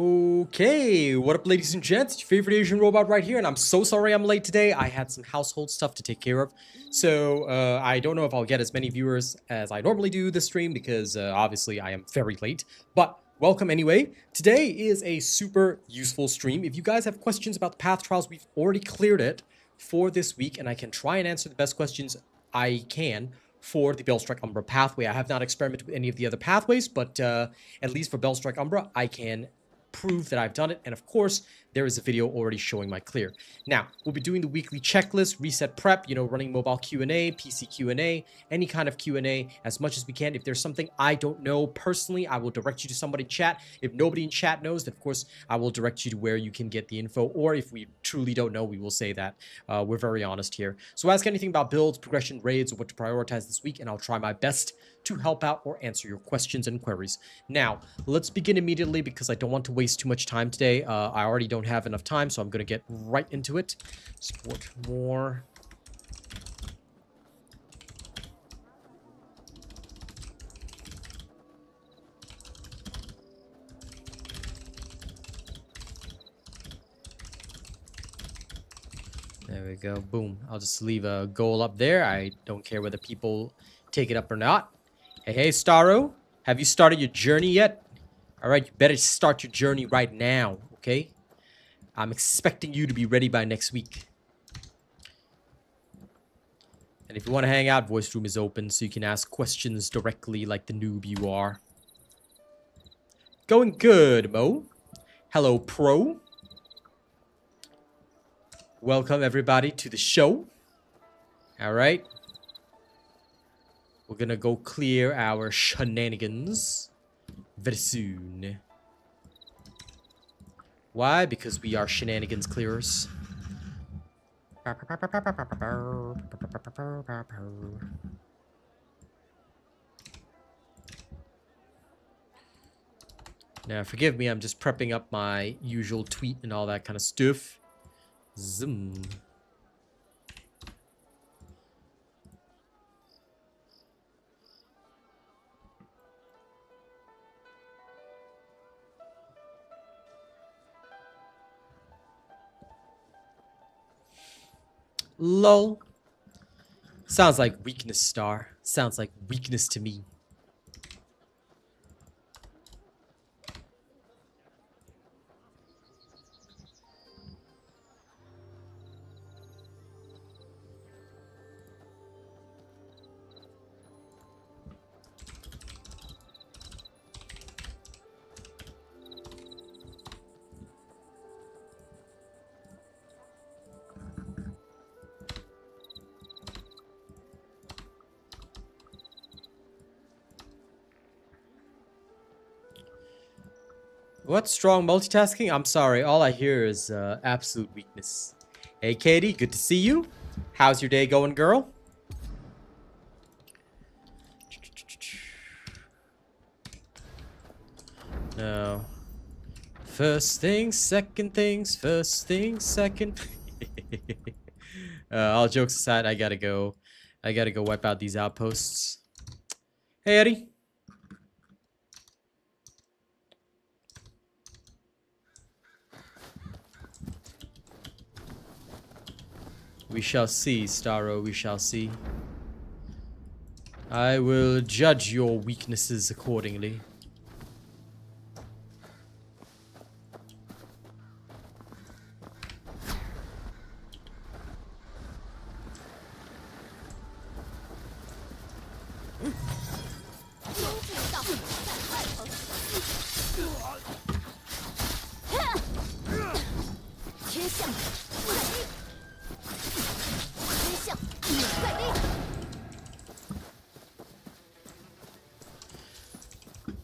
Okay, what up ladies and gents, it's your favorite Asian robot right here, and I'm so sorry I'm late today. I had some household stuff to take care of, so I don't know if I'll get as many viewers as I normally do this stream because obviously I am very late, but welcome anyway. Today is a super useful stream. If you guys have questions about the path trials, we've already cleared it for this week, and I can try and answer the best questions I can for the Bellstrike Umbra pathway. I have not experimented with any of the other pathways, but at least for Bellstrike Umbra, I can prove that I've done it, and of course there is a video already showing my clear. Now we'll be doing the weekly checklist, reset prep, running mobile Q&A, PC Q&A, any kind of Q&A as much as we can. If there's something I don't know personally, I will direct you to somebody in chat. If nobody in chat knows, then of course I will direct you to where you can get the info, or if we truly don't know, we will say that. We're very honest here. So ask anything about builds, progression, raids, or what to prioritize this week, and I'll try my best to help out or answer your questions and queries. Now, let's begin immediately because I don't want to waste too much time today. I already don't have enough time, so I'm going to get right into it. Support more. There we go. Boom. I'll just leave a goal up there. I don't care whether people take it up or not. Hey, Starro, have you started your journey yet? All right, you better start your journey right now, okay? I'm expecting you to be ready by next week. And if you want to hang out, voice room is open so you can ask questions directly like the noob you are. Going good, Mo. Hello, Pro. Welcome, everybody, to the show. All right. We're gonna go clear our shenanigans very soon. Why? Because we are shenanigans clearers. Now, forgive me, I'm just prepping up my usual tweet and all that kind of stuff. Zoom. Lol. Sounds like weakness, Star. Sounds like weakness to me. What? Strong multitasking? I'm sorry. All I hear is absolute weakness. Hey, Katie. Good to see you. How's your day going, girl? No. First things, second things. First things, second. All jokes aside, I gotta go. I gotta go wipe out these outposts. Hey, Eddie. We shall see, Starro, we shall see. I will judge your weaknesses accordingly.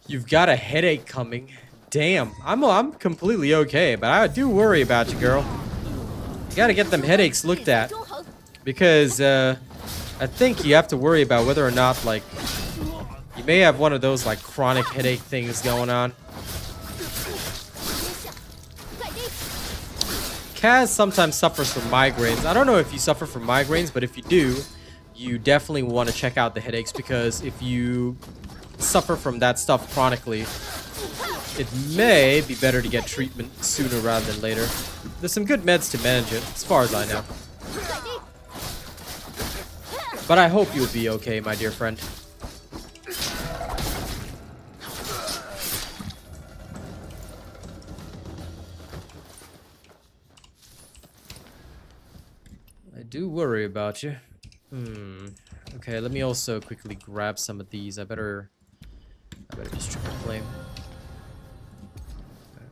You've got a headache coming. Damn, I'm completely okay, but I do worry about you, girl. You gotta get them headaches looked at. Because, I think you have to worry about whether or not, like, you may have one of those, like, chronic headache things going on. Kaz sometimes suffers from migraines. I don't know if you suffer from migraines, but if you do, you definitely want to check out the headaches, because if you suffer from that stuff chronically, it may be better to get treatment sooner rather than later. There's some good meds to manage it, as far as I know. But I hope you'll be okay, my dear friend. I do worry about you. Okay, let me also quickly grab some of these. I better just triple claim.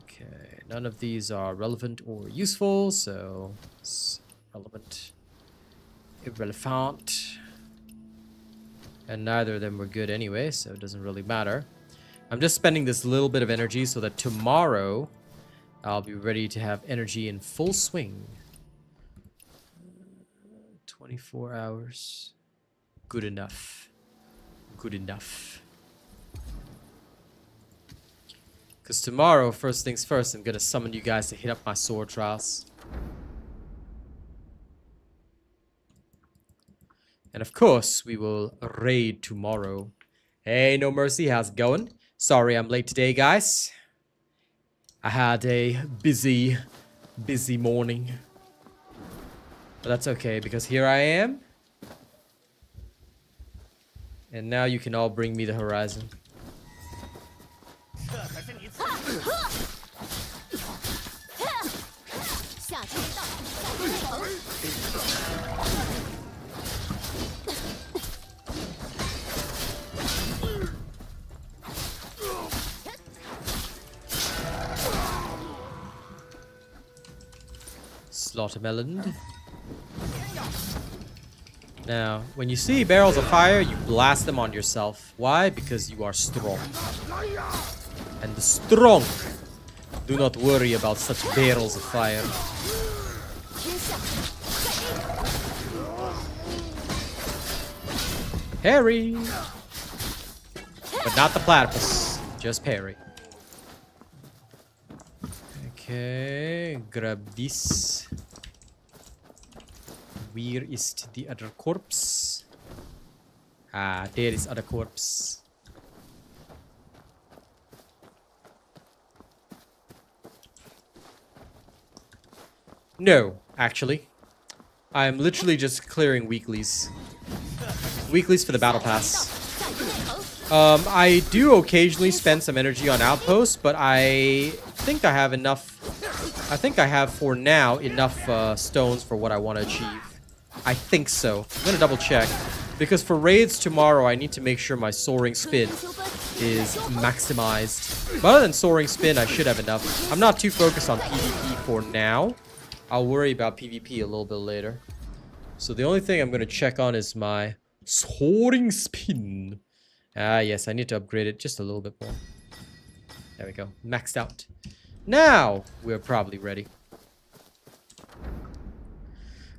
Okay, none of these are relevant or useful, so it's relevant, irrelevant, and neither of them were good anyway, so it doesn't really matter. I'm just spending this little bit of energy so that tomorrow I'll be ready to have energy in full swing. 24 hours. Good enough. Good enough. Because tomorrow, first things first, I'm going to summon you guys to hit up my sword trials. And of course, we will raid tomorrow. Hey, No Mercy, how's it going? Sorry I'm late today, guys. I had a busy morning. But that's okay, because here I am. And now you can all bring me the horizon. Slaughtermelon. Now, when you see barrels of fire, you blast them on yourself. Why? Because you are strong. And the strong do not worry about such barrels of fire. Parry! But not the platypus. Just parry. Okay, grab this. Where is the other corpse? Ah, there is other corpse. No, actually. I am literally just clearing weeklies. Weeklies for the battle pass. I do occasionally spend some energy on outposts, but I think I have enough. I think I have, for now, enough stones for what I want to achieve. I think so. I'm gonna double check. Because for raids tomorrow, I need to make sure my soaring spin is maximized. But other than soaring spin, I should have enough. I'm not too focused on PvP for now. I'll worry about PvP a little bit later. So the only thing I'm gonna check on is my soaring spin. Ah, yes, I need to upgrade it just a little bit more. There we go. Maxed out. Now, we're probably ready.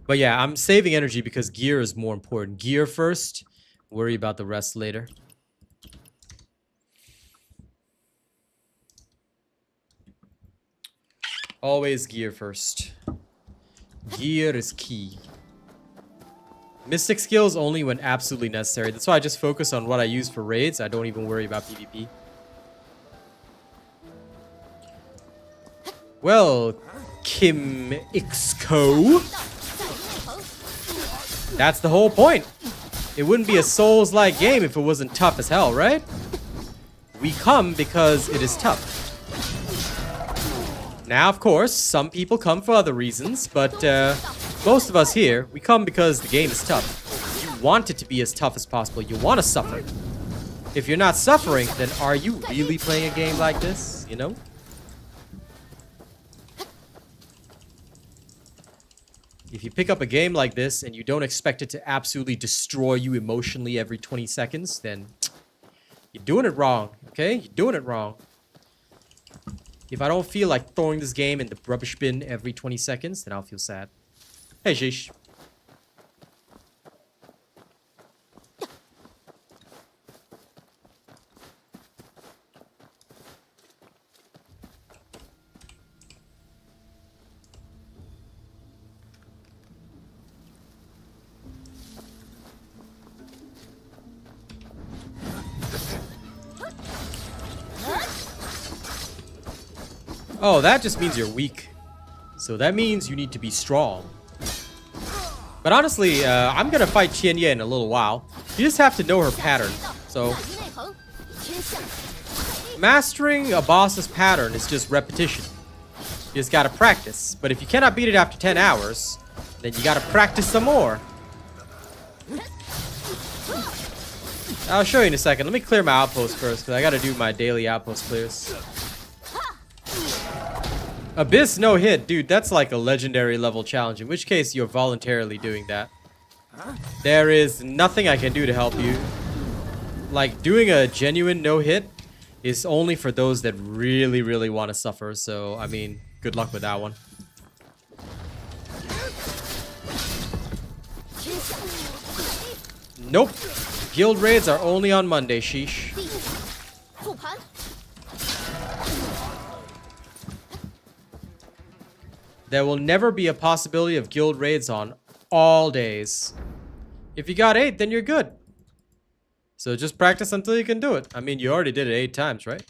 But yeah, I'm saving energy because gear is more important. Gear first, worry about the rest later. Always gear first. Gear is key. Mystic skills only when absolutely necessary. That's why I just focus on what I use for raids. I don't even worry about PvP. Well, Kim Ixco. That's the whole point. It wouldn't be a Souls-like game if it wasn't tough as hell, right? We come because it is tough. Now, of course, some people come for other reasons, but most of us here, we come because the game is tough. You want it to be as tough as possible. You want to suffer. If you're not suffering, then are you really playing a game like this? You know? If you pick up a game like this and you don't expect it to absolutely destroy you emotionally every 20 seconds, then you're doing it wrong, okay? You're doing it wrong. If I don't feel like throwing this game in the rubbish bin every 20 seconds, then I'll feel sad. Hey, Shish. Oh, that just means you're weak. So that means you need to be strong. But honestly, I'm gonna fight Qianye in a little while. You just have to know her pattern. So, mastering a boss's pattern is just repetition. You just gotta practice. But if you cannot beat it after 10 hours, then you gotta practice some more. I'll show you in a second. Let me clear my outpost first, because I gotta do my daily outpost clears. Abyss no hit. Dude, that's like a legendary level challenge, in which case you're voluntarily doing that. There is nothing I can do to help you. Like, doing a genuine no hit is only for those that really, really want to suffer. So, I mean, good luck with that one. Nope. Guild raids are only on Monday, sheesh. There will never be a possibility of guild raids on all days. If you got 8, then you're good. So just practice until you can do it. I mean, you already did it 8 times, right?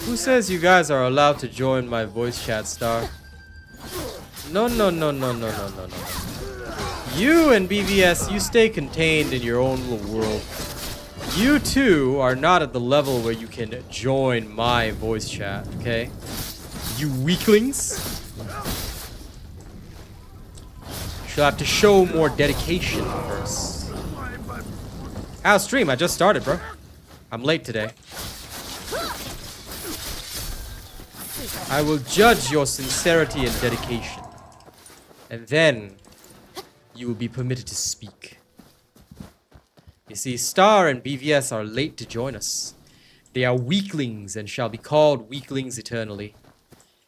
Who says you guys are allowed to join my voice chat, Star? No, no, no, no, no, no, no, no. You and BVS, you stay contained in your own little world. You two are not at the level where you can join my voice chat, okay? You weaklings. You'll have to show more dedication first. How's stream? I just started, bro. I'm late today. I will judge your sincerity and dedication. And then you will be permitted to speak. You see, Star and BVS are late to join us. They are weaklings and shall be called weaklings eternally.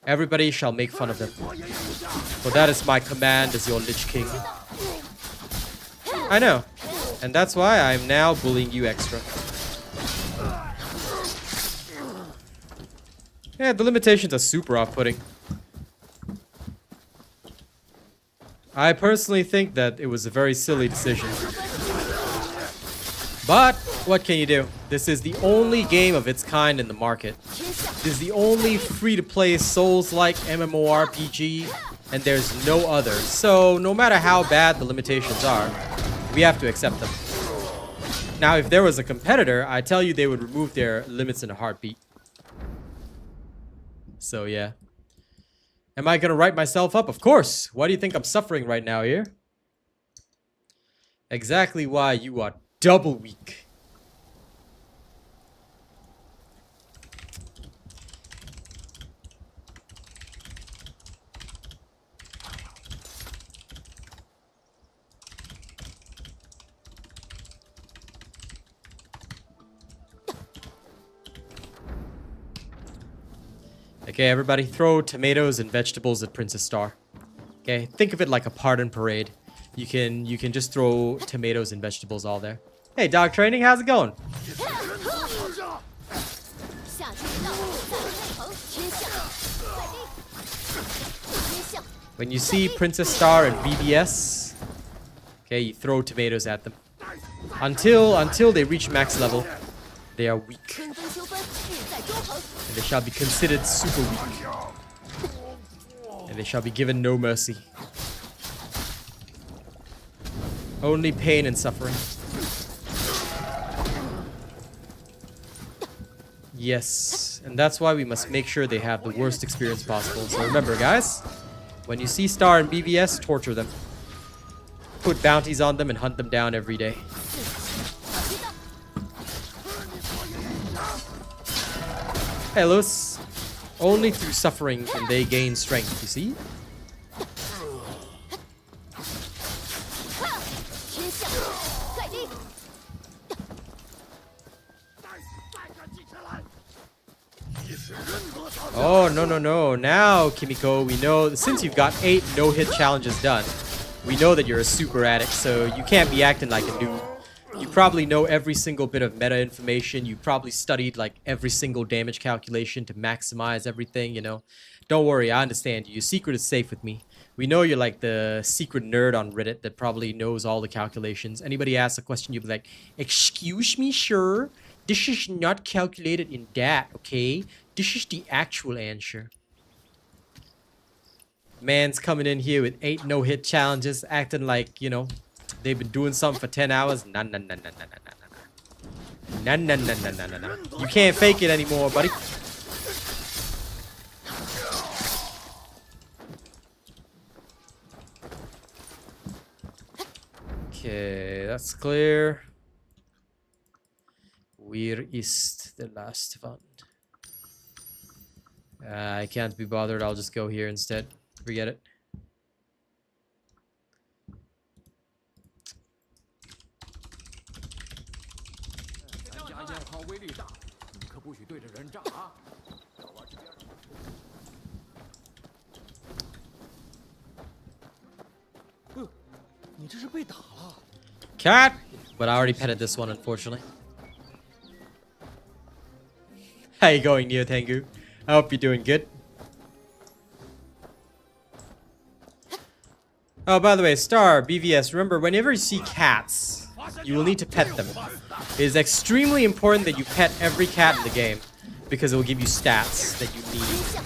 Everybody shall make fun of them. For that is my command as your Lich King. I know. And that's why I'm now bullying you extra. Yeah, the limitations are super off-putting. I personally think that it was a very silly decision. But, what can you do? This is the only game of its kind in the market. This is the only free-to-play Souls-like MMORPG, and there's no other. So, no matter how bad the limitations are, we have to accept them. Now, if there was a competitor, I tell you they would remove their limits in a heartbeat. So, yeah. Am I gonna write myself up? Of course! Why do you think I'm suffering right now here? Exactly why you are double weak. Okay, everybody, throw tomatoes and vegetables at Princess Star. Okay, think of it like a pardon parade. You can just throw tomatoes and vegetables all there. Hey, dog training, how's it going? When you see Princess Star and BBS, okay, you throw tomatoes at them. Until they reach max level, they are weak. And they shall be considered super weak. And they shall be given no mercy. Only pain and suffering. Yes, and that's why we must make sure they have the worst experience possible. So remember, guys, when you see Star and BVS, torture them. Put bounties on them and hunt them down every day. Hey, Lewis. Only through suffering can they gain strength, you see? Oh, no, no, no. Now, Kimiko, we know since you've got 8 no-hit challenges done, we know that you're a super addict, so you can't be acting like a noob. You probably know every single bit of meta information. You probably studied like every single damage calculation to maximize everything, you know. Don't worry, I understand you. Your secret is safe with me. We know you're like the secret nerd on Reddit that probably knows all the calculations. Anybody asks a question, you'll be like, excuse me, sir? This is not calculated in that, okay? This is the actual answer. Man's coming in here with 8 no-hit challenges, acting like, you know, they've been doing something for 10 hours. Nah, nah, nah, nah, nah, nah, nah, nah, nah, nah, nah, nah, nah, nah. You can't fake it anymore, buddy. Okay, that's clear. Where is the last one? I can't be bothered. I'll just go here instead. Forget it. Cat! But I already petted this one, unfortunately. How you going, Neo Tengu? I hope you're doing good. Oh, by the way, Star, BVS, remember, whenever you see cats, you will need to pet them. It is extremely important that you pet every cat in the game, because it will give you stats that you need.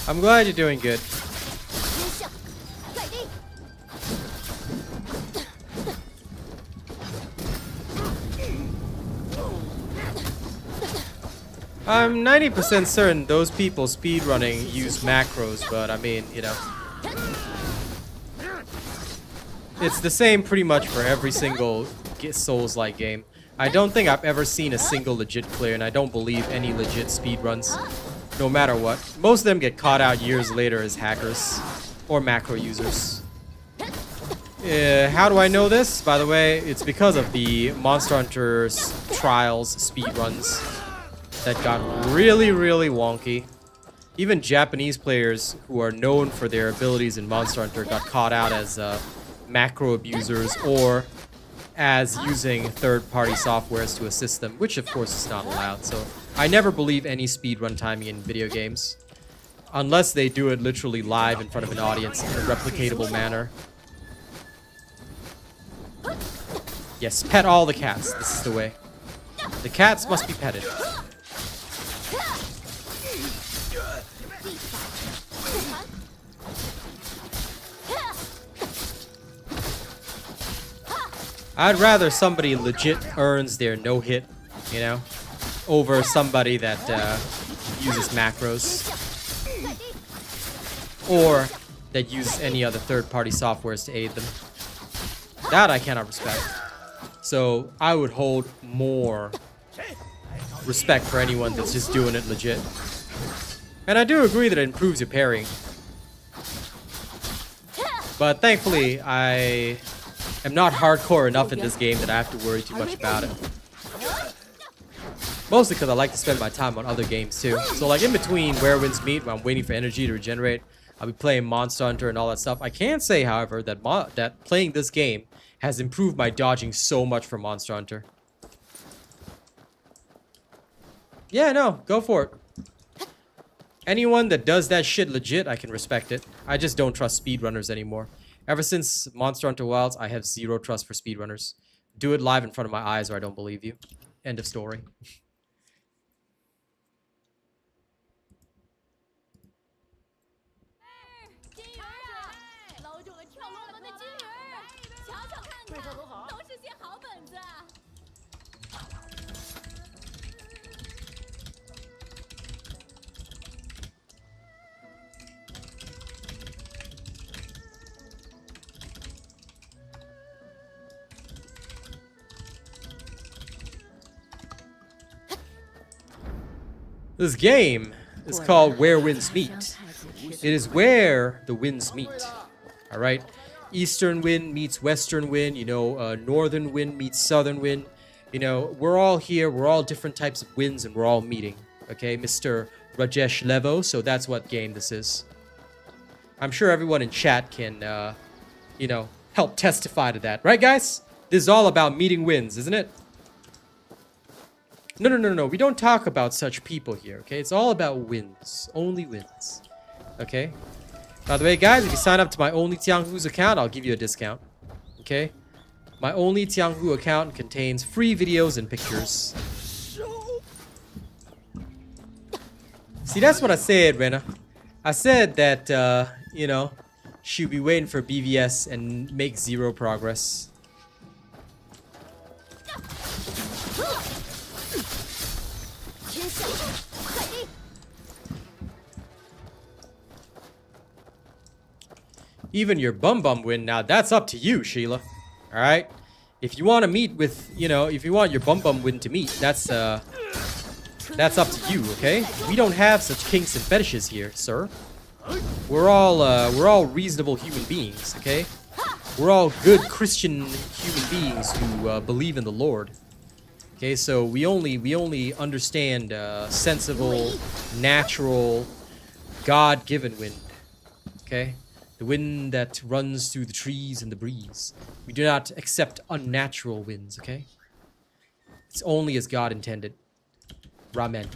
I'm glad you're doing good. I'm 90% certain those people speedrunning use macros, but I mean, you know. It's the same pretty much for every single Souls-like game. I don't think I've ever seen a single legit clear, and I don't believe any legit speedruns. No matter what. Most of them get caught out years later as hackers or macro users. How do I know this? By the way, it's because of the Monster Hunter Trials speedruns that got really, really wonky. Even Japanese players who are known for their abilities in Monster Hunter got caught out as macro abusers or as using third-party softwares to assist them, which of course is not allowed. So I never believe any speedrun timing in video games, unless they do it literally live in front of an audience in a replicatable manner. Yes, pet all the cats. This is the way. The cats must be petted. I'd rather somebody legit earns their no-hit, you know, over somebody that uses macros or that uses any other third-party softwares to aid them. That I cannot respect. So I would hold more respect for anyone that's just doing it legit. And I do agree that it improves your parrying. But thankfully, I am not hardcore enough in this game that I have to worry too much about it. Mostly because I like to spend my time on other games too. So like in between Where Winds Meet, when I'm waiting for energy to regenerate, I'll be playing Monster Hunter and all that stuff. I can say, however, that playing this game has improved my dodging so much for Monster Hunter. Yeah, no, go for it. Anyone that does that shit legit, I can respect it. I just don't trust speedrunners anymore. Ever since Monster Hunter Wilds, I have zero trust for speedrunners. Do it live in front of my eyes or I don't believe you. End of story. This game is called Where Winds Meet. It is where the winds meet. Alright? Eastern wind meets western wind. You know, northern wind meets southern wind. You know, we're all here. We're all different types of winds and we're all meeting. Okay, Mr. Rajesh Levo. So that's what game this is. I'm sure everyone in chat can, you know, help testify to that. Right, guys? This is all about meeting winds, isn't it? No. We don't talk about such people here, okay? It's all about wins. Only wins. Okay? By the way, guys, if you sign up to my Only Tianghu's account, I'll give you a discount. Okay? My Only Tianghu account contains free videos and pictures. See, that's what I said, Rena. I said that, you know, she'll be waiting for BVS and make zero progress. Even your bum win, now that's up to you, Sheila. Alright? If you want to meet with, you know, if you want your bum win to meet, that's up to you, okay? We don't have such kinks and fetishes here, sir. We're all reasonable human beings, okay? We're all good Christian human beings who believe in the Lord. Okay, so we only understand sensible, natural, God-given wind. Okay? The wind that runs through the trees and the breeze. We do not accept unnatural winds, okay? It's only as God intended. Ramen.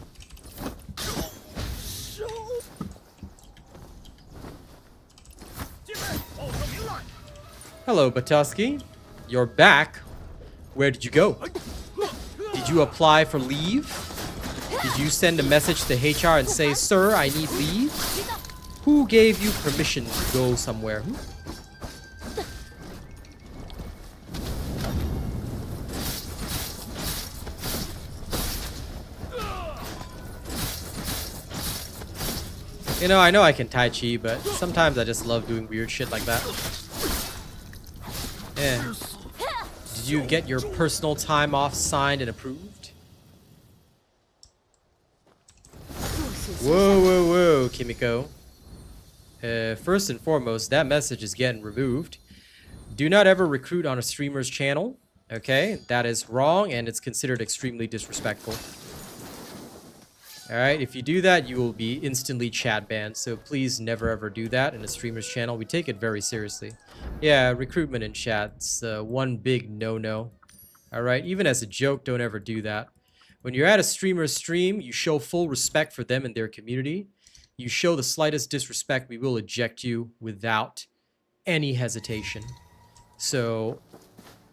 Hello, Batuski. You're back. Where did you go? Did you apply for leave? Did you send a message to HR and say, "Sir, I need leave"? Who gave you permission to go somewhere? You know, I know I can Tai Chi, but sometimes I just love doing weird shit like that. Yeah. Did you get your personal time off signed and approved? Whoa, Kimiko. First and foremost, that message is getting removed. Do not ever recruit on a streamer's channel. Okay, that is wrong and it's considered extremely disrespectful. Alright, if you do that, you will be instantly chat banned. So please never ever do that in a streamer's channel. We take it very seriously. Yeah, recruitment in chat's one big no-no. Alright, even as a joke, don't ever do that. When you're at a streamer's stream, you show full respect for them and their community. You show the slightest disrespect, we will eject you without any hesitation. So,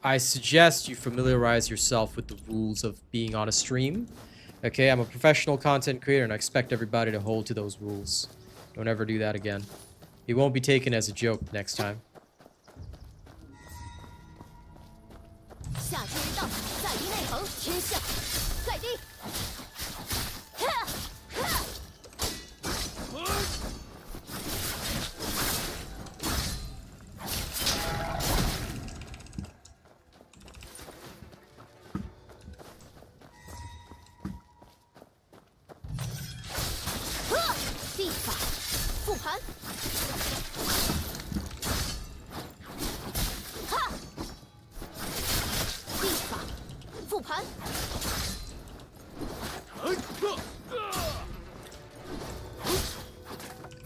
I suggest you familiarize yourself with the rules of being on a stream. Okay, I'm a professional content creator and I expect everybody to hold to those rules. Don't ever do that again. It won't be taken as a joke next time.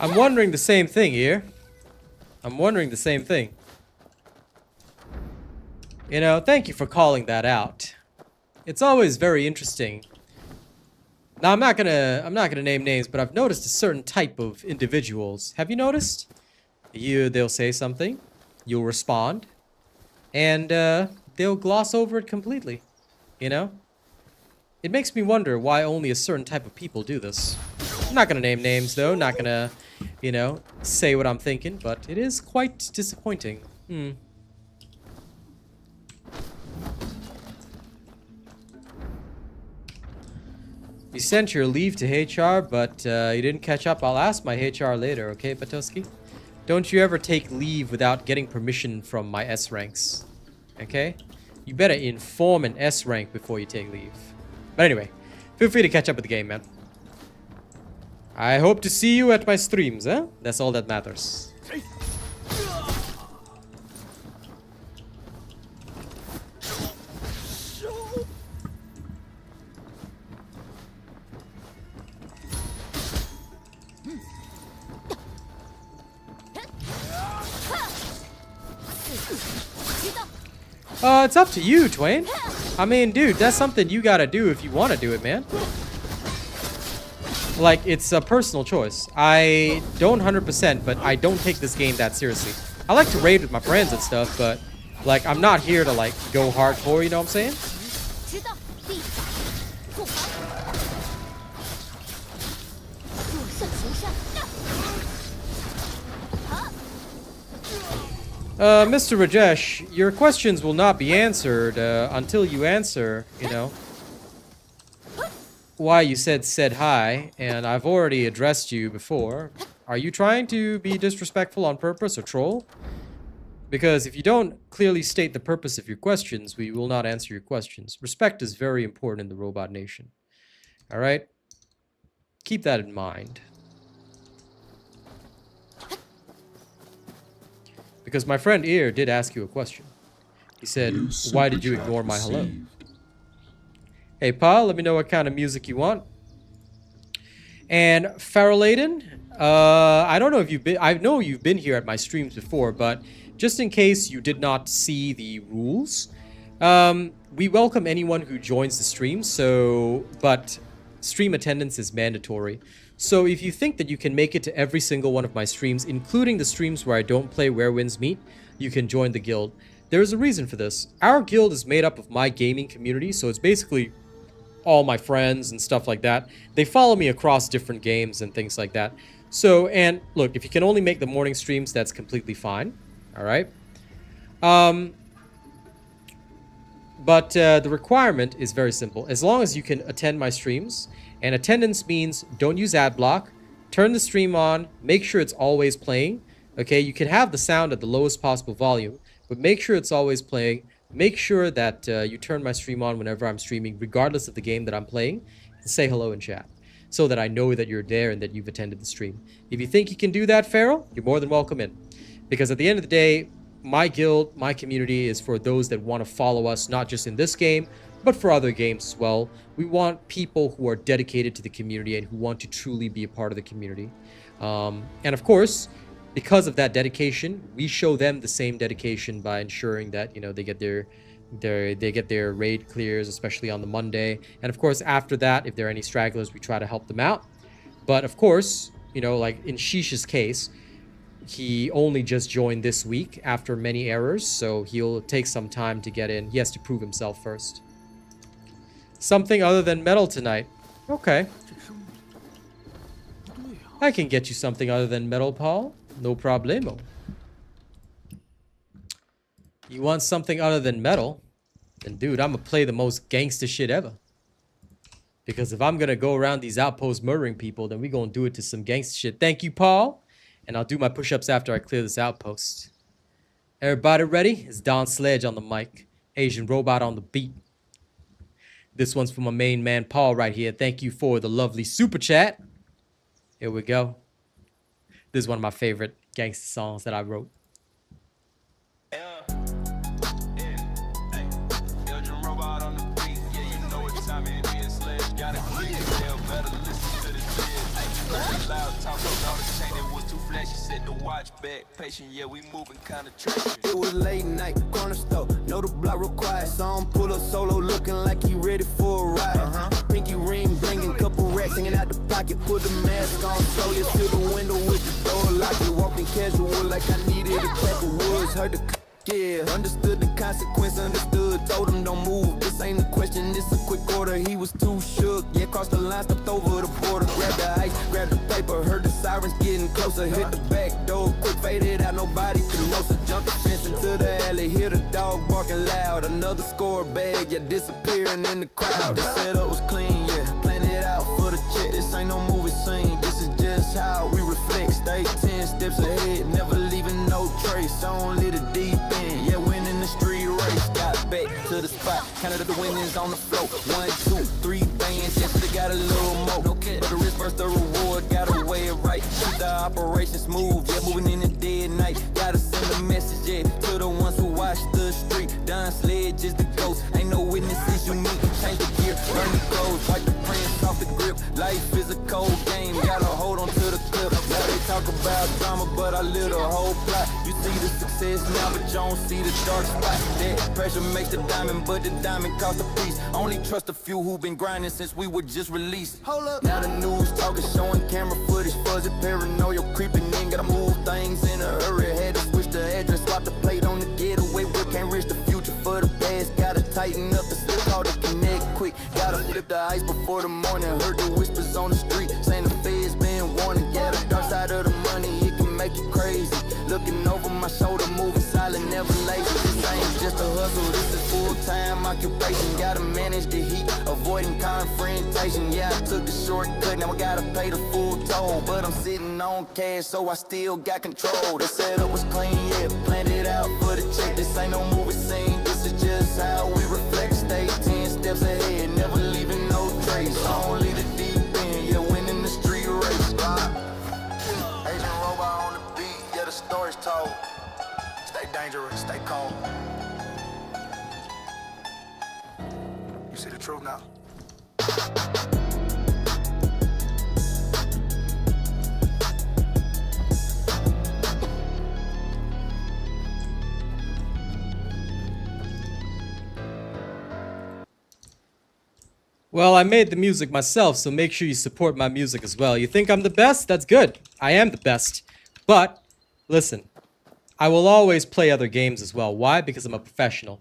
I'm wondering the same thing here. I'm wondering the same thing. You know, thank you for calling that out. It's always very interesting. Now I'm not gonna name names, but I've noticed a certain type of individuals. Have you noticed? They'll say something, you'll respond, and they'll gloss over it completely. You know? It makes me wonder why only a certain type of people do this. I'm not gonna name names though, not gonna, you know, say what I'm thinking, but it is quite disappointing. You sent your leave to HR, but you didn't catch up. I'll ask my HR later, okay, Patoski? Don't you ever take leave without getting permission from my S ranks, okay? You better inform an S rank before you take leave. But anyway, feel free to catch up with the game, man. I hope to see you at my streams, eh? That's all that matters. It's up to you, Twain. I mean, dude, that's something you gotta do if you want to do it, man. Like, it's a personal choice. I don't 100%, but I don't take this game that seriously. I like to raid with my friends and stuff, but, like, I'm not here to, like, go hardcore, you know what I'm saying? Mr. Rajesh, your questions will not be answered until you answer, you know, why you said hi, and I've already addressed you before. Are you trying to be disrespectful on purpose or troll? Because if you don't clearly state the purpose of your questions, we will not answer your questions. Respect is very important in the Robot Nation. Alright? Keep that in mind. Because my friend Ear did ask you a question. He said, why did you ignore my hello? Hey, Paul, let me know what kind of music you want. And Farrell-Aiden, I don't know if you've been... I know you've been here at my streams before, but just in case you did not see the rules, we welcome anyone who joins the stream, but stream attendance is mandatory. So if you think that you can make it to every single one of my streams, including the streams where I don't play Where Winds Meet, you can join the guild. There's a reason for this. Our guild is made up of my gaming community, so it's basically all my friends and stuff like that. They follow me across different games and things like that. So, and look, if you can only make the morning streams, that's completely fine. All right. But the requirement is very simple. As long as you can attend my streams, and attendance means don't use ad block, turn the stream on, make sure it's always playing. Okay, you can have the sound at the lowest possible volume, but make sure it's always playing. Make sure that you turn my stream on whenever I'm streaming, regardless of the game that I'm playing, and say hello in chat, so that I know that you're there and that you've attended the stream. If you think you can do that, Farrell, you're more than welcome in. Because at the end of the day, my guild, my community is for those that want to follow us, not just in this game, but for other games as well. We want people who are dedicated to the community and who want to truly be a part of the community. And of course, because of that dedication, we show them the same dedication by ensuring that, you know, they get their raid clears, especially on the Monday. And of course, after that, if there are any stragglers, we try to help them out. But of course, you know, like in Shish's case, he only just joined this week after many errors, so he'll take some time to get in. He has to prove himself first. Something other than metal tonight. Okay. I can get you something other than metal, Paul. No problemo. You want something other than metal? Then dude, I'm gonna play the most gangster shit ever. Because if I'm gonna go around these outposts murdering people, then we gonna do it to some gangster shit. Thank you, Paul. And I'll do my push-ups after I clear this outpost. Everybody ready? It's Don Sledge on the mic. Asian Robot on the beat. This one's for my main man, Paul, right here. Thank you for the lovely super chat. Here we go. This is one of my favorite gangster songs that I wrote. It was late night, corner store. Know the block required. Saw him pull up solo, looking like he ready for a ride. Pinky ring, blinging, couple racks hanging out the pocket. Put the mask on, so you through the window with the door locked. Walked in casual like I needed a pack of woods. Heard the yeah, understood the consequence, understood. Told him don't move. This ain't a question, this a quick order. He was too shook. Yeah, crossed the line, stepped over the border. Grabbed the ice, grabbed the paper. Heard the sirens getting closer. Hit the back door, quick faded out. Nobody could know. So jumped the fence into the alley. Hear the dog barking loud. Another score bag, yeah, disappearing in the crowd. The setup was clean, yeah. Planned it out for the check. This ain't no movie scene. This is just how we reflect. Stay 10 steps ahead, never leaving no trace. Only the deep end, yeah, winning the street race. Got back to the spot. Counted the winnings on the floor. 1, 2, 3 bands, yes, they got a little more. No kid, but the risk versus the reward, gotta weigh it right. Keep the operation smooth, yeah, moving in the dead night. Gotta send a message, yeah, to the ones who watch the street. Don Sled, just the ghost. Ain't no witnesses, you need to change the gear. Burn the clothes, wipe the prints off the grip. Life is a cold game, gotta hold on to the clip. Now they talk about drama, but I live the whole plot. You see the success now, but you don't see the dark spot. That pressure makes the diamond, but the diamond costs a piece. Only trust a few who been grinding since we were just released. Hold up. Now the news talking, showing camera footage, fuzzy, paranoia creeping in. Gotta move things in a hurry. Had to switch the address, swap the plate on the getaway. We can't risk the future for the past. Gotta tighten up the slip, call to connect quick. Gotta flip the ice before the morning. Heard the whispers on the street, saying the feds been warning. Yeah, the dark side of the money, it can make you crazy. Looking over my shoulder, moving silent, never lazy. This ain't just a hustle, this is full-time occupation. Gotta manage the heat, avoiding confrontation. Yeah, I took the shortcut, now I gotta pay the full toll. But I'm sitting on cash, so I still got control. The setup was clean, yeah, planned it out for the check. This ain't no movie scene, this is just how we reflect. Stay 10 steps ahead, never leaving no trace. Only the deep end, yeah, winning the street race. Agent Robot on the beat, yeah, the story's told. Stay dangerous, stay cold. You see the truth now. Well, I made the music myself, so make sure you support my music as well. You think I'm the best? That's good. I am the best. But, listen, I will always play other games as well. Why? Because I'm a professional.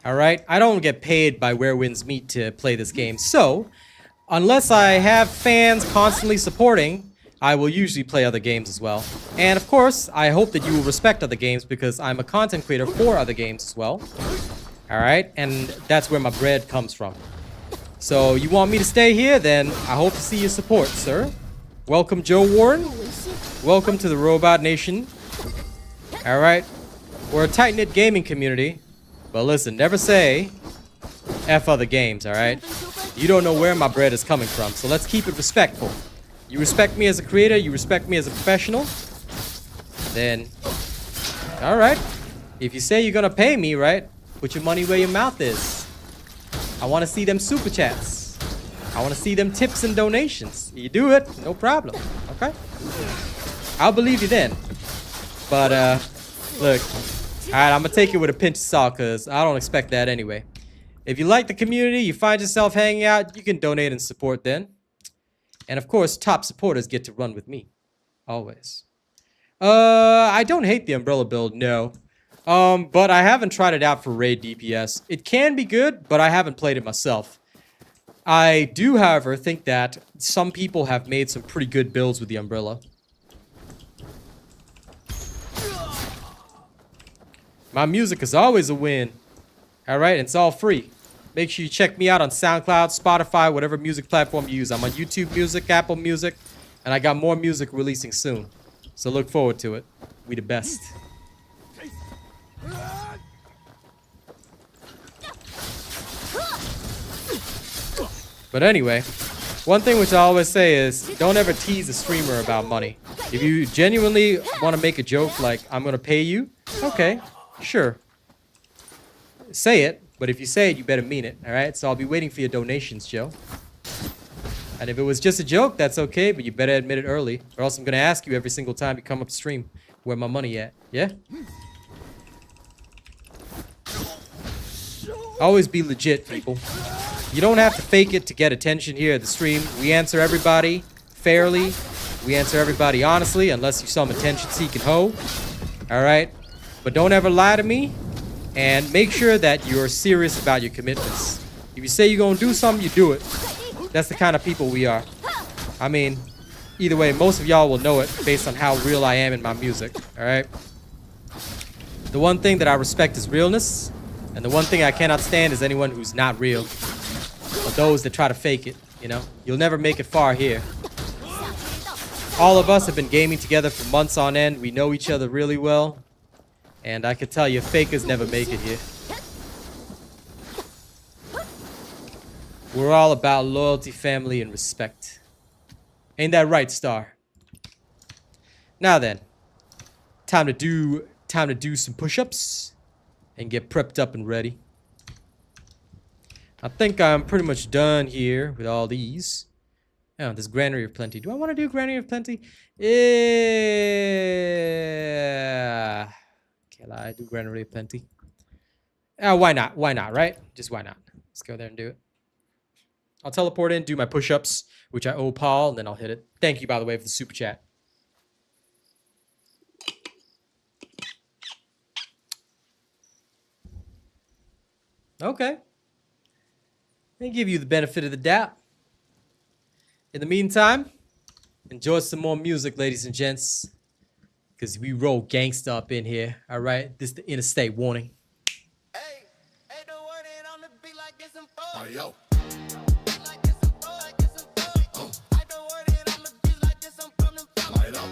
Alright? I don't get paid by Where Winds Meet to play this game. So, unless I have fans constantly supporting, I will usually play other games as well. And of course, I hope that you will respect other games because I'm a content creator for other games as well. Alright? And that's where my bread comes from. So, you want me to stay here? Then I hope to see your support, sir. Welcome, Joe Warren. Welcome to the Robot Nation. Alright. We're a tight-knit gaming community. But listen, never say F other games, alright? You don't know where my bread is coming from, so let's keep it respectful. You respect me as a creator, you respect me as a professional, then, alright. If you say you're gonna pay me, right, put your money where your mouth is. I want to see them super chats. I want to see them tips and donations. You do it, no problem, okay? I'll believe you then. But, look, alright, I'm gonna take it with a pinch of salt because I don't expect that anyway. If you like the community, you find yourself hanging out, you can donate and support then. And of course, top supporters get to run with me. Always. I don't hate the umbrella build, no. But I haven't tried it out for raid DPS. It can be good, but I haven't played it myself. I do, however, think that some people have made some pretty good builds with the umbrella. My music is always a win. Alright, it's all free. Make sure you check me out on SoundCloud, Spotify, whatever music platform you use. I'm on YouTube Music, Apple Music, and I got more music releasing soon. So look forward to it. We the best. But anyway, one thing which I always say is, don't ever tease a streamer about money. If you genuinely want to make a joke like, I'm going to pay you, okay, sure. Say it, but if you say it, you better mean it, alright? So I'll be waiting for your donations, Joe. And if it was just a joke, that's okay, but you better admit it early, or else I'm going to ask you every single time you come up stream, where my money at, yeah? Always be legit, people. You don't have to fake it to get attention here at the stream. We answer everybody fairly. We answer everybody honestly, unless you're some attention-seeking hoe. Alright? But don't ever lie to me. And make sure that you're serious about your commitments. If you say you're gonna do something, you do it. That's the kind of people we are. I mean, either way, most of y'all will know it based on how real I am in my music. Alright? The one thing that I respect is realness. And the one thing I cannot stand is anyone who's not real. Or those that try to fake it, you know? You'll never make it far here. All of us have been gaming together for months on end. We know each other really well. And I can tell you, fakers never make it here. We're all about loyalty, family, and respect. Ain't that right, Star? Now then, time to do some push-ups and get prepped up and ready. I think I'm pretty much done here with all these. Oh, this Granary of Plenty. Do I want to do Granary of Plenty? Yeah. Can I do Granary of Plenty? Why not? Why not, right? Just why not? Let's go there and do it. I'll teleport in, do my push-ups, which I owe Paul, and then I'll hit it. Thank you, by the way, for the super chat. Okay. They give you the benefit of the doubt. In the meantime, enjoy some more music, ladies and gents. Because we roll gangsta up in here, alright? This is the interstate warning. Hey, the word ain't on the beat like it's in Oh, yo. Light up.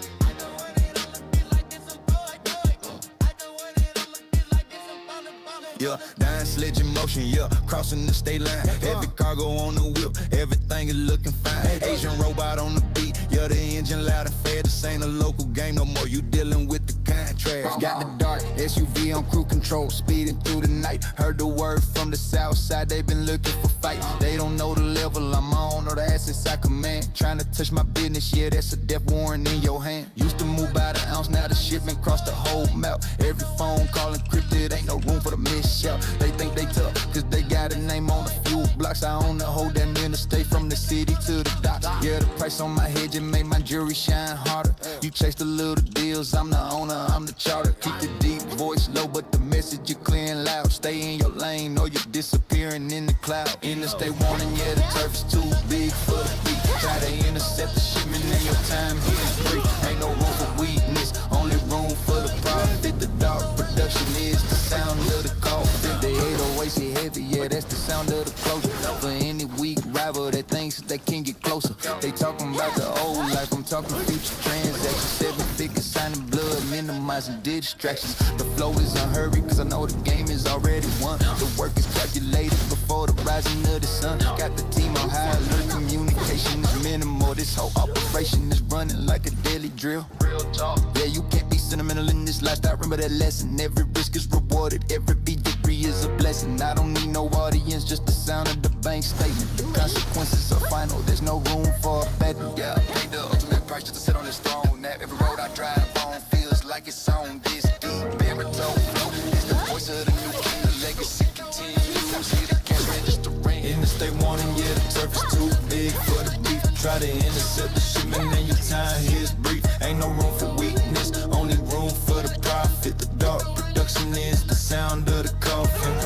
Yeah, dying sledge in motion, yeah, crossing the state line. Heavy cargo on the whip, everything is looking fine. Asian robot on the beat, yeah, the engine loud and fair. This ain't a local game no more, you dealing with the contract. Got the dark SUV on crew control, speeding through the night. Heard the word from the south side, they been looking for fight. They don't know the level I'm on or the assets I command. Trying to touch my business, yeah, that's a death warrant in your hand. Used to move by the ounce, now the shipment crossed the whole map. Every phone call encrypted, ain't no room for the miss. They think they tough, cause they got a name on the fuel blocks. I own the whole damn interstate from the city to the dock. Yeah, the price on my head just made my jewelry shine harder. You chase the little deals, I'm the owner, I'm the charter. Keep the deep voice low, but the message you clear and loud. Stay in your lane or you're disappearing in the cloud. Interstate warning, yeah, the turf is too big for the beat. Try to intercept the shipment and your time here is free. Ain't no room for weakness, only room for the profit. The dark production is the sound of the call. The 808's hit heavy, yeah, that's the sound of the closure. For any weak rival that thinks they can get closer. They talking about the old life, I'm talking future transactions. 7 figures signing blood, minimizing distractions. The flow is unhurried, cause I know the game is already won. The work is calculated before the rising of the sun. Got the team on high alert, communication is minimal. This whole operation is running like a daily drill. Real talk. Yeah, you can't be sentimental in this lifestyle. Remember that lesson. Every risk is rewarded, every victory is a blessing. I don't need no audience, just the sound of the bank statement. The consequences are final, there's no room for a bet. Yeah, pay the ultimate price just to sit on this throne. Now every road I drive on feels like it's on this deep baritone flow. It's the voice of the new king, the legacy continues. See the cash register ring. Interstate warning, yeah, the turf is too big for the beef. Try to intercept the shipment and your time here is brief. Ain't no room for weakness, only room for the profit. The dark production is the sound of the coffin.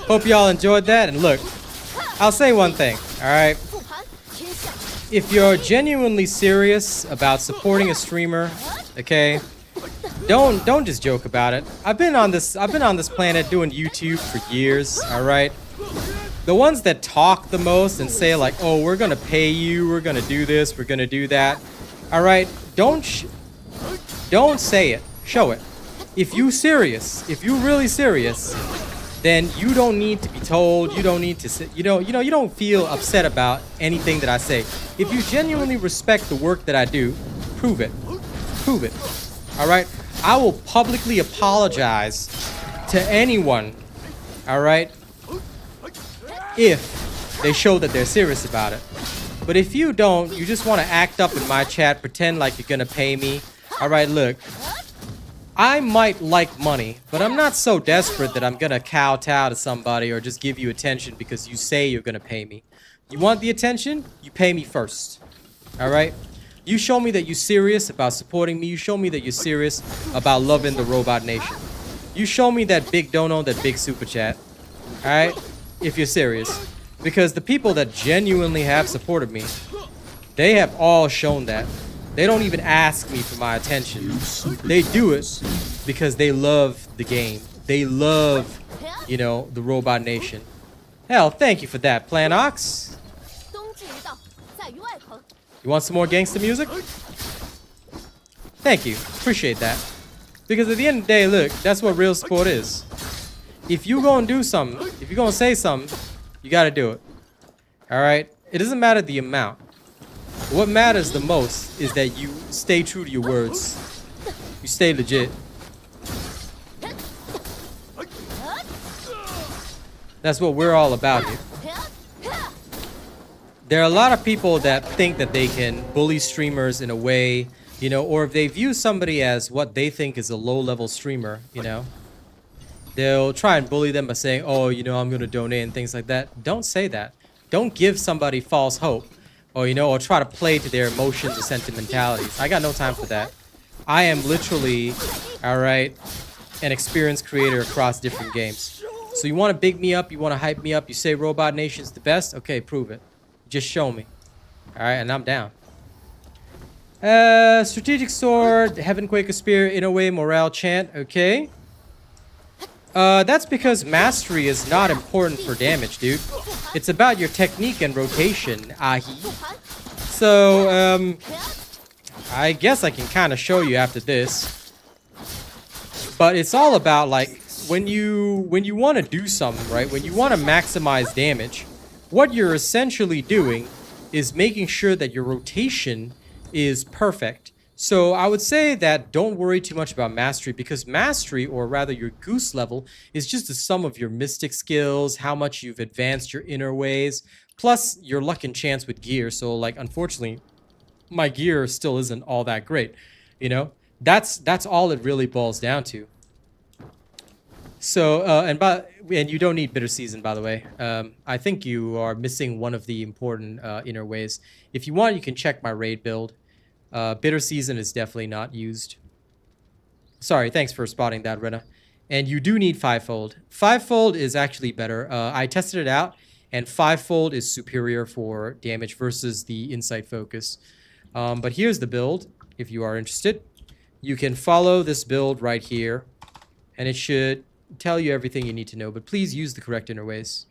Hope y'all enjoyed that. And look, I'll say one thing, alright? If you're genuinely serious about supporting a streamer, okay, don't just joke about it. I've been on this planet doing YouTube for years, alright? The ones that talk the most and say like, oh, we're gonna pay you, we're gonna do this, we're gonna do that, alright? Don't say it, show it. If you really serious, then you don't need to be told, you don't need to sit, you don't feel upset about anything that I say. If you genuinely respect the work that I do, prove it. Prove it. All right? I will publicly apologize to anyone, all right, if they show that they're serious about it. But if you don't, you just want to act up in my chat, pretend like you're going to pay me. All right, look. I might like money, but I'm not so desperate that I'm gonna kowtow to somebody or just give you attention because you say you're gonna pay me. You want the attention? You pay me first. Alright? You show me that you're serious about supporting me. You show me that you're serious about loving the Robot Nation. You show me that big dono, that big super chat. Alright? If you're serious. Because the people that genuinely have supported me, they have all shown that. They don't even ask me for my attention. They do it because they love the game. They love, you know, the Robot Nation. Hell, thank you for that, Planox. 冬至一到，在于外棚。 You want some more gangster music? Thank you. Appreciate that. Because at the end of the day, look, that's what real sport is. If you gonna do something, if you're gonna say something, you gotta do it. Alright? It doesn't matter the amount. What matters the most is that you stay true to your words. You stay legit. That's what we're all about here. There are a lot of people that think that they can bully streamers in a way, you know, or if they view somebody as what they think is a low-level streamer, you know, they'll try and bully them by saying, oh, you know, I'm going to donate and things like that. Don't say that. Don't give somebody false hope or, you know, or try to play to their emotions or sentimentalities. I got no time for that. I am literally, all right, an experienced creator across different games. So you want to big me up, you want to hype me up, you say Robot Nation's the best? Okay, prove it. Just show me. Alright, and I'm down. Strategic Sword, Heaven Quaker Spear, In a Way, Morale Chant, okay. That's because mastery is not important for damage, dude. It's about your technique and rotation, ahi. So, I guess I can kind of show you after this. But it's all about, like, when you want to do something, right? When you want to maximize damage, what you're essentially doing is making sure that your rotation is perfect. So I would say that don't worry too much about mastery, because mastery, or rather your goose level, is just the sum of your mystic skills, how much you've advanced your inner ways, plus your luck and chance with gear. So, like, unfortunately, my gear still isn't all that great, you know? That's all it really boils down to. So, and you don't need Bitter Season, by the way. I think you are missing one of the important inner ways. If you want, you can check my raid build. Bitter Season is definitely not used. Sorry, thanks for spotting that, Rena. And you do need Fivefold. Fivefold is actually better. I tested it out, and Fivefold is superior for damage versus the Insight Focus. But here's the build, if you are interested. You can follow this build right here, and it should tell you everything you need to know, but please use the correct inner ways.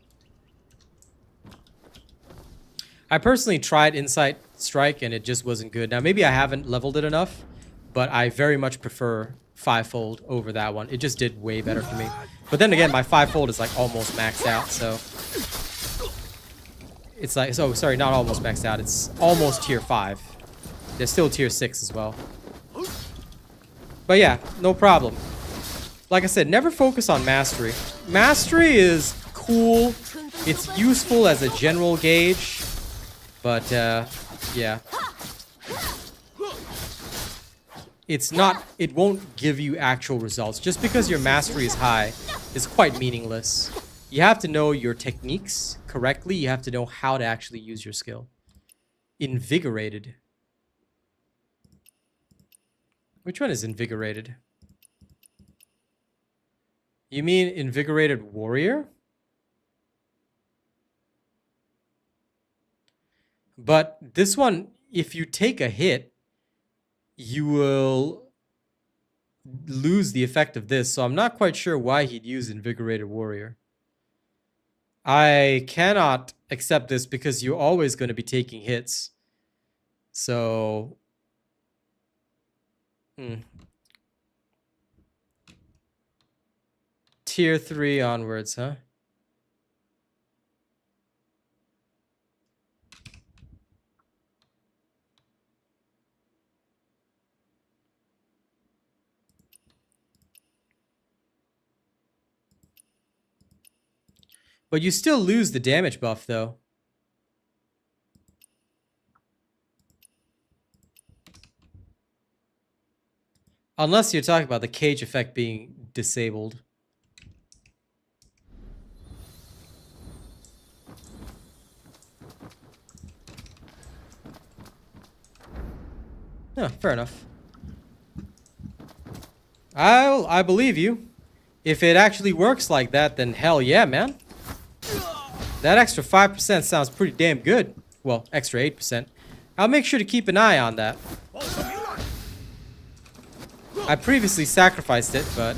I personally tried Insight Strike and it just wasn't good. Now maybe I haven't leveled it enough, but I very much prefer Fivefold over that one. It just did way better for me. But then again, my Fivefold is like almost maxed out, so it's like, so sorry, not almost maxed out, it's almost tier 5. There's still tier 6 as well. But yeah, no problem. Like I said, never focus on mastery. Mastery is cool. It's useful as a general gauge. But, yeah. It's not, it won't give you actual results. Just because your mastery is high is quite meaningless. You have to know your techniques correctly. You have to know how to actually use your skill. Invigorated. Which one is invigorated? You mean Invigorated Warrior? But this one, if you take a hit, you will lose the effect of this. So I'm not quite sure why he'd use Invigorated Warrior. I cannot accept this because you're always going to be taking hits. So... Tier 3 onwards, huh? But you still lose the damage buff, though. Unless you're talking about the cage effect being disabled. Yeah, fair enough. I believe you. If it actually works like that, then hell yeah, man. That extra 5% sounds pretty damn good. Well, extra 8%. I'll make sure to keep an eye on that. I previously sacrificed it, but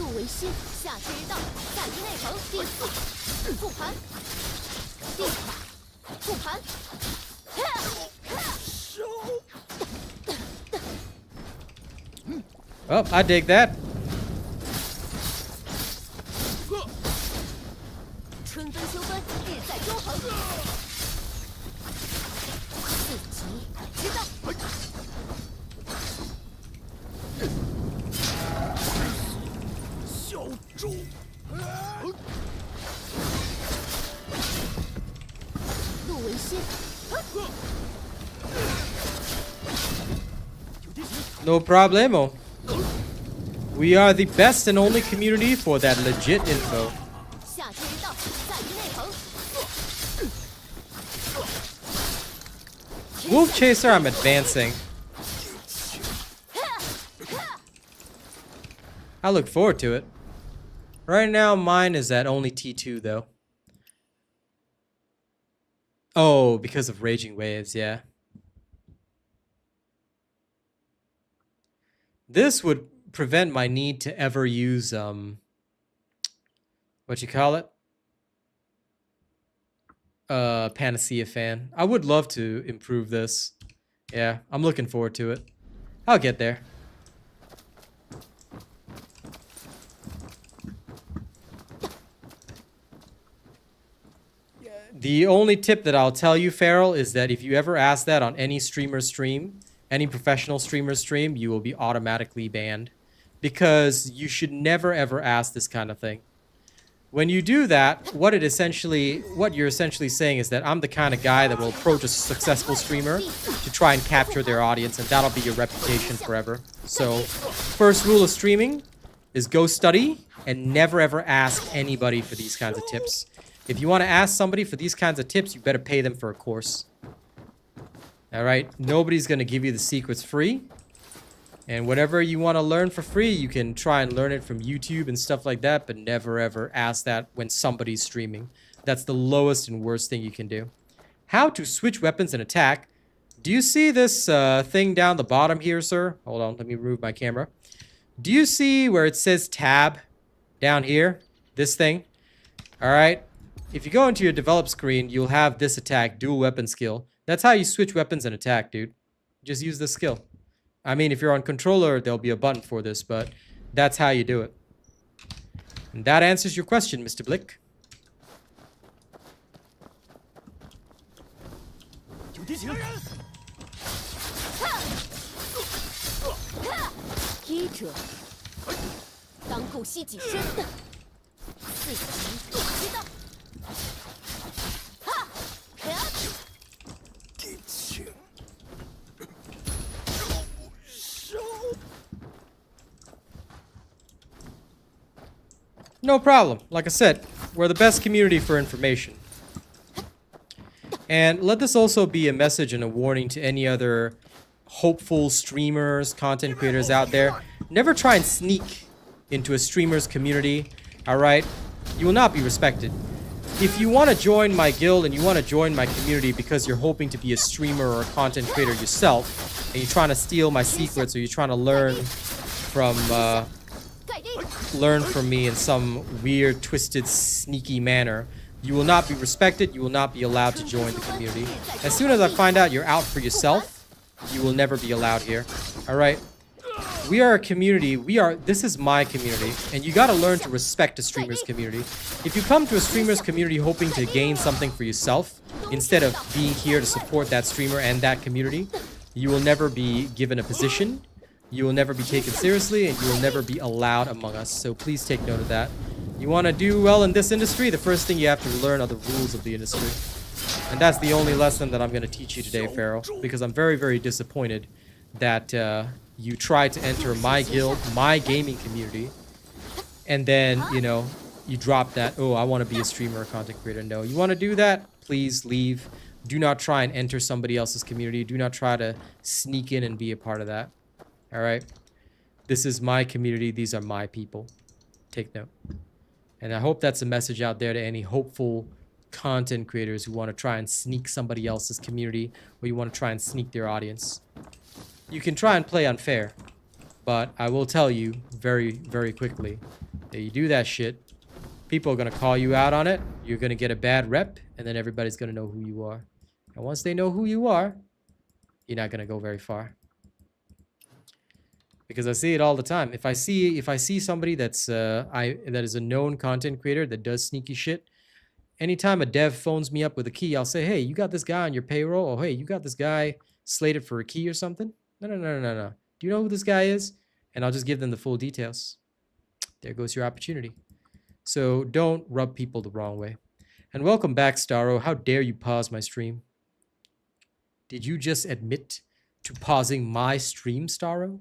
局内城第4复盘，第复盘。 Oh, I dig that. 春分秋分，日在中恒。四级知道。小猪。陆文新。 No problemo. We are the best and only community for that legit info. 下阶一道，在于内城。 Wolf Chaser, I'm advancing. I look forward to it. Right now, mine is at only T2, though. Oh, because of Raging Waves, yeah. This would prevent my need to ever use, what you call it? Panacea fan. I would love to improve this. Yeah, I'm looking forward to it. I'll get there. The only tip that I'll tell you, Farrell, is that if you ever ask that on any streamer's stream, any professional streamer's stream, you will be automatically banned. Because you should never ever ask this kind of thing. When you do that, what you're essentially saying is that I'm the kind of guy that will approach a successful streamer to try and capture their audience, and that'll be your reputation forever. So, first rule of streaming is go study and never ever ask anybody for these kinds of tips. If you want to ask somebody for these kinds of tips, you better pay them for a course. Alright? Nobody's going to give you the secrets free. And whatever you want to learn for free, you can try and learn it from YouTube and stuff like that, but never ever ask that when somebody's streaming. That's the lowest and worst thing you can do. How to switch weapons and attack. Do you see this thing down the bottom here, sir? Hold on, let me remove my camera. Do you see where it says tab down here? This thing? Alright. If you go into your develop screen, you'll have this attack, dual weapon skill. That's how you switch weapons and attack, dude. Just use this skill. I mean, if you're on controller, there'll be a button for this, but that's how you do it. And that answers your question, Mr. Blick. No problem. Like I said, we're the best community for information. And let this also be a message and a warning to any other hopeful streamers, content creators out there. Never try and sneak into a streamer's community, alright? You will not be respected. If you want to join my guild and you want to join my community because you're hoping to be a streamer or a content creator yourself, and you're trying to steal my secrets or you're trying to learn from me in some weird, twisted, sneaky manner, you will not be respected, you will not be allowed to join the community. As soon as I find out you're out for yourself, you will never be allowed here. Alright? We are a community, this is my community, and you gotta learn to respect a streamer's community. If you come to a streamer's community hoping to gain something for yourself, instead of being here to support that streamer and that community, you will never be given a position, you will never be taken seriously, and you will never be allowed among us. So please take note of that. You want to do well in this industry, the first thing you have to learn are the rules of the industry. And that's the only lesson that I'm going to teach you today, Pharaoh, because I'm very, very disappointed that you tried to enter my guild, my gaming community, and then, you know, you drop that, oh, I want to be a streamer or content creator. No, you want to do that? Please leave. Do not try and enter somebody else's community. Do not try to sneak in and be a part of that. Alright? This is my community. These are my people. Take note. And I hope that's a message out there to any hopeful content creators who want to try and sneak somebody else's community, or you want to try and sneak their audience. You can try and play unfair, but I will tell you very, very quickly that you do that shit, People are gonna call you out on it. You're gonna get a bad rep, and then everybody's gonna know who you are. And once they know who you are, you're not gonna go very far. Because I see it all the time. If I see somebody that is a known content creator that does sneaky shit, anytime a dev phones me up with a key, I'll say, "Hey, you got this guy on your payroll?" Or, "Hey, you got this guy slated for a key or something?" No. Do you know who this guy is? And I'll just give them the full details. There goes your opportunity. So don't rub people the wrong way. And welcome back, Starro. How dare you pause my stream? Did you just admit to pausing my stream, Starro?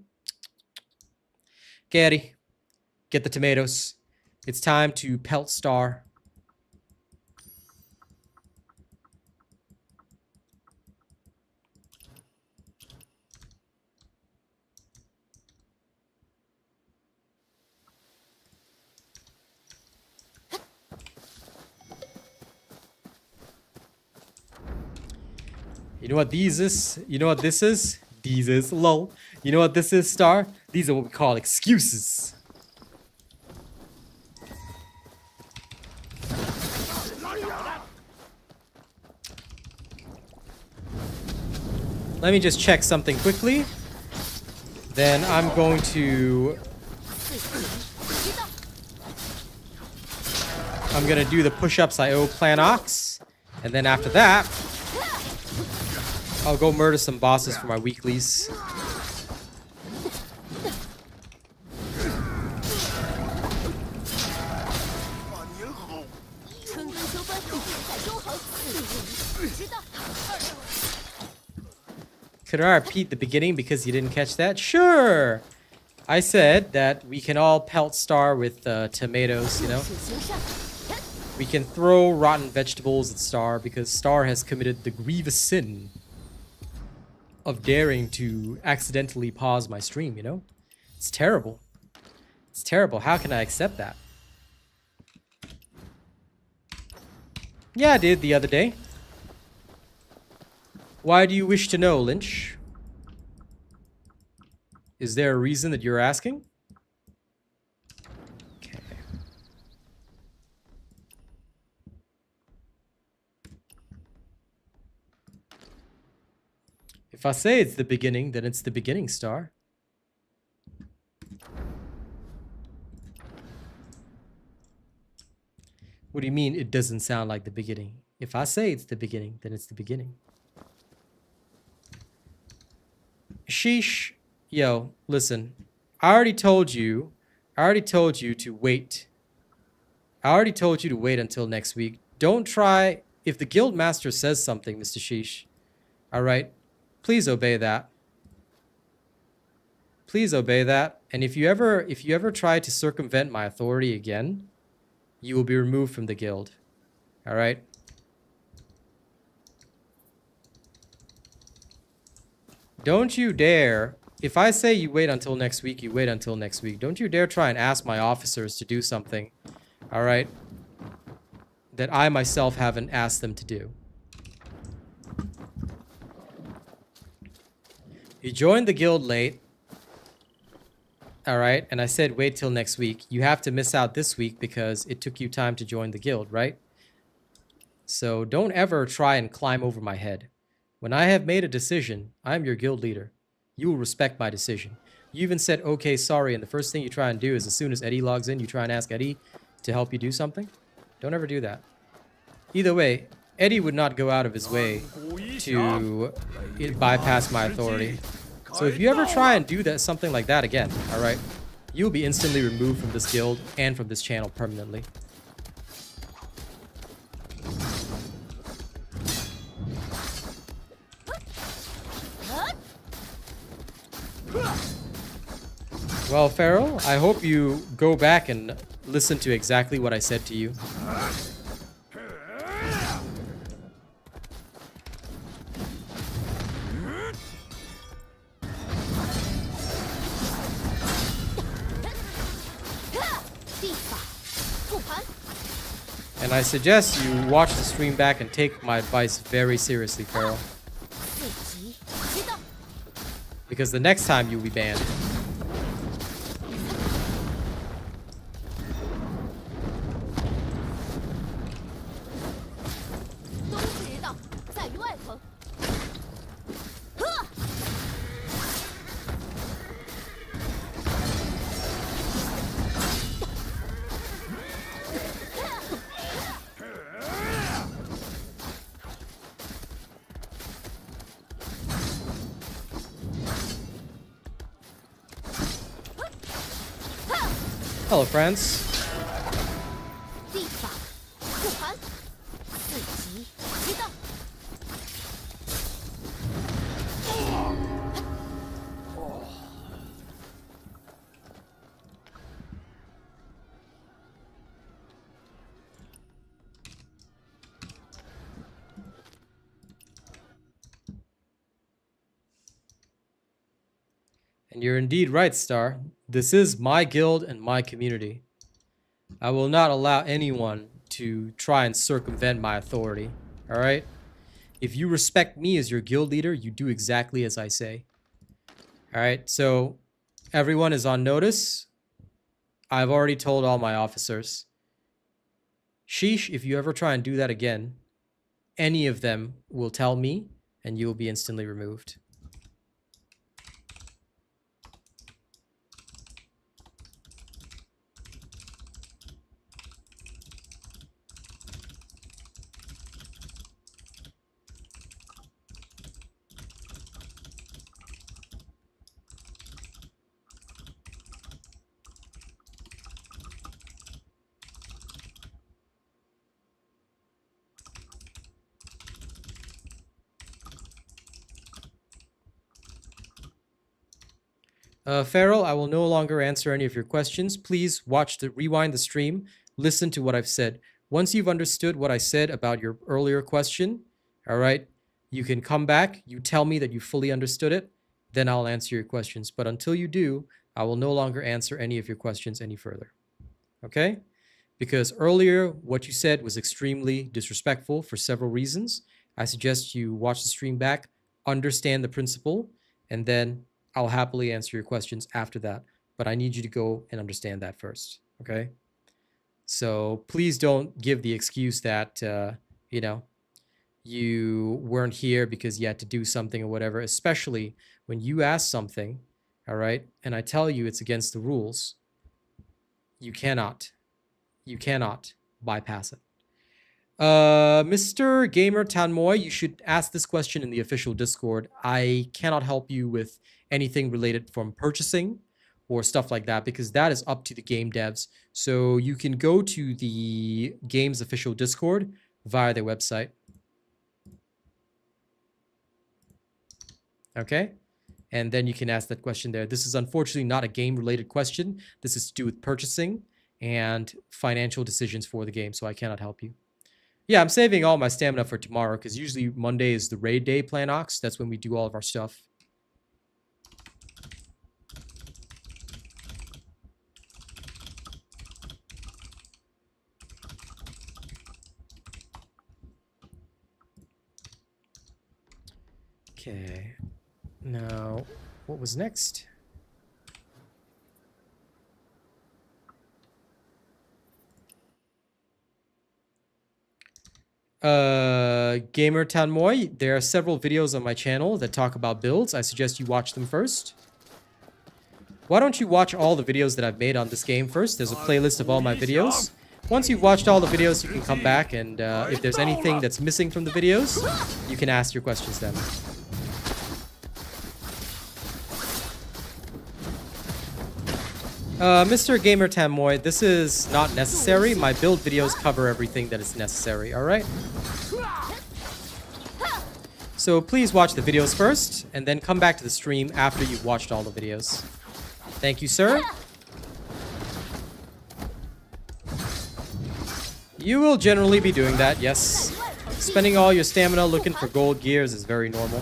Gary, get the tomatoes. It's time to pelt Star. You know what these is? You know what this is? These is lol. You know what this is, Star? These are what we call excuses. Let me just check something quickly. Then I'm going to... I'm gonna do the push-ups I owe Plan Ox. And then after that... I'll go murder some bosses for my weeklies. Could I repeat the beginning because you didn't catch that? Sure! I said that we can all pelt Star with tomatoes, you know? We can throw rotten vegetables at Star because Star has committed the grievous sin of daring to accidentally pause my stream, you know? It's terrible. It's terrible. How can I accept that? Yeah, I did the other day. Why do you wish to know, Lynch? Is there a reason that you're asking? Okay. If I say it's the beginning, then it's the beginning, Star. What do you mean it doesn't sound like the beginning? If I say it's the beginning, then it's the beginning. Sheesh. Yo, listen. I already told you to wait. I already told you to wait until next week. Don't try. If the guild master says something, Mr. Sheesh, all right, please obey that. Please obey that. And if you ever try to circumvent my authority again, you will be removed from the guild. All right? Don't you dare. If I say you wait until next week, you wait until next week. Don't you dare try and ask my officers to do something, all right, that I myself haven't asked them to do. You joined the guild late, all right, and I said wait till next week. You have to miss out this week because it took you time to join the guild, right? So don't ever try and climb over my head. When I have made a decision, I'm your guild leader. You will respect my decision. You even said, okay, sorry, and the first thing you try and do is as soon as Eddie logs in, you try and ask Eddie to help you do something. Don't ever do that. Either way, Eddie would not go out of his way to bypass my authority. So if you ever try and do that, something like that again, all right, you'll be instantly removed from this guild and from this channel permanently. Well, Farrell, I hope you go back and listen to exactly what I said to you. And I suggest you watch the stream back and take my advice very seriously, Farrell. Because the next time you'll be banned. Hello, friends. 地法复盘，四级知道。And you're indeed right, Star. This is my guild and my community. I will not allow anyone to try and circumvent my authority. All right? If you respect me as your guild leader, you do exactly as I say. All right? So everyone is on notice. I've already told all my officers. Sheesh, if you ever try and do that again, any of them will tell me and you will be instantly removed. Farrell, I will no longer answer any of your questions. Please rewind the stream, listen to what I've said. Once you've understood what I said about your earlier question, all right, you can come back, you tell me that you fully understood it, then I'll answer your questions. But until you do, I will no longer answer any of your questions any further. Okay? Because earlier, what you said was extremely disrespectful for several reasons. I suggest you watch the stream back, understand the principle, and then I'll happily answer your questions after that. But I need you to go and understand that first, okay? So please don't give the excuse that, you know, you weren't here because you had to do something or whatever, especially when you ask something, all right, and I tell you it's against the rules, you cannot bypass it. Mr. Gamer Tanmoy, you should ask this question in the official Discord. I cannot help you with anything related from purchasing or stuff like that because that is up to the game devs. So you can go to the game's official Discord via their website. Okay? And then you can ask that question there. This is unfortunately not a game-related question. This is to do with purchasing and financial decisions for the game, so I cannot help you. Yeah, I'm saving all my stamina for tomorrow because usually Monday is the raid day, Planox. That's when we do all of our stuff. Okay. Now, what was next? Gamer Tanmoy, there are several videos on my channel that talk about builds. I suggest you watch them first. Why don't you watch all the videos that I've made on this game first? There's a playlist of all my videos. Once you've watched all the videos, you can come back and if there's anything that's missing from the videos, you can ask your questions then. Mr. Gamer Tamoy, this is not necessary. My build videos cover everything that is necessary, alright? So please watch the videos first, and then come back to the stream after you've watched all the videos. Thank you, sir. You will generally be doing that, yes. Spending all your stamina looking for gold gears is very normal.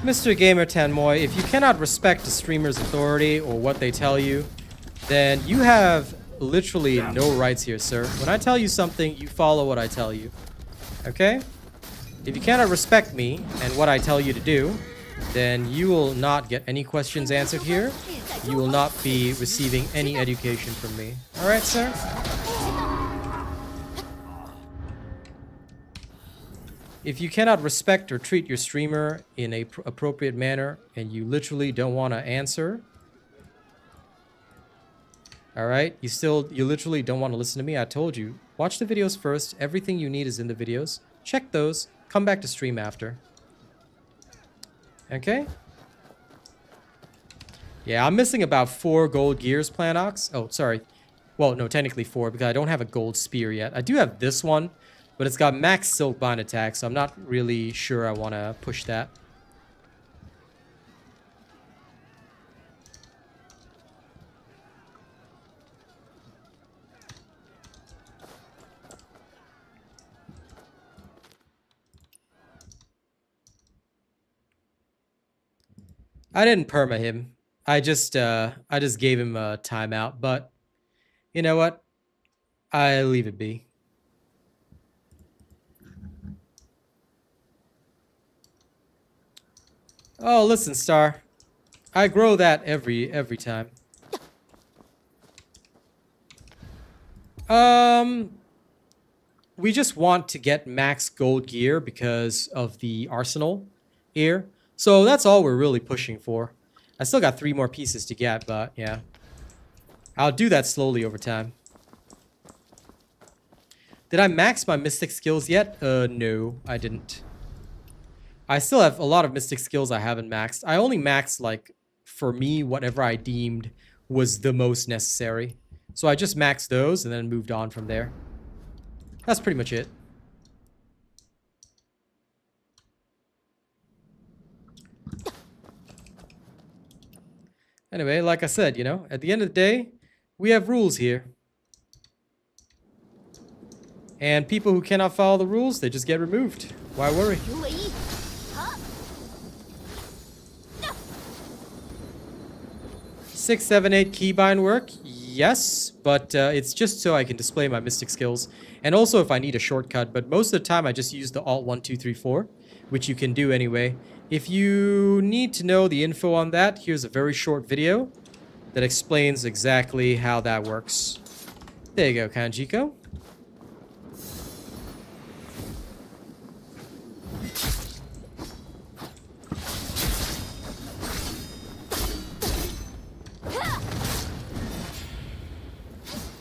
Mr. Gamer Tanmoy, if you cannot respect a streamer's authority or what they tell you, then you have literally no rights here, sir. When I tell you something, you follow what I tell you. Okay? If you cannot respect me and what I tell you to do, then you will not get any questions answered here. You will not be receiving any education from me. Alright, sir? If you cannot respect or treat your streamer in a appropriate manner and you literally don't want to answer, alright, you literally don't want to listen to me. I told you, watch the videos first. Everything you need is in the videos. Check those. Come back to stream after. Okay? Yeah, I'm missing about 4 gold gears, Planox. Oh, sorry. Well, no, technically 4 because I don't have a gold spear yet. I do have this one, but it's got max silk bind attack, so I'm not really sure I want to push that. I didn't perma him. I just gave him a timeout, but you know what? I leave it be. Oh, listen, Star. I grow that every time. We just want to get max gold gear because of the arsenal here. So that's all we're really pushing for. I still got 3 more pieces to get, but yeah. I'll do that slowly over time. Did I max my mystic skills yet? No, I didn't. I still have a lot of mystic skills I haven't maxed. I only maxed, like, for me, whatever I deemed was the most necessary. So I just maxed those and then moved on from there. That's pretty much it. Anyway, like I said, you know, at the end of the day, we have rules here. And people who cannot follow the rules, they just get removed. Why worry? 6, 7, 8 keybind work? Yes, but it's just so I can display my mystic skills. And also if I need a shortcut, but most of the time I just use the Alt 1, 2, 3, 4, which you can do anyway. If you need to know the info on that, here's a very short video that explains exactly how that works. There you go, Kanjiko.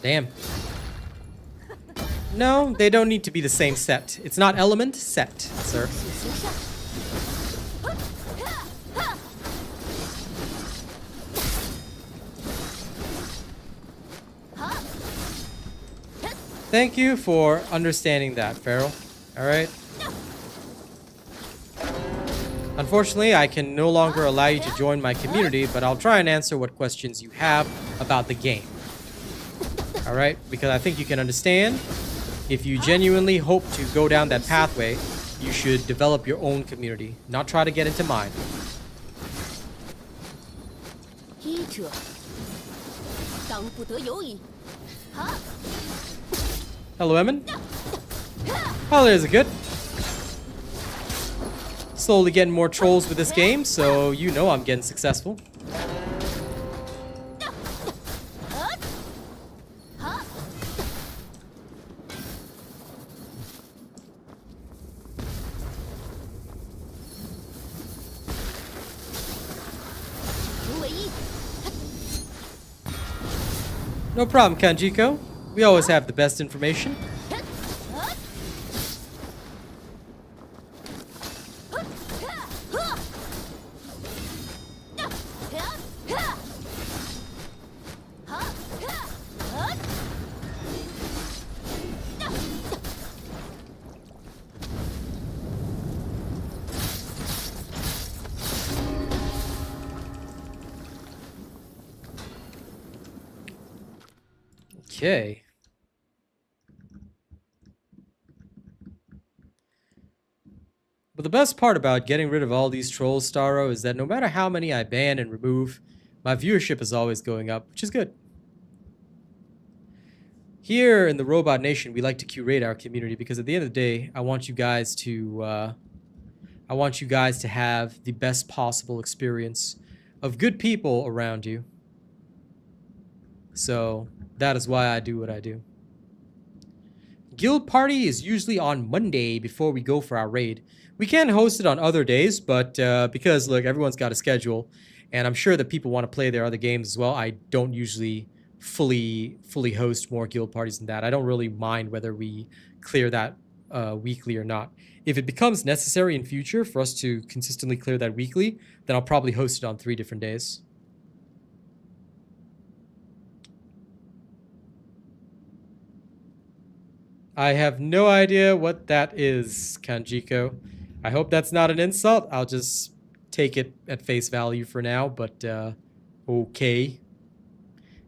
Damn. No, they don't need to be the same set. It's not element, set, sir. Thank you for understanding that, Feral. Alright? Unfortunately, I can no longer allow you to join my community, but I'll try and answer what questions you have about the game. Alright? Because I think you can understand, if you genuinely hope to go down that pathway, you should develop your own community, not try to get into mine. Hello, Emin. Oh, there's a good. Slowly getting more trolls with this game, so you know I'm getting successful. No problem, Kanjiko. We always have the best information. Okay. But the best part about getting rid of all these trolls, Starro, is that no matter how many I ban and remove, my viewership is always going up, which is good. Here in the Robot Nation, we like to curate our community because at the end of the day, I want you guys to have the best possible experience of good people around you. So that is why I do what I do. Guild party is usually on Monday before we go for our raid. We can host it on other days, but because look, everyone's got a schedule, and I'm sure that people want to play their other games as well. I don't usually fully host more guild parties than that. I don't really mind whether we clear that weekly or not. If it becomes necessary in future for us to consistently clear that weekly, then I'll probably host it on 3 different days. I have no idea what that is, Kanjiko. I hope that's not an insult. I'll just take it at face value for now, but okay.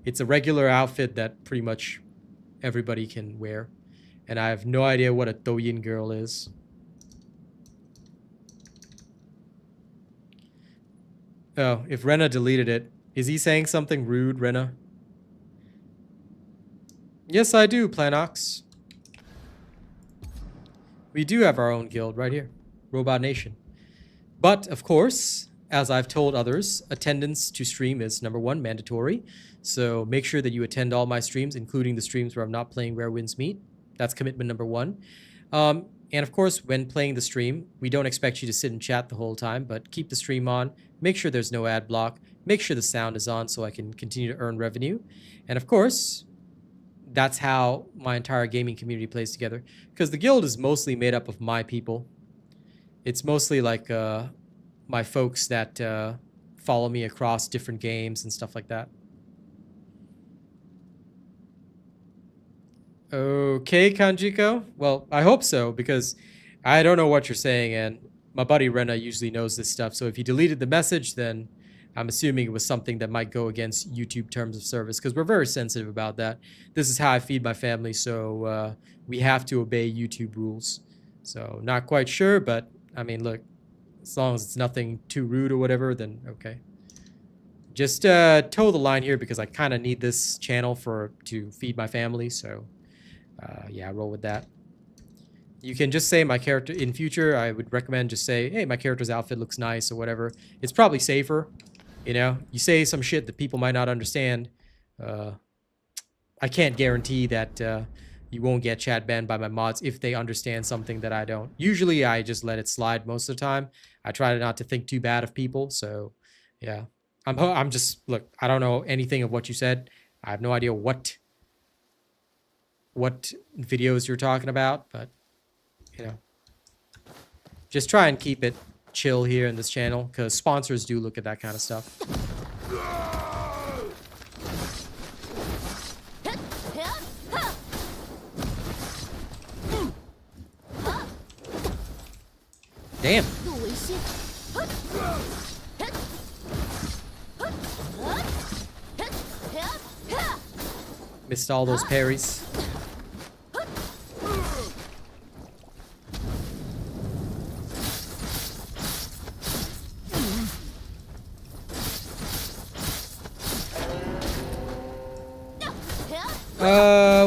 It's a regular outfit that pretty much everybody can wear. And I have no idea what a Douyin girl is. Oh, if Rena deleted it. Is he saying something rude, Rena? Yes, I do, Planox. We do have our own guild right here. Robot Nation. But, of course, as I've told others, attendance to stream is #1 mandatory. So make sure that you attend all my streams, including the streams where I'm not playing Rare Winds Meet. That's commitment #1. And of course, when playing the stream, we don't expect you to sit and chat the whole time, but keep the stream on. Make sure there's no ad block. Make sure the sound is on so I can continue to earn revenue. And of course, that's how my entire gaming community plays together. Because the guild is mostly made up of my people. It's mostly like my folks that follow me across different games and stuff like that. Okay, Kanjiko. Well, I hope so, because I don't know what you're saying, and my buddy Rena usually knows this stuff. So if you deleted the message, then I'm assuming it was something that might go against YouTube terms of service, because we're very sensitive about that. This is how I feed my family, so we have to obey YouTube rules. So not quite sure, but I mean, look, as long as it's nothing too rude or whatever, then okay. Just toe the line here because I kind of need this channel to feed my family, so yeah, roll with that. You can just say my character, in future, I would recommend just say, hey, my character's outfit looks nice or whatever. It's probably safer, you know? You say some shit that people might not understand. I can't guarantee that you won't get chat banned by my mods if they understand something that I don't. Usually, I just let it slide most of the time. I try not to think too bad of people, so yeah. I'm just, look, I don't know anything of what you said. I have no idea what videos you're talking about, but you know, just try and keep it chill here in this channel, because sponsors do look at that kind of stuff. Damn. Missed all those parries.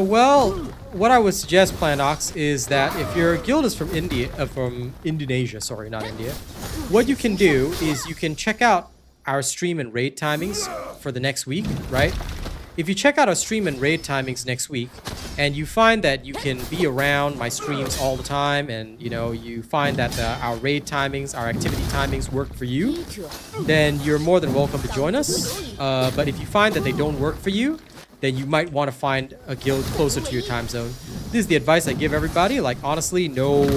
Well, what I would suggest, Planox, is that if your guild is from Indonesia, sorry, not India, what you can do is you can check out our stream and raid timings for the next week, right? If you check out our stream and raid timings next week, and you find that you can be around my streams all the time, and you know, you find that our raid timings, our activity timings work for you, then you're more than welcome to join us. But if you find that they don't work for you, then you might want to find a guild closer to your time zone. This is the advice I give everybody. Like, honestly, no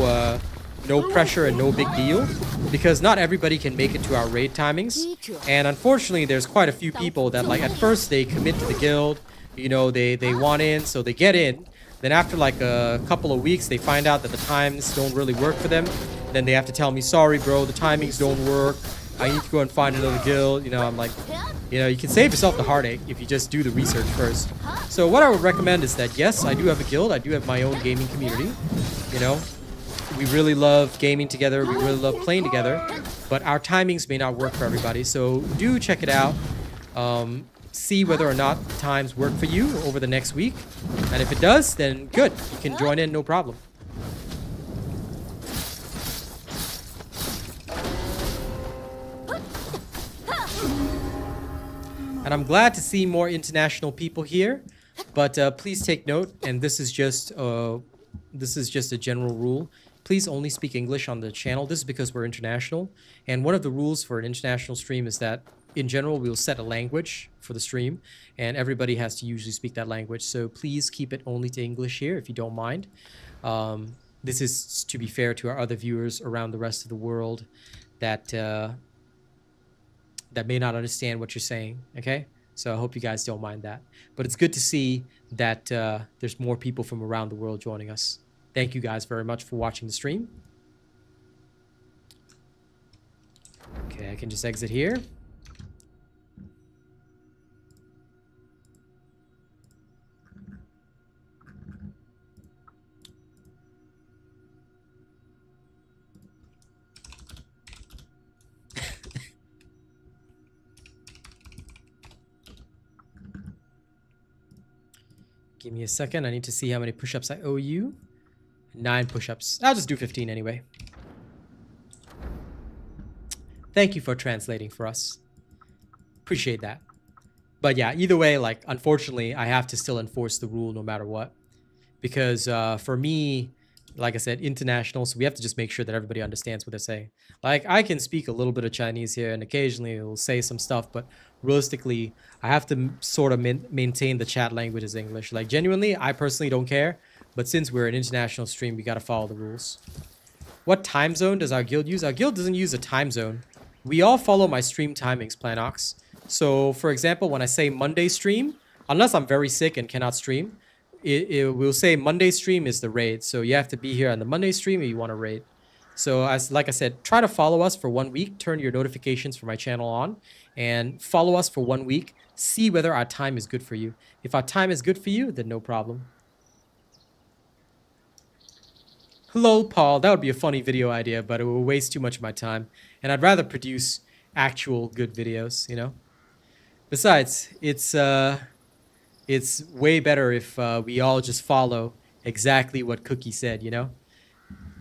pressure and no big deal, because not everybody can make it to our raid timings. And unfortunately, there's quite a few people that, like, at first they commit to the guild, you know, they want in, so they get in. Then after like a couple of weeks, they find out that the times don't really work for them. Then they have to tell me, sorry bro, the timings don't work, I need to go and find another guild. You know, I'm like, you know, you can save yourself the heartache if you just do the research first. So what I would recommend is that, yes, I do have a guild. I do have my own gaming community. You know, we really love gaming together. We really love playing together. But our timings may not work for everybody. So do check it out. see whether or not the times work for you over the next week. And if it does, then good. You can join in, no problem. And I'm glad to see more international people here, but please take note, and this is just a general rule. Please only speak English on the channel. This is because we're international, and one of the rules for an international stream is that in general we'll set a language for the stream, and everybody has to usually speak that language. So please keep it only to English here if you don't mind. This is to be fair to our other viewers around the rest of the world that that may not understand what you're saying, okay? So I hope you guys don't mind that. But it's good to see that there's more people from around the world joining us. Thank you guys very much for watching the stream. Okay, I can just exit here. Give me a second. I need to see how many push-ups I owe you. 9 push-ups. I'll just do 15 anyway. Thank you for translating for us. Appreciate that. But yeah, either way, like, unfortunately, I have to still enforce the rule no matter what. Because for me, like I said, international, so we have to just make sure that everybody understands what they're saying. Like, I can speak a little bit of Chinese here, and occasionally it'll say some stuff, but realistically, I have to sort of maintain the chat language as English. Like, genuinely, I personally don't care, but since we're an international stream, we gotta follow the rules. What time zone does our guild use? Our guild doesn't use a time zone. We all follow my stream timings, Planox. So, for example, when I say Monday stream, unless I'm very sick and cannot stream, it will say Monday stream is the raid. So you have to be here on the Monday stream if you want to raid. So like I said, try to follow us for 1 week. Turn your notifications for my channel on and follow us for 1 week. See whether our time is good for you. If our time is good for you, then no problem. Hello, Paul. That would be a funny video idea, but it will waste too much of my time. And I'd rather produce actual good videos, you know? Besides, it's way better if we all just follow exactly what Cookie said, you know?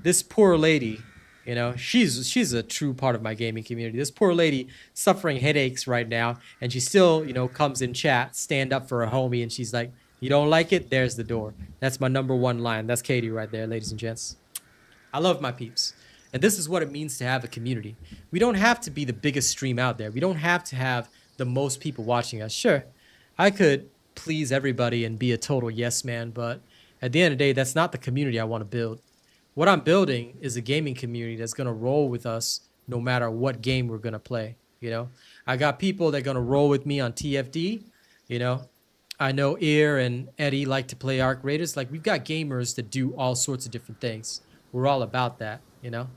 This poor lady, you know, she's a true part of my gaming community. This poor lady suffering headaches right now, and she still, you know, comes in chat, stand up for her homie, and she's like, you don't like it? There's the door. That's my #1 line. That's Katie right there, ladies and gents. I love my peeps. And this is what it means to have a community. We don't have to be the biggest stream out there. We don't have to have the most people watching us. Sure, I could please everybody and be a total yes man, but at the end of the day, that's not the community I want to build. What I'm building is a gaming community that's going to roll with us no matter what game we're going to play, you know? I got people that are going to roll with me on TFD, you know? I know Ear and Eddie like to play Arc Raiders. Like, we've got gamers that do all sorts of different things. We're all about that, you know?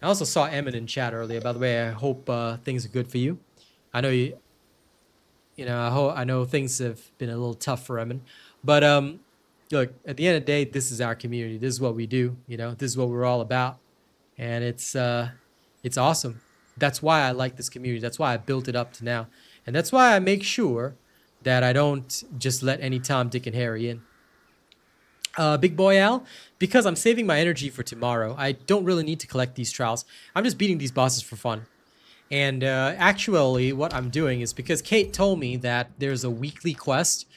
I also saw Emin in chat earlier. By the way, I hope things are good for you. I know I know things have been a little tough for Emin, but look, at the end of the day, this is our community. This is what we do. You know, this is what we're all about, and it's awesome. That's why I like this community. That's why I built it up to now, and that's why I make sure that I don't just let any Tom, Dick, and Harry in. Big Boy Al, because I'm saving my energy for tomorrow. I don't really need to collect these trials. I'm just beating these bosses for fun. And actually, what I'm doing is because Kate told me that there's a weekly quest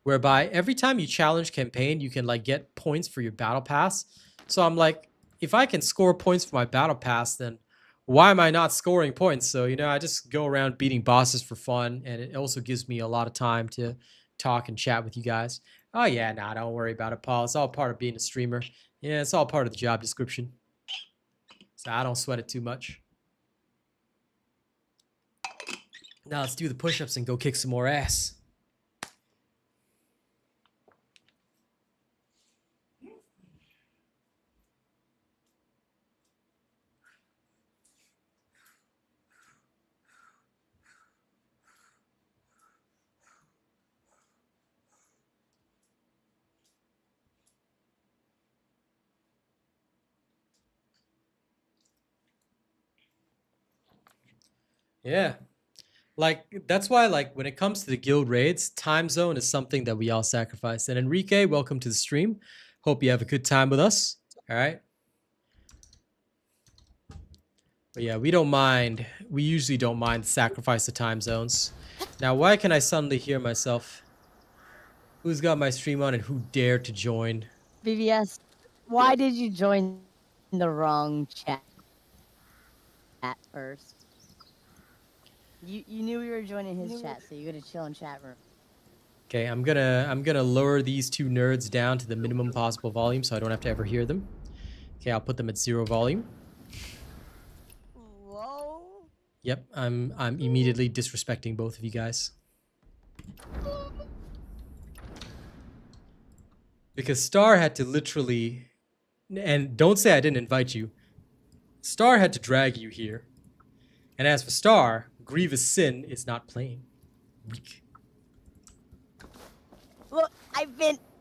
whereby every time you challenge campaign, you can like get points for your battle pass. So I'm like, if I can score points for my battle pass, then why am I not scoring points? So, you know, I just go around beating bosses for fun, and it also gives me a lot of time to talk and chat with you guys. Oh yeah, nah, don't worry about it, Paul. It's all part of being a streamer. Yeah, it's all part of the job description. So I don't sweat it too much. Now let's do the push-ups and go kick some more ass. Yeah. Like, that's why, like, when it comes to the guild raids, time zone is something that we all sacrifice. And Enrique, welcome to the stream. Hope you have a good time with us. All right. But yeah, we don't mind. We usually don't mind the sacrifice of time zones. Now, why can I suddenly hear myself? Who's got my stream on and who dared to join? BBS, why did you join the wrong chat at first? You knew we were joining his chat, so you're gonna chill in chat room. Okay, I'm gonna lower these two nerds down to the minimum possible volume so I don't have to ever hear them. Okay, I'll put them at 0 volume. Whoa. Yep, I'm immediately disrespecting both of you guys. Because Star had to literally, and don't say I didn't invite you. Star had to drag you here. And as for Star, grievous sin is not playing. Weak. Look, I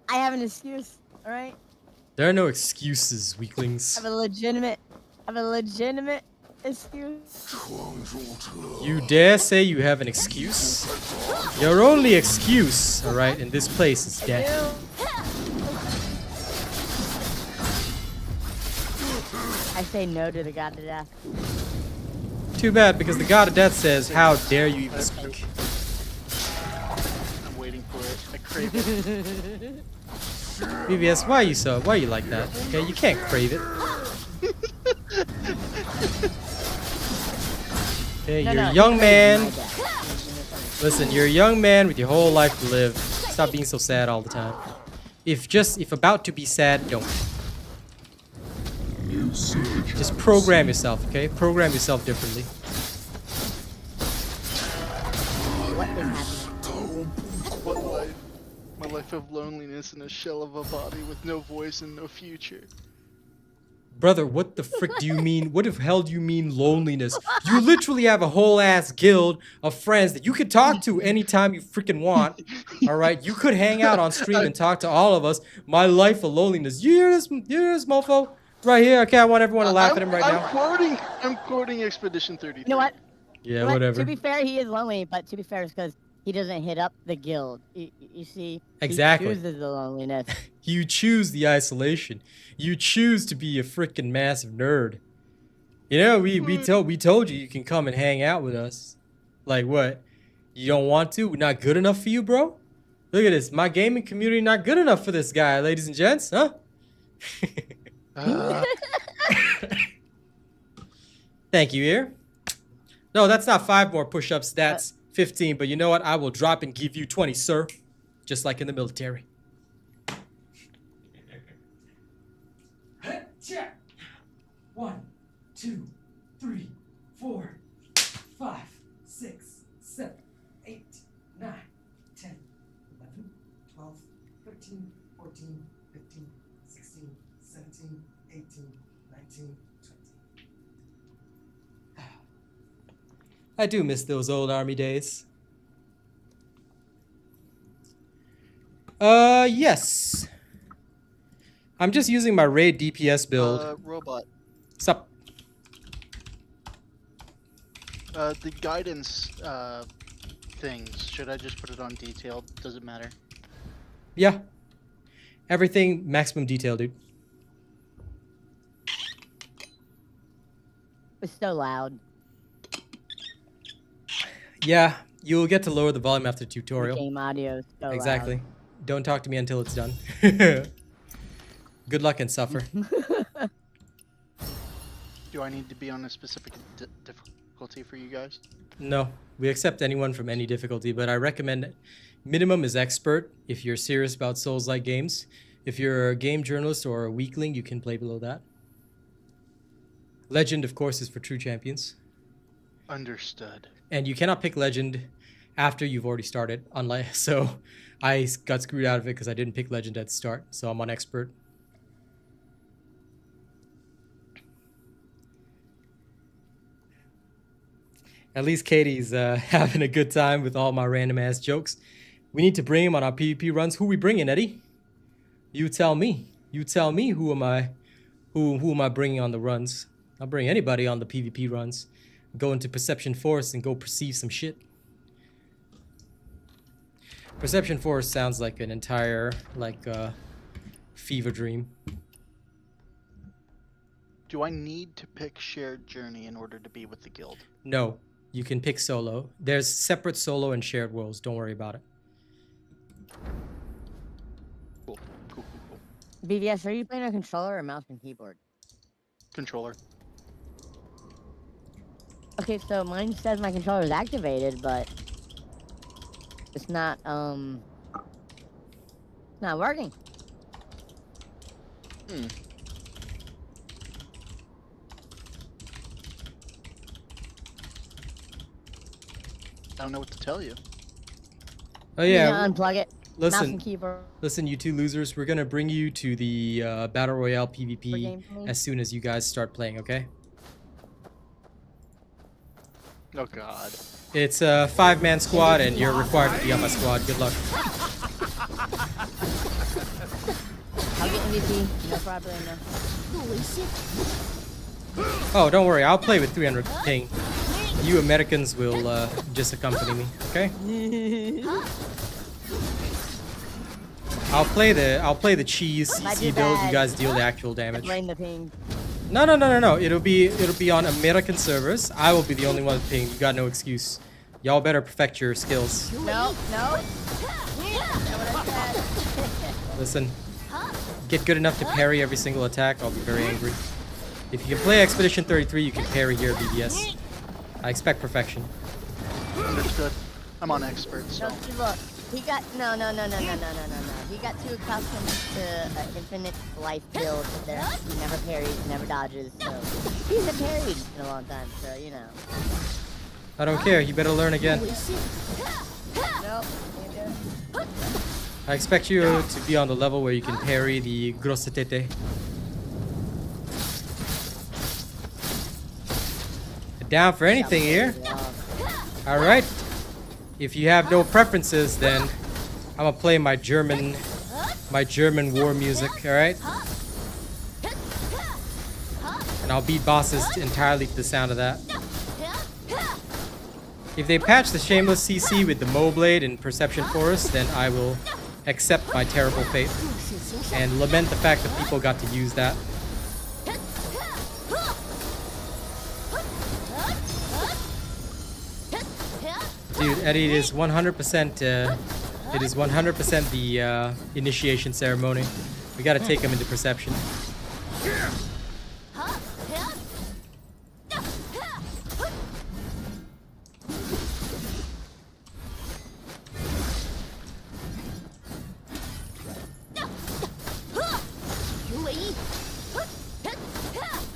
have an excuse, all right? There are no excuses, weaklings. I have a legitimate excuse. You dare say you have an excuse? Your only excuse, alright, in this place is death. I say no to the god of death. Too bad, because the god of death says, how dare you even speak? I'm waiting for it. I crave it. BBS, why are you like that? Okay, you can't crave it. Okay, No, you're no, a young he craves man. my death. Listen, you're a young man with your whole life to live. Stop being so sad all the time. If about to be sad, don't. Just program yourself, okay? Program yourself differently. What is happening? What life? My life of loneliness in a shell of a body with no voice and no future. Brother, what the frick do you mean? What the hell do you mean loneliness? You literally have a whole ass guild of friends that you could talk to anytime you freaking want. All right, you could hang out on stream and talk to all of us. My life of loneliness. You hear this? You hear this, mofo? Right here. Okay, I want everyone to laugh at him right now. I'm quoting Expedition 33. You know what? Yeah, But whatever. To be fair, he is lonely, but to be fair, it's because he doesn't hit up the guild. You see, Exactly. He chooses the loneliness. You choose the isolation. You choose to be a freaking massive nerd. You know, we told you can come and hang out with us. Like what? You don't want to? We're not good enough for you, bro? Look at this. My gaming community not good enough for this guy, ladies and gents, huh? Thank you, Ear. No, that's not 5 more push-ups. That's 15. But you know what? I will drop and give you 20, sir. Just like in the military. 1, 2, 3, 4, 5, 6, 7, 8, 9, 10, 11, 12, 13, 14, 15, 16, 17, 18, 19, 20. I do miss those old army days. Yes. I'm just using my raid DPS build. Robot. Sup? The guidance things. Should I just put it on detailed? Does it matter? Yeah. Everything maximum detail, dude. It's so loud. Yeah, you'll get to lower the volume after the tutorial. Game audio is so Exactly. loud. Don't talk to me until it's done. Good luck and suffer. Do I need to be on a specific difficulty for you guys? No, we accept anyone from any difficulty, but I recommend minimum is expert if you're serious about Souls-like games. If you're a game journalist or a weakling, you can play below that. Legend, of course, is for true champions. Understood. And you cannot pick Legend after you've already started, unlike so I got screwed out of it because I didn't pick Legend at the start, so I'm on expert. At least Katie's having a good time with all my random ass jokes. We need to bring him on our PvP runs. Who we bringing, Eddie? You tell me. You tell me who am I bringing on the runs? I'll bring anybody on the PvP runs. Go into Perception Forest and go perceive some shit. Perception Forest sounds like an entire, like, fever dream. Do I need to pick shared journey in order to be with the guild? No, you can pick solo. There's separate solo and shared worlds. Don't worry about it. Cool. Cool, cool, cool. BVS, are you playing a controller or mouse and keyboard? Controller. Okay, so mine says my controller is activated, but it's not working. Hmm. I don't know what to tell you. Oh You yeah, can unplug it. Mouse listen, and keyboard. listen, you two losers. We're gonna bring you to the Battle Royale PvP game for me? as soon as you guys start playing, okay? Oh god. It's a 5-man squad, and you're required to be on my squad. Good luck. I'll get MVP. No problem. No. 路为先， Oh, don't worry. I'll play with 300 ping. You Americans will just accompany me, okay? I'll play the cheese Might CC be build. You bad. guys deal the actual damage. Blame the ping. No. It'll be on American servers. I will be the only one with ping. You got no excuse. Y'all better perfect your skills. No. Listen, get good enough to parry every single attack. I'll be very angry. If you can play Expedition 33, you can parry here, BBS. I expect perfection. Understood. I'm on expert, so. No, see, look. He got no. He got too accustomed to infinite life build there. He never parries, never dodges. So he hasn't parried in a long time. So you know. I don't care. You better learn again. 为先， Nope. Can't do it. I expect you to be on the level where you can parry the Grossetete. Down for anything here. Alright. If you have no preferences, then I'm gonna play my German war music, alright? And I'll beat bosses entirely to the sound of that. If they patch the Shameless CC with the Mo Blade and Perception Forest, then I will accept my terrible fate 路是行善， and lament the fact that people got to use that. Dude, Eddie, it is 100%. It is 100% the initiation ceremony. We gotta take him into perception.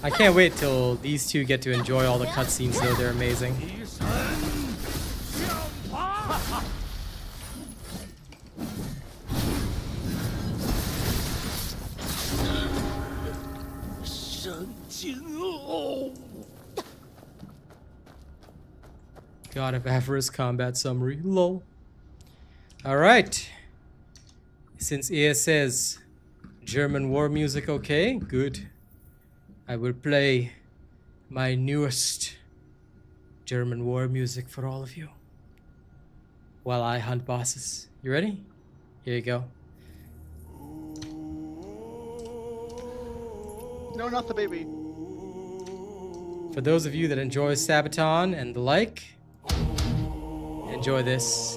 I can't wait till these two get to enjoy all the cutscenes, though. They're amazing. God of Avarice combat summary. Lol. Alright. Since EA says German war music okay, good. I will play my newest German war music for all of you while I hunt bosses. You ready? Here you go. No, not the baby. For those of you that enjoy Sabaton and the like, enjoy this.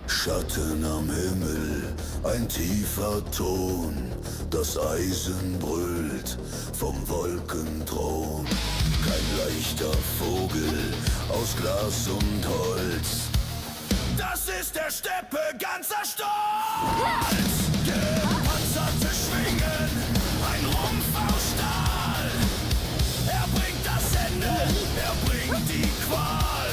Schatten am Himmel, ein tiefer Ton, das Eisen brüllt vom Wolkenthron. Kein leichter Vogel aus Glas und Holz. Das ist der Steppe ganzer Stolz. Gepanzerte Schwingen, ein Rumpf aus Stahl. Er bringt das Ende, er bringt die Qual.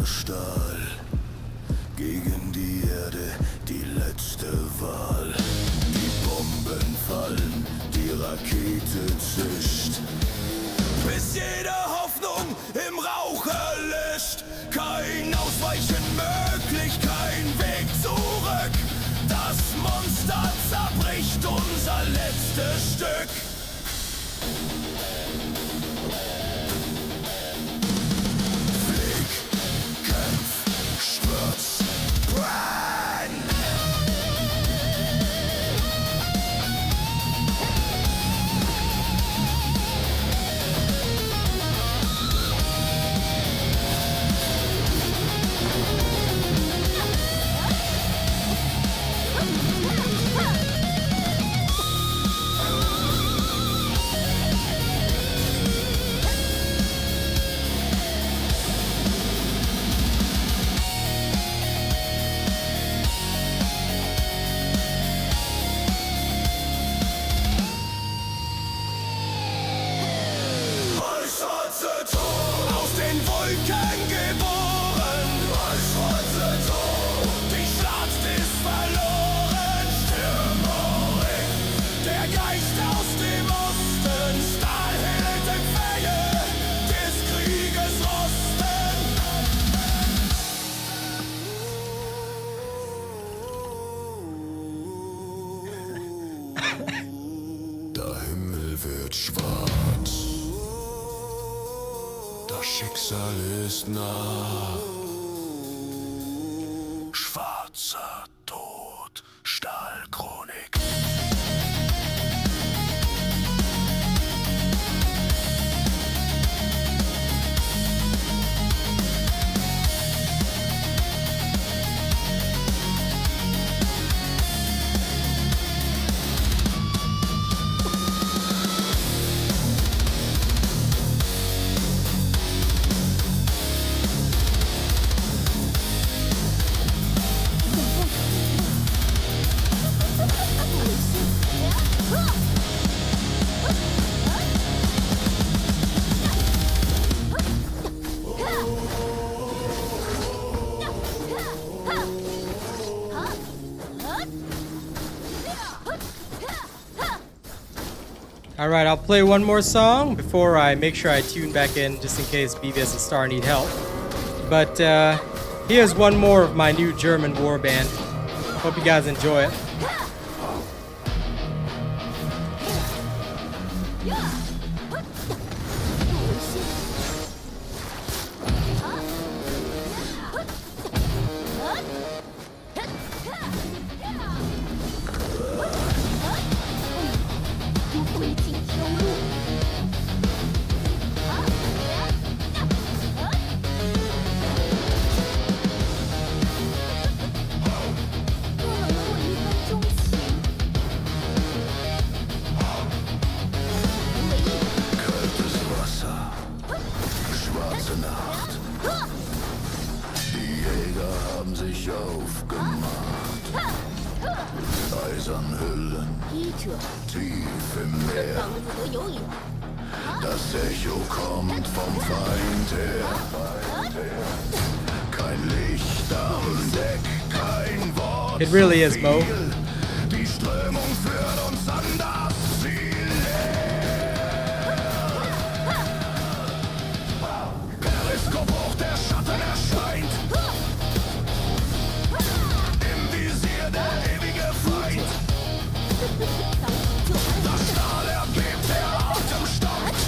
Stahl. Gegen die Erde die letzte Wahl. Die Bomben fallen, die Rakete zischt. Bis jede Hoffnung im Rauch erlischt. Kein Ausweichen möglich, kein Weg zurück. Das Monster zerbricht unser letztes Stück. Flieg, kämpf, stürz, brenn! Aus den Wolken geboren, als schwarze Tor. Die Schlacht ist verloren, Stürmerring. Der Geist aus dem Osten, Stahl hält Empfänge des Krieges Rosten. Der Himmel wird schwarz. Das Schicksal ist nah. Schwarzer Tod, Stahlchronik. Alright, I'll play one more song before I make sure I tune back in just in case BBS and Star need help. But here's one more of my new German war band. Hope you guys enjoy it. Eisernhüllen, tief im Meer. Das Echo kommt vom Feind her. Kein Licht am Deck, kein Wort. It really is, Mo. Die Strömung führt uns an das Ziel. Periskop hoch, der Schatten erscheint. Im Visier der ewige Feind. Das Stahl erbebt, der Atem stockt.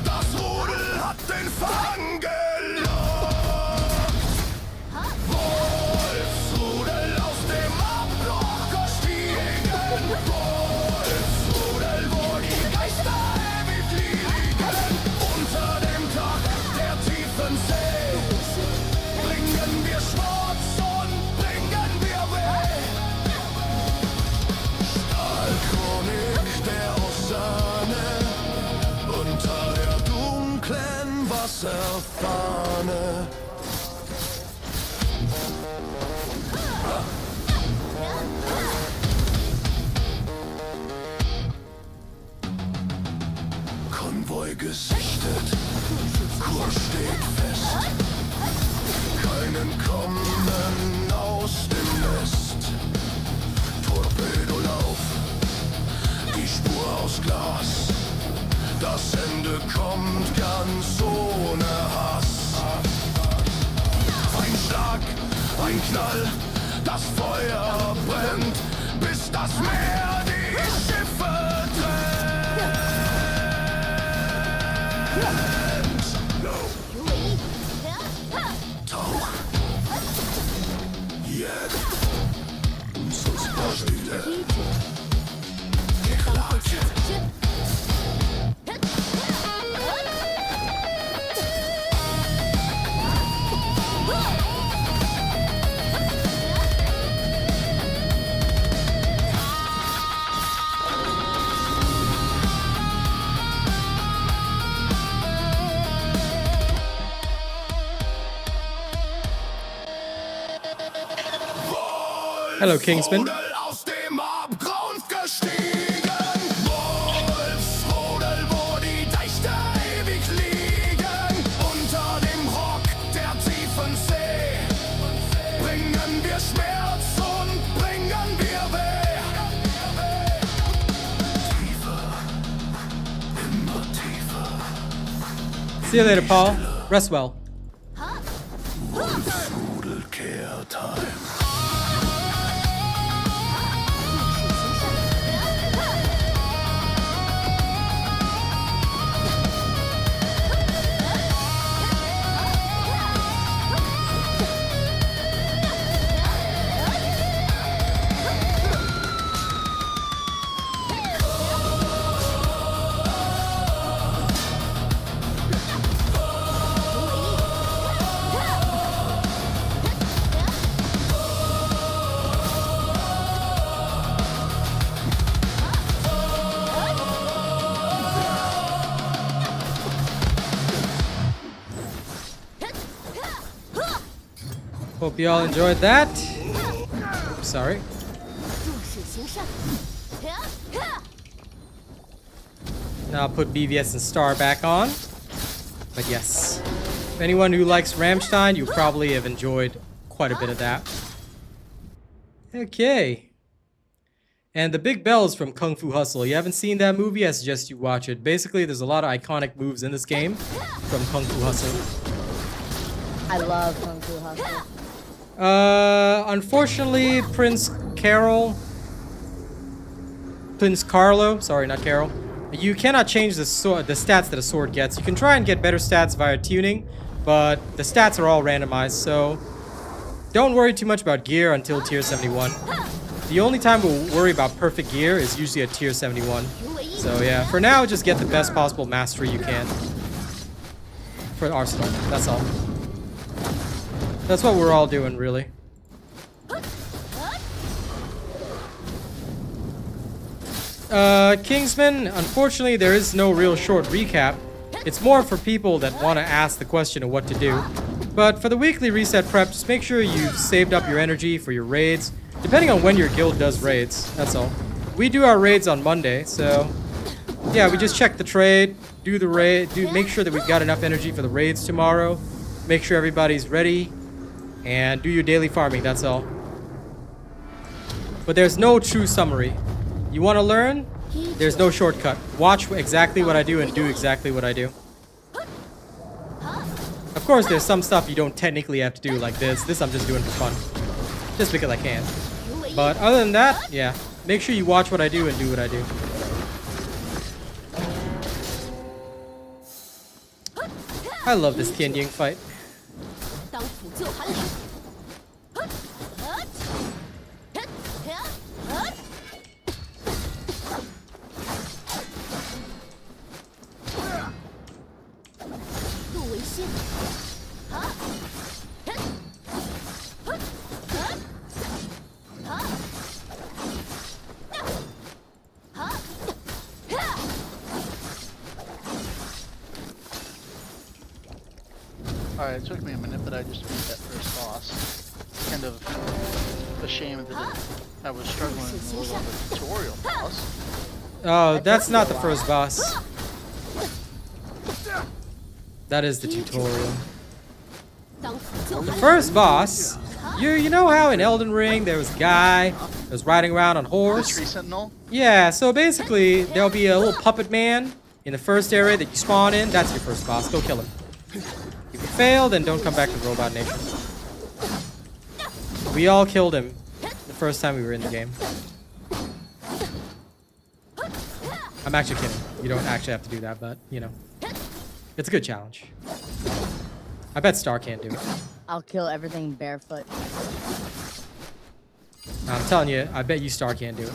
Das Rudel hat den Fang gelockt. Wolfsrudel aus dem Abbruch gestiegen. Wolfsrudel, wo die Geister ewig liegen. Unter dem Tag der tiefen See bringen wir Schmutz und bringen wir weh. Stahlchronik der Ozeane unter der dunklen Wasserfahne. Konvoi gesichtet, Kurs steht fest. Keinen kommen aus dem Nest. Torpedolauf, die Spur aus Glas. Das Ende kommt ganz ohne Hass. Ein Schlag, ein Knall, das Feuer brennt, bis das Meer die Schiffe trennt. Tauch. Jetzt. Sus Beispiele. Hello, Kingsman. Aus dem Abgrund gestiegen. Wolfsrudel, wo die Deichte ewig liegen. Unter dem Rock der tiefen See bringen wir Schmerz und bringen wir Weh. Tiefer, immer tiefer. See you later, Paul. Rest well. Wolfsrudel kehrt heim. Hope you all enjoyed that. Sorry. Now I'll put BVS and Star back on. But yes, anyone who likes Rammstein, you probably have enjoyed quite a bit of that. Okay. And the big bell is from Kung Fu Hustle. You haven't seen that movie? I suggest you watch it. Basically, there's a lot of iconic moves in this game from Kung Fu Hustle. I love Kung Fu Hustle. Unfortunately, Prince Carlo, sorry, not Carol. You cannot change the stats that a sword gets. You can try and get better stats via tuning, but the stats are all randomized, so don't worry too much about gear until tier 71. The only time we'll worry about perfect gear is usually at tier 71. So yeah, for now, just get the best possible mastery you can for Arsenal. That's all. That's what we're all doing, really. Kingsman, unfortunately, there is no real short recap. It's more for people that want to ask the question of what to do. But for the weekly reset prep, just make sure you've saved up your energy for your raids, depending on when your guild does raids, that's all. We do our raids on Monday, so yeah, we just check the trade, do the raid, make sure that we've got enough energy for the raids tomorrow, make sure everybody's ready, and do your daily farming, that's all. But there's no true summary. You want to learn? There's no shortcut. Watch exactly what I do and do exactly what I do. Of course, there's some stuff you don't technically have to do, like this. This I'm just doing for fun. Just because I can. But other than that, yeah. Make sure you watch what I do and do what I do. I love this Tian Ying fight. Alright, it took me a minute, but I just beat that first boss. Kind of a shame that I was struggling a little with the tutorial boss. Oh, that's not the first boss. That is the tutorial. 当辅救 The first boss, you know how in Elden Ring there was a guy that was riding around on The horse? tree sentinel? Yeah, so basically there'll be a little puppet man in the first area that you spawn in. That's your first boss. Go kill him. If you fail, then don't come back to Robot Nation. We all killed him the first time we were in the game. I'm actually kidding. You don't actually have to do that, but, you know. It's a good challenge. I bet Star can't do it. I'll kill everything barefoot. I'm telling you, I bet you Star can't do it.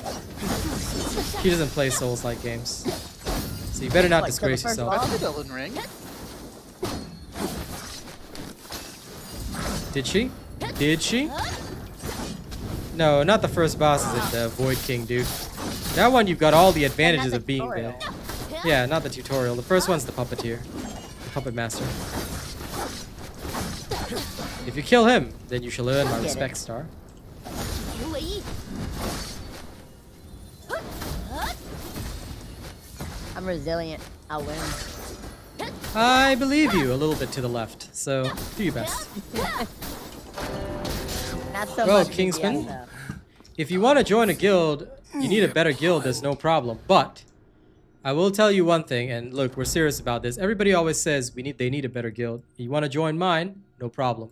She doesn't play Souls-like games. So you better not What, kill the disgrace first yourself. I did Elden Ring. Did she? Did she? No, not the first boss is it, the Void King, dude. That one you've got all the advantages of being there. Yeah, not the tutorial. The first one's the puppeteer. The puppet master. If you kill him, then you shall earn my Get it. respect, Star. 云为一， I'm resilient. I'll win. I believe you a little bit to the left, so do your best. Not so Well, much Kingsman. BBS, though. If you want to join a guild, you need a better guild, there's no problem. But I will tell you one thing, and look, we're serious about this. Everybody always says they need a better guild. You want to join mine? No problem.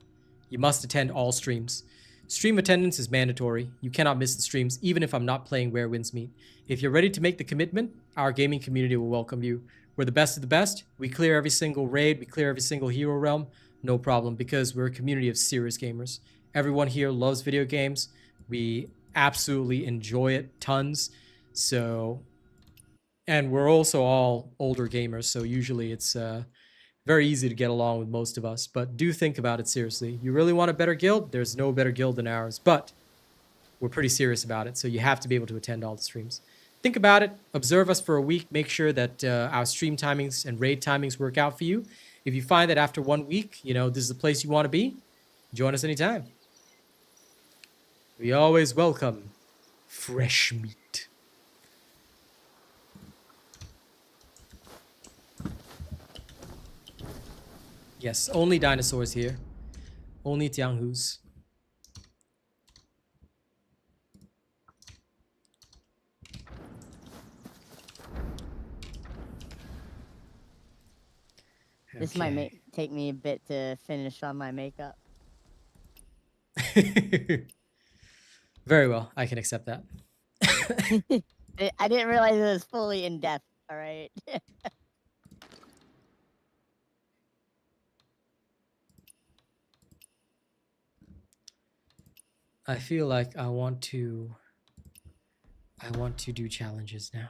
You must attend all streams. Stream attendance is mandatory. You cannot miss the streams, even if I'm not playing Where Winds Meet. If you're ready to make the commitment, our gaming community will welcome you. We're the best of the best. We clear every single raid. We clear every single hero realm. No problem, because we're a community of serious gamers. Everyone here loves video games. We absolutely enjoy it tons. So, and we're also all older gamers, so usually it's very easy to get along with most of us. But do think about it seriously. You really want a better guild? There's no better guild than ours, but we're pretty serious about it, so you have to be able to attend all the streams. Think about it. Observe us for a week. Make sure that our stream timings and raid timings work out for you. If you find that after 1 week, you know, this is the place you want to be, join us anytime. We always welcome fresh meat. Yes, only dinosaurs here. Only Tianghus. This might take me a bit to finish on my makeup. Very well, I can accept that. I didn't realize it was fully in depth. All right. I feel like I want to do challenges now.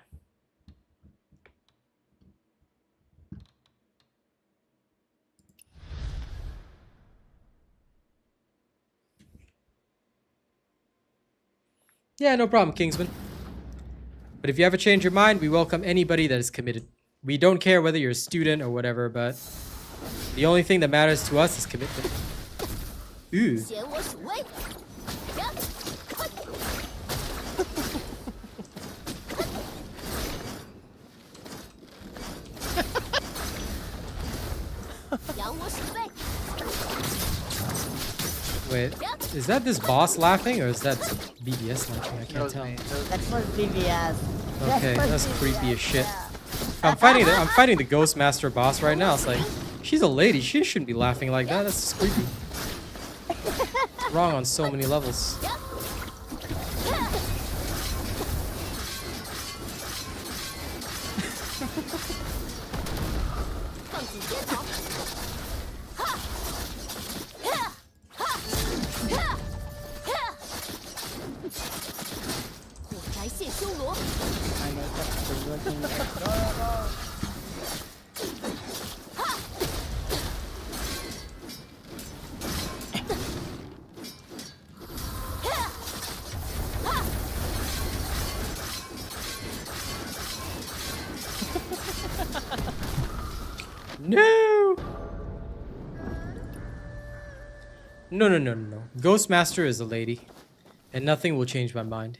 Yeah, no problem, Kingsman. But if you ever change your mind, we welcome anybody that is committed. We don't care whether you're a student or whatever, but the only thing that matters to us is commitment. Ooh. 显我属威。呀 扬我属威。 Wait, is that this boss laughing or is that BBS laughing? I That can't was tell. me. That's what BBS. Okay, that's creepy as shit. I'm fighting the Ghost Master boss right now. It's like, she's a lady. She shouldn't be laughing like that. That's just creepy. It's wrong on so many levels. My makeup is looking adorable. No! No. Ghost Master is a lady. And nothing will change my mind.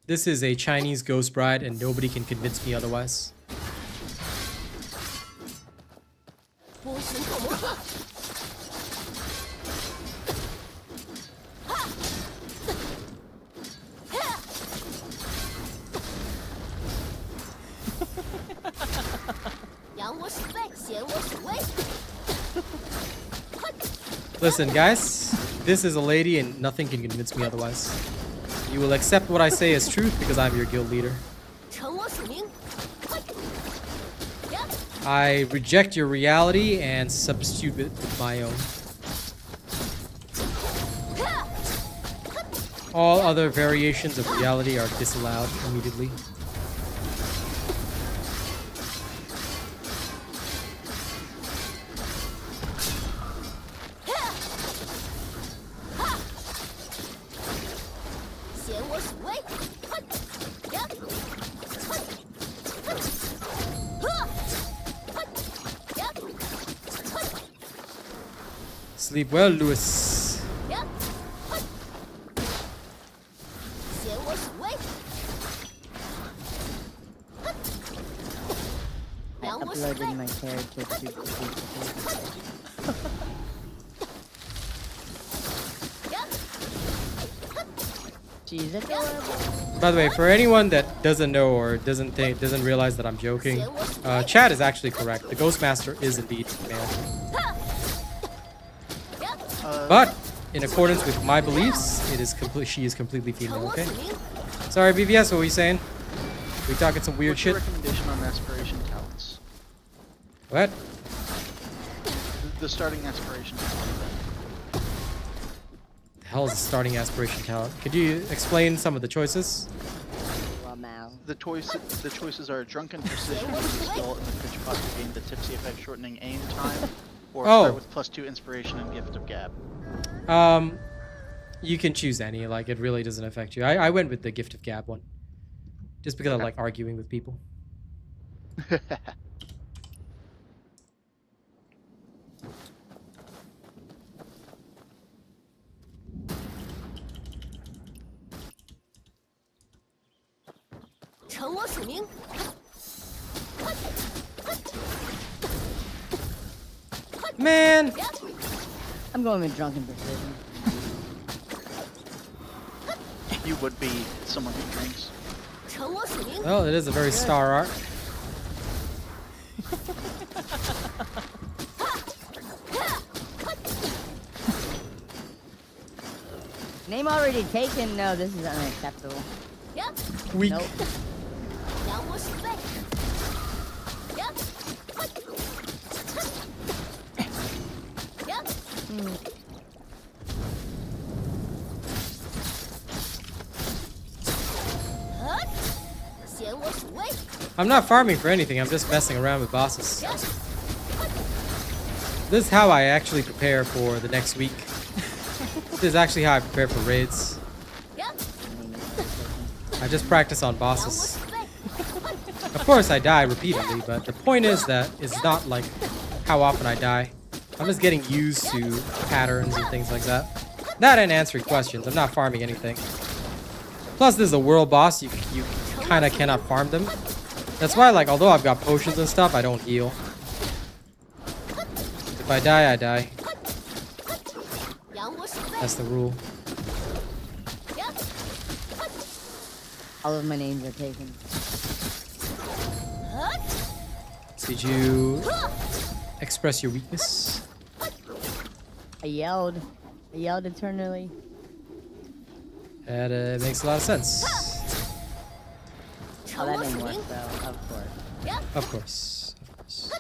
This is a Chinese ghost bride and nobody can convince me otherwise. Listen, guys, this is a lady and nothing can convince me otherwise. You will accept what I say as truth because I'm your guild leader. I reject your reality and substitute it with my own. All other variations of reality are disallowed immediately. Sleep well, Lewis. Uploading my character to She's adorable. By the way, for anyone that doesn't know or doesn't realize that I'm joking, Chad is actually correct. The Ghostmaster is indeed male. But in accordance with my beliefs, she is completely female. Okay. Sorry, BVS. What were you saying? We talking some weird What's your shit. recommendation on aspiration talents? What? The starting aspiration talent. The hell is a starting aspiration talent? Could you explain some of the choices? The choices are drunken precision, use a skill in the pitch pot to gain the tipsy effect, shortening aim time, or start with +2 inspiration and gift of gab. You can choose any. Like, it really doesn't affect you. I went with the gift of gab one, just because I like arguing with people. Man, I'm going with drunken precision. You would be someone who drinks. well, it is a very star art. Name already taken? No, this is unacceptable. Weak. Nope. I'm not farming for anything. I'm just messing around with bosses. This is how I actually prepare for the next week. This is actually how I prepare for raids. I just practice on bosses. Of course, I die repeatedly, but the point is that it's not like how often I die. I'm just getting used to patterns and things like that. That and answering questions. I'm not farming anything. Plus, this is a world boss. You kind of cannot farm them. That's why, like, although I've got potions and stuff, I don't heal. If I die, I die. That's the rule. All of my names are taken. Did you express your weakness? I yelled. I yelled eternally. That makes a lot of sense. Oh, that didn't work though, of course. Of course. Of course.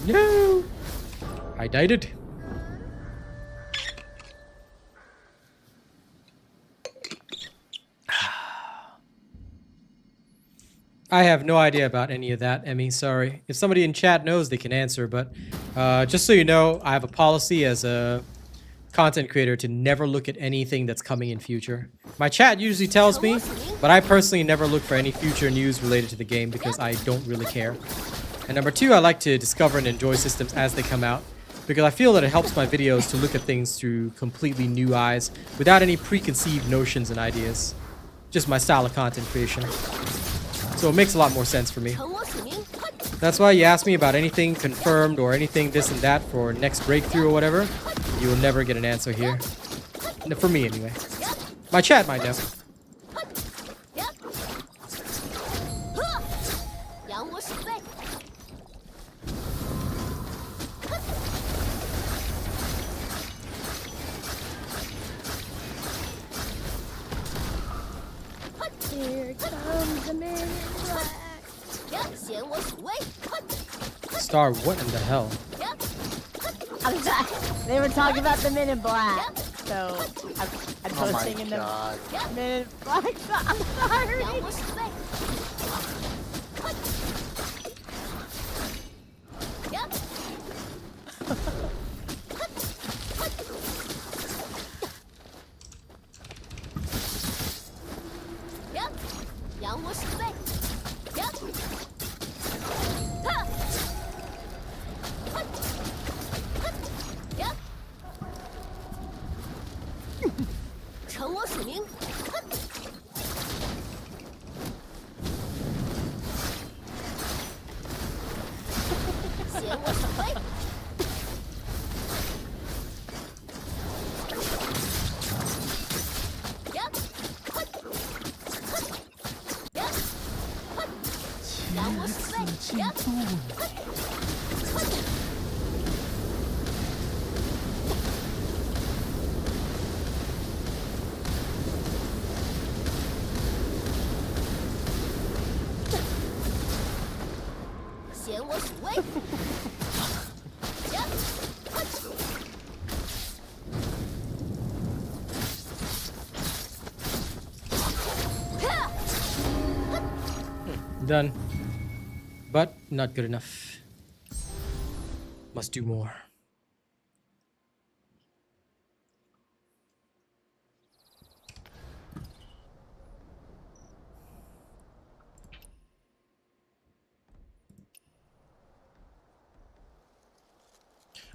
No! I died it. I have no idea about any of that, Emmy. Sorry. If somebody in chat knows, they can answer. But just so you know, I have a policy as a content creator to never look at anything that's coming in future. My chat usually tells me, but I personally never look for any future news related to the game because I don't really care. And number two, I like to discover and enjoy systems as they come out because I feel that it helps my videos to look at things through completely new eyes without any preconceived notions and ideas. Just my style of content creation. So it makes a lot more sense for me. That's why you ask me about anything confirmed or anything this and that for next breakthrough or whatever, you will never get an answer here. For me anyway. My chat might know. 扬我手背，Here comes the man in black，显我手威， Star, what in the hell? I'm sorry. They were talking about the Men in Black, so I'm Oh my singing the god. Men in Black song. I'm sorry. 扬我手背，扬我手背，成我属名，显我手威。 扬我手背， 显我手威。Done. But not good enough. Must do more.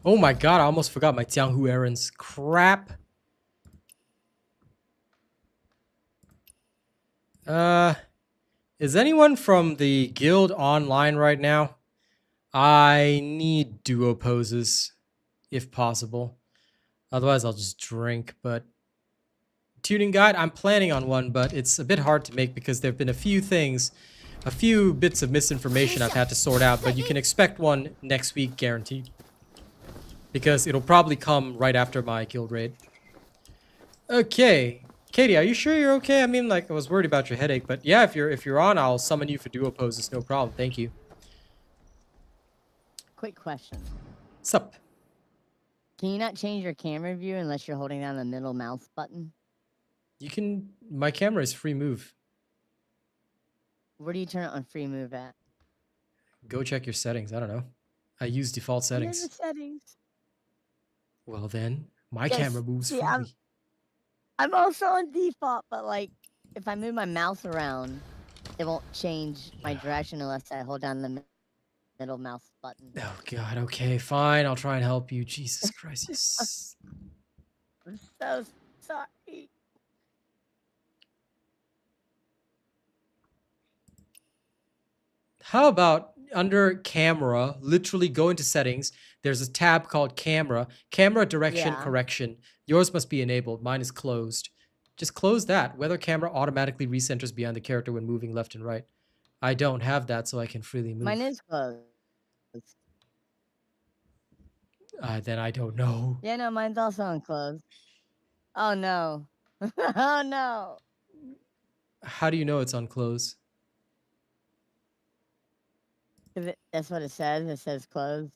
Oh my god, I almost forgot my Jianghu errands. Crap. Is anyone from the guild online right now? I need duo poses, if possible. Otherwise, I'll just drink, but... Tuning guide, I'm planning on one, but it's a bit hard to make because there have been a few things, a few bits of misinformation I've had to sort out, but you can expect one next week, guaranteed. Because it'll probably come right after my guild raid. Okay. Katie, are you sure you're okay? I mean, like, I was worried about your headache, but yeah, if you're on, I'll summon you for duo poses, no problem. Thank you. Quick question. Sup? Can you not change your camera view unless you're holding down the middle mouse button? You can... My camera is free move. Where do you turn it on free move at? Go check your settings. I don't know. I use default I'm in settings. the settings. Well then, my Yes, camera moves see, freely. I'm also on default, but like, if I move my mouse around, it won't change my direction unless I hold down the middle mouse button. Oh god, okay, fine. I'll try and help you. Jesus Christ. Yes. I'm so sorry. How about under camera, literally go into settings. There's a tab called camera. Camera direction Yeah. correction. Yours must be enabled. Mine is closed. Just close that. Weather camera automatically recenters behind the character when moving left and right. I don't have that, so I can freely move. Mine is closed. Then I don't know. Yeah, no, mine's also on closed. Oh no. Oh no. How do you know it's on close? That's what it says. It says closed.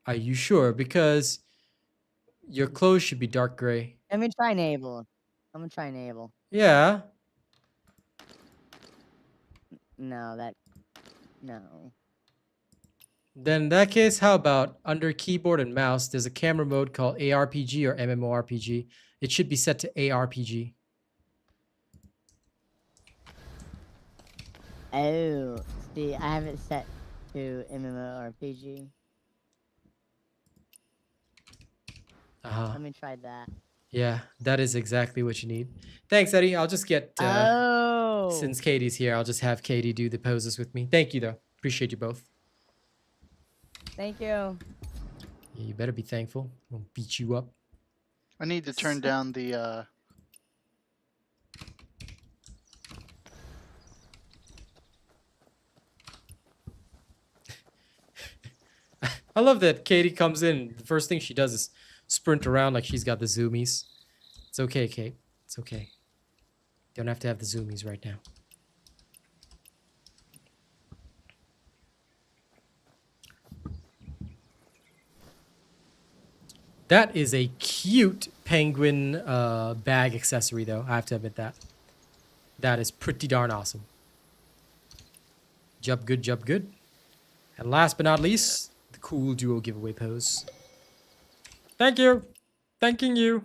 Are you sure? Because your clothes should be dark gray. Let me try enable. I'm gonna try enable. Yeah. No, no. Then in that case, how about under keyboard and mouse, there's a camera mode called ARPG or MMORPG. It should be set to ARPG. Oh, see, I have it set to MMORPG. Let me try that. Yeah, that is exactly what you need. Thanks, Eddie. I'll just get, since Katie's here, I'll just have Katie do the poses with me. Thank you, though. Appreciate you both. Thank you. Yeah, you better be thankful. I'll beat you up. I need to turn down the I love that Katie comes in. The first thing she does is sprint around like she's got the zoomies. It's okay, Kate. It's okay. Don't have to have the zoomies right now. That is a cute penguin bag accessory, though. I have to admit that. That is pretty darn awesome. Job good, job good. And last but not least, the cool duo giveaway pose. Thank you. Thanking you.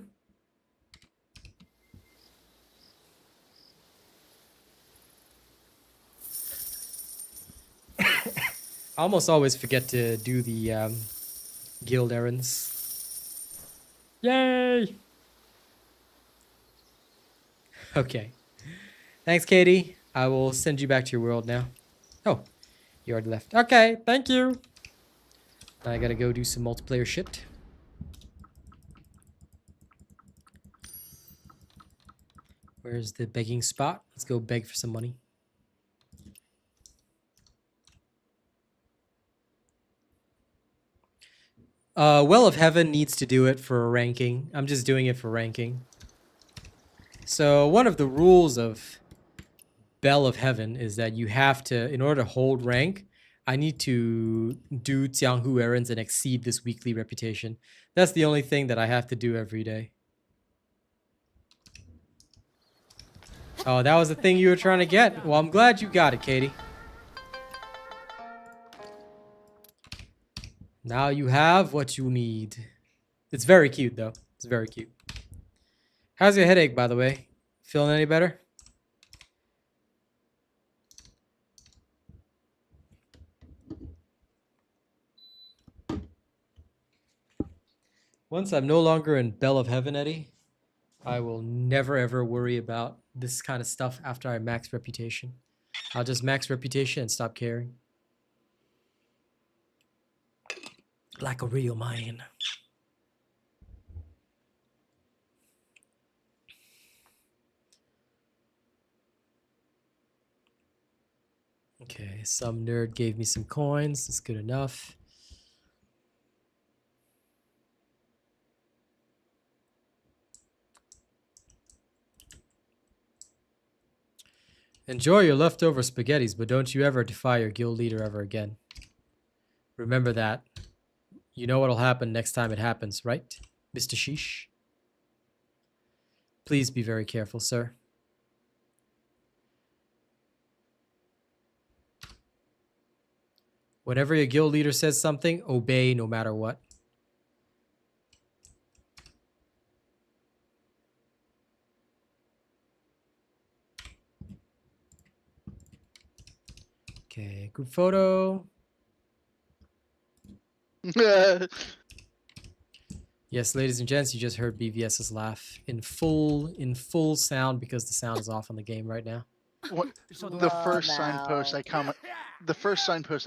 I almost always forget to do the guild errands. Yay! Okay. Thanks, Katie. I will send you back to your world now. Oh, you already left. Okay, thank you. I gotta go do some multiplayer shit. Where's the begging spot? Let's go beg for some money. Well of Heaven needs to do it for a ranking. I'm just doing it for ranking. So one of the rules of Bell of Heaven is that you have to, in order to hold rank, I need to do Jianghu errands and exceed this weekly reputation. That's the only thing that I have to do every day. Oh, that was the thing you were trying to get? Well, I'm glad you got it, Katie. Now you have what you need. It's very cute, though. It's very cute. How's your headache, by the way? Feeling any better? Once I'm no longer in Bell of Heaven, Eddie, I will never ever worry about this kind of stuff after I max reputation. I'll just max reputation and stop caring. Like a real man. Okay, some nerd gave me some coins. That's good enough. Enjoy your leftover spaghettis, but don't you ever defy your guild leader ever again. Remember that. You know what'll happen next time it happens, right, Mr. Sheesh? Please be very careful, sir. Whenever your guild leader says something, obey no matter what. Okay, group photo. Yes, ladies and gents, you just heard BVS's laugh in full sound because the sound is off on the game right now. What, the first signpost I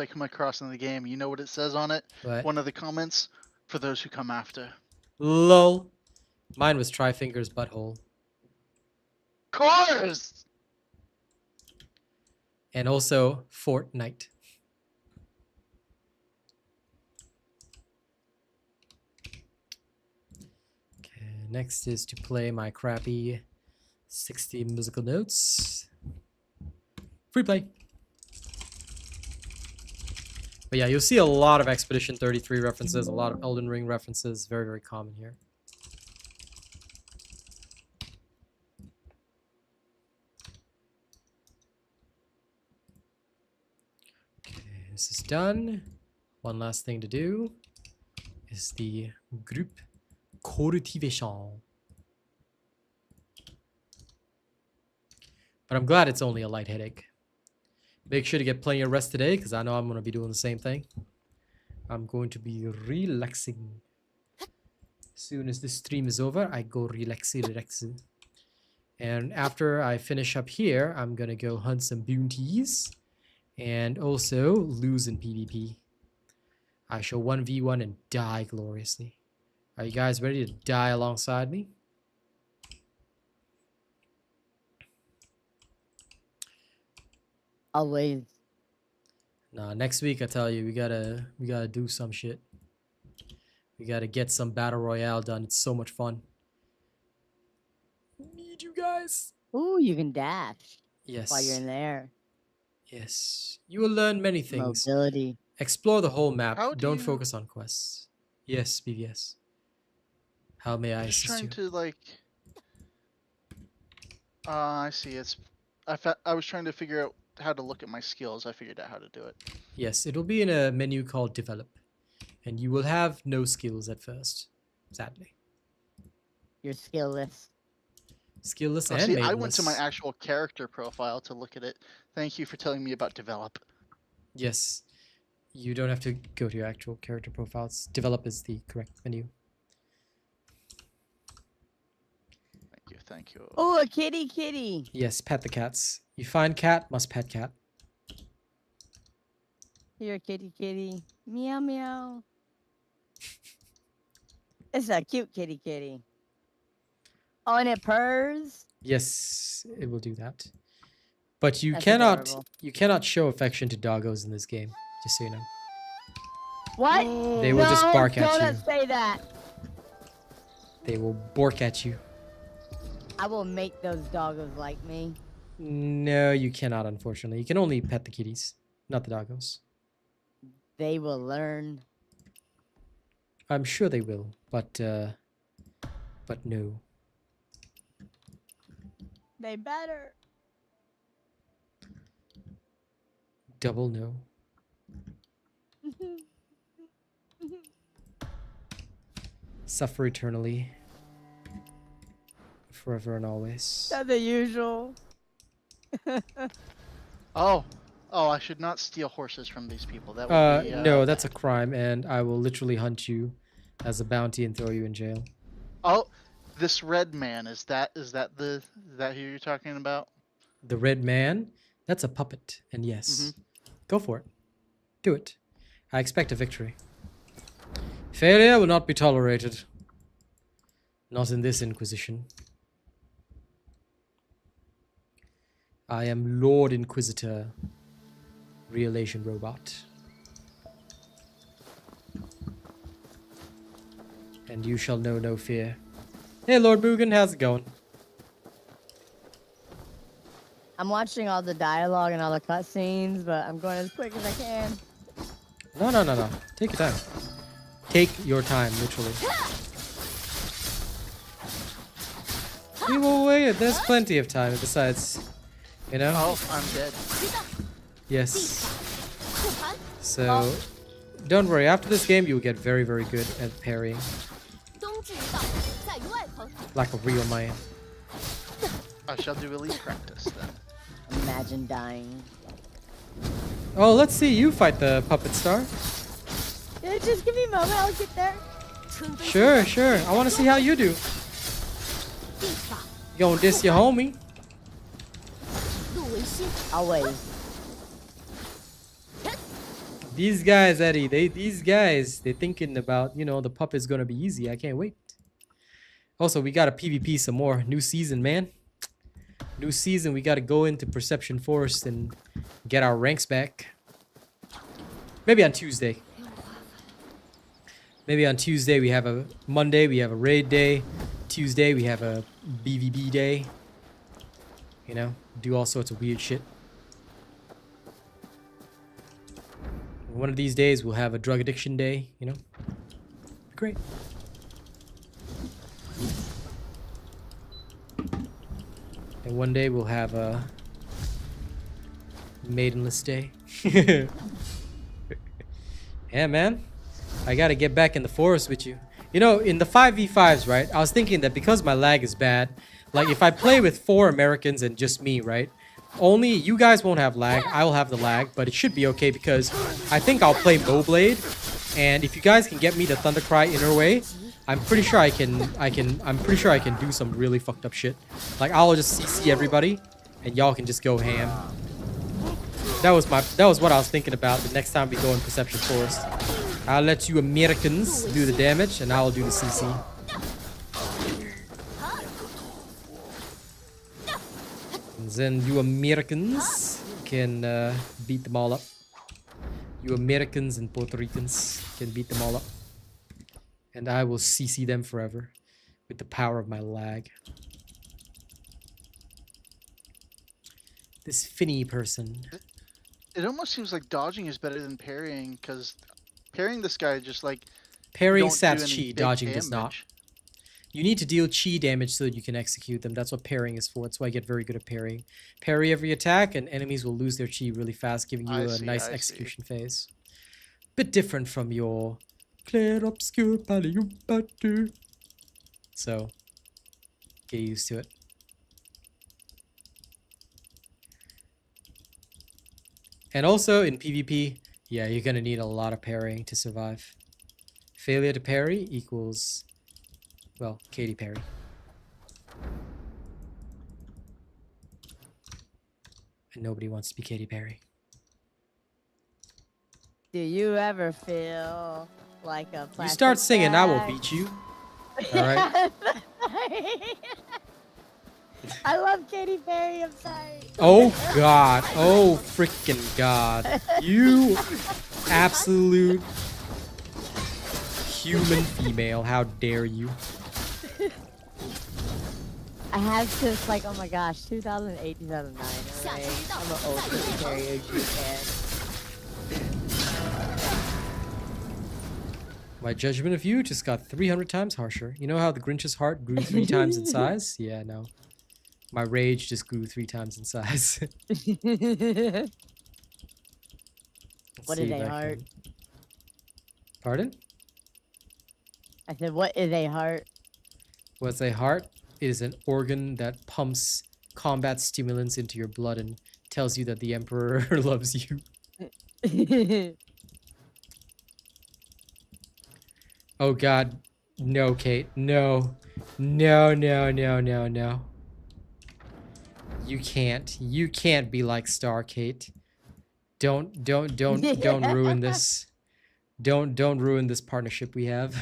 come across in the game, you know what it says on it? What? One of the comments, for those who come after. Lol. Mine was Tryfinger's butthole. Of course! And also Fortnite. Okay, next is to play my crappy 60 musical notes. Free play. But yeah, you'll see a lot of Expedition 33 references, a lot of Elden Ring references. Very, very common here. Okay, this is done. One last thing to do is the group cultivation. But I'm glad it's only a light headache. Make sure to get plenty of rest today, because I know I'm going to be doing the same thing. I'm going to be relaxing. As soon as this stream is over, I go relaxing. And after I finish up here, I'm going to go hunt some bounties. And also lose in PvP. I shall 1v1 and die gloriously. Are you guys ready to die alongside me? Always. Nah, next week I tell you, we gotta do some shit. We gotta get some battle royale done. It's so much fun. Need you guys. Ooh, you can dash Yes. while you're in there. Yes. You will learn many things. Mobility. Explore the whole map. How do Don't you- focus on quests. Yes, BVS. How may I I'm just assist trying you? to like. I see. I was trying to figure out how to look at my skills. I figured out how to do it. Yes, it'll be in a menu called Develop. And you will have no skills at first. Sadly. You're skillless. Skillless Oh, and see, maidenless. I went to my actual character profile to look at it. Thank you for telling me about develop. Yes. You don't have to go to your actual character profiles. Develop is the correct menu. Thank you. Oh, a kitty. Yes, pet the cats. You find cat, must pet cat. Here, kitty. Meow, meow. It's a cute kitty. Oh, and it purrs. Yes, it will do that. But you That's cannot adorable. show affection to doggos in this game, just so you know. What? They will just bark at Don't you. say that. They will bork at you. I will make those doggos like me. No, you cannot, unfortunately. You can only pet the kitties, not the doggos. They will learn. I'm sure they will, but no. They better. Double no. Suffer eternally. Forever and always. That's the usual. Oh, I should not steal horses from these people. That would be. No, that's a crime, and I will literally hunt you as a bounty and throw you in jail. Oh, this red man is that who you're talking about? The red man? That's a puppet, and yes. Go for it. Do it. I expect a victory. Failure will not be tolerated. Not in this Inquisition. I am Lord Inquisitor, real Asian robot. And you shall know no fear. Hey, Lord Mugen, how's it going? I'm watching all the dialogue and all the cutscenes, but I'm going as quick as I can. No. Take your time. Take your time, literally. We will wait. There's plenty of time. Besides, you know? Oh, I'm dead. Yes. So, don't worry. After this game, you will get very, very good at parrying. Like a real man. I shall do elite practice then. Imagine dying. Oh, let's see you fight the puppet star. Yeah, just give me a moment. I'll get there. Sure. I want to see how you do. You gonna diss your homie? Always. These guys, Eddie, they're thinking about, you know, the puppet's gonna be easy. I can't wait. Also, we gotta PvP some more. New season, man. New season, we gotta go into Perception Forest and get our ranks back. Maybe on Tuesday. Maybe on Tuesday we have a Monday, we have a raid day. Tuesday we have a BVB day. You know, do all sorts of weird shit. One of these days we'll have a drug addiction day, you know. Great. And one day we'll have a maidenless day. Yeah, man. I gotta get back in the forest with you. You know, in the 5v5s, right? I was thinking that because my lag is bad, like if I play with 4 Americans and just me, right? Only you guys won't have lag. I will have the lag, but it should be okay because I think I'll play Bowblade. And if you guys can get me the Thundercry inner way, I'm pretty sure I can do some really fucked up shit. Like I'll just CC everybody and y'all can just go ham. That was what I was thinking about the next time we go in Perception Forest. I'll let you Americans do the damage, and I'll do the CC. And then you Americans can beat them all up. You Americans and Puerto Ricans can beat them all up. And I will CC them forever with the power of my lag. This Finny person. It almost seems like dodging is better than parrying, because parrying this guy just like Parrying don't do saps any chi, big dodging does not. damage. You need to deal chi damage so that you can execute them. That's what parrying is for. That's why I get very good at parrying. Parry every attack and enemies will lose their chi really fast, giving you a nice execution phase. Bit different from your clair obscur paliupatu. So, get used to it. And also in PvP, yeah, you're gonna need a lot of parrying to survive. Failure to parry equals, well, Katy Perry. And nobody wants to be Katy Perry. Do you ever feel like a plastic You start singing, I will bag? beat you. Alright? I love Katy Perry, I'm sorry. Oh god. Oh freaking god. You absolute human female. How dare you? I have since like, oh my gosh, 2008, 2009. Right? I'm an old Katy Perry OG fan. My judgment of you just got 300 times harsher. You know how the Grinch's heart grew 3 times in size? Yeah, no. My rage just grew 3 times in size. What is a heart? Pardon? I said, what is a heart? What's a heart? It is an organ that pumps combat stimulants into your blood and tells you that the Emperor loves you. Oh god. No, Kate. No. No, no, no, no, no. You can't. You can't be like Star, Kate. Don't ruin this. Don't ruin this partnership we have.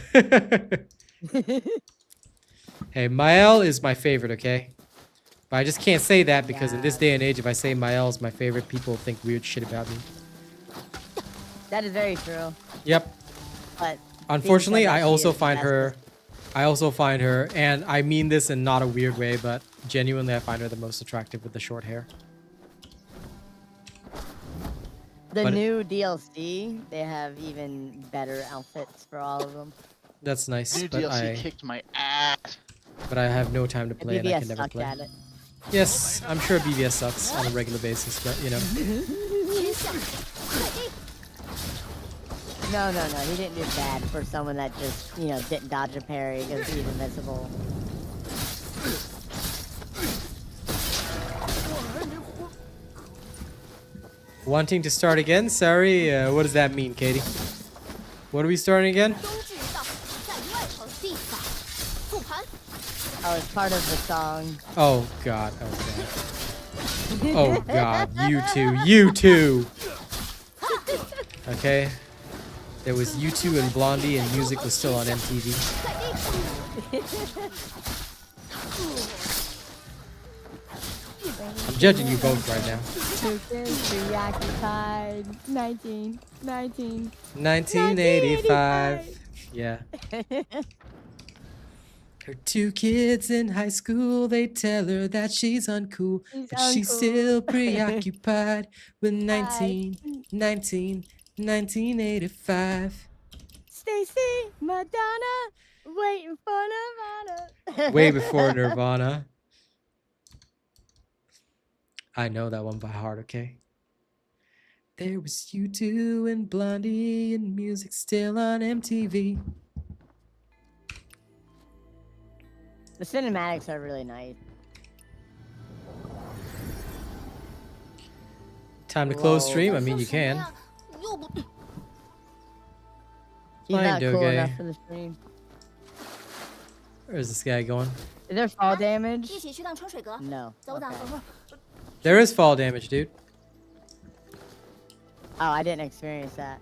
Hey, Mael is my favorite, okay? But I just can't say that because in this day and age, if I say Mael is my favorite, people think weird shit about me. That is very true. Yep. But unfortunately, I also find her. and I mean this in not a weird way, but genuinely I find her the most attractive with the short hair. The new DLC, they have even better outfits for all of them. That's nice. New DLC kicked my ass. But I have no time to play and I can never play. At it. Yes, I'm sure BBS sucks on a regular basis, but you know. No, he didn't do bad for someone that just, you know, didn't dodge a parry because he's invincible. Wanting to start again? Sorry, what does that mean, Katie? What are we starting again? Oh, it's part of the song. Oh god, oh god, you two. Okay, there was U2 and Blondie and music was still on MTV. I'm judging you both right now. 1985. Yeah. Her 2 kids in high school, they tell her that she's uncool, but she's still preoccupied with 1985. Stacy, Madonna, waiting for Nirvana. Way before Nirvana. I know that one by heart, okay? There was U2 and Blondie and music still on MTV. The cinematics are really nice. Time to close stream? I mean, you can. He's not cool Doge. enough for the stream. Where's this guy going? Is there fall damage? No. Okay. There is fall damage, dude. Oh, I didn't experience that.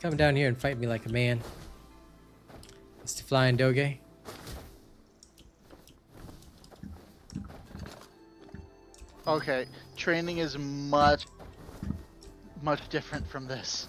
Come down here and fight me like a man. Mr. Flying Doge. Okay, training is much different from this.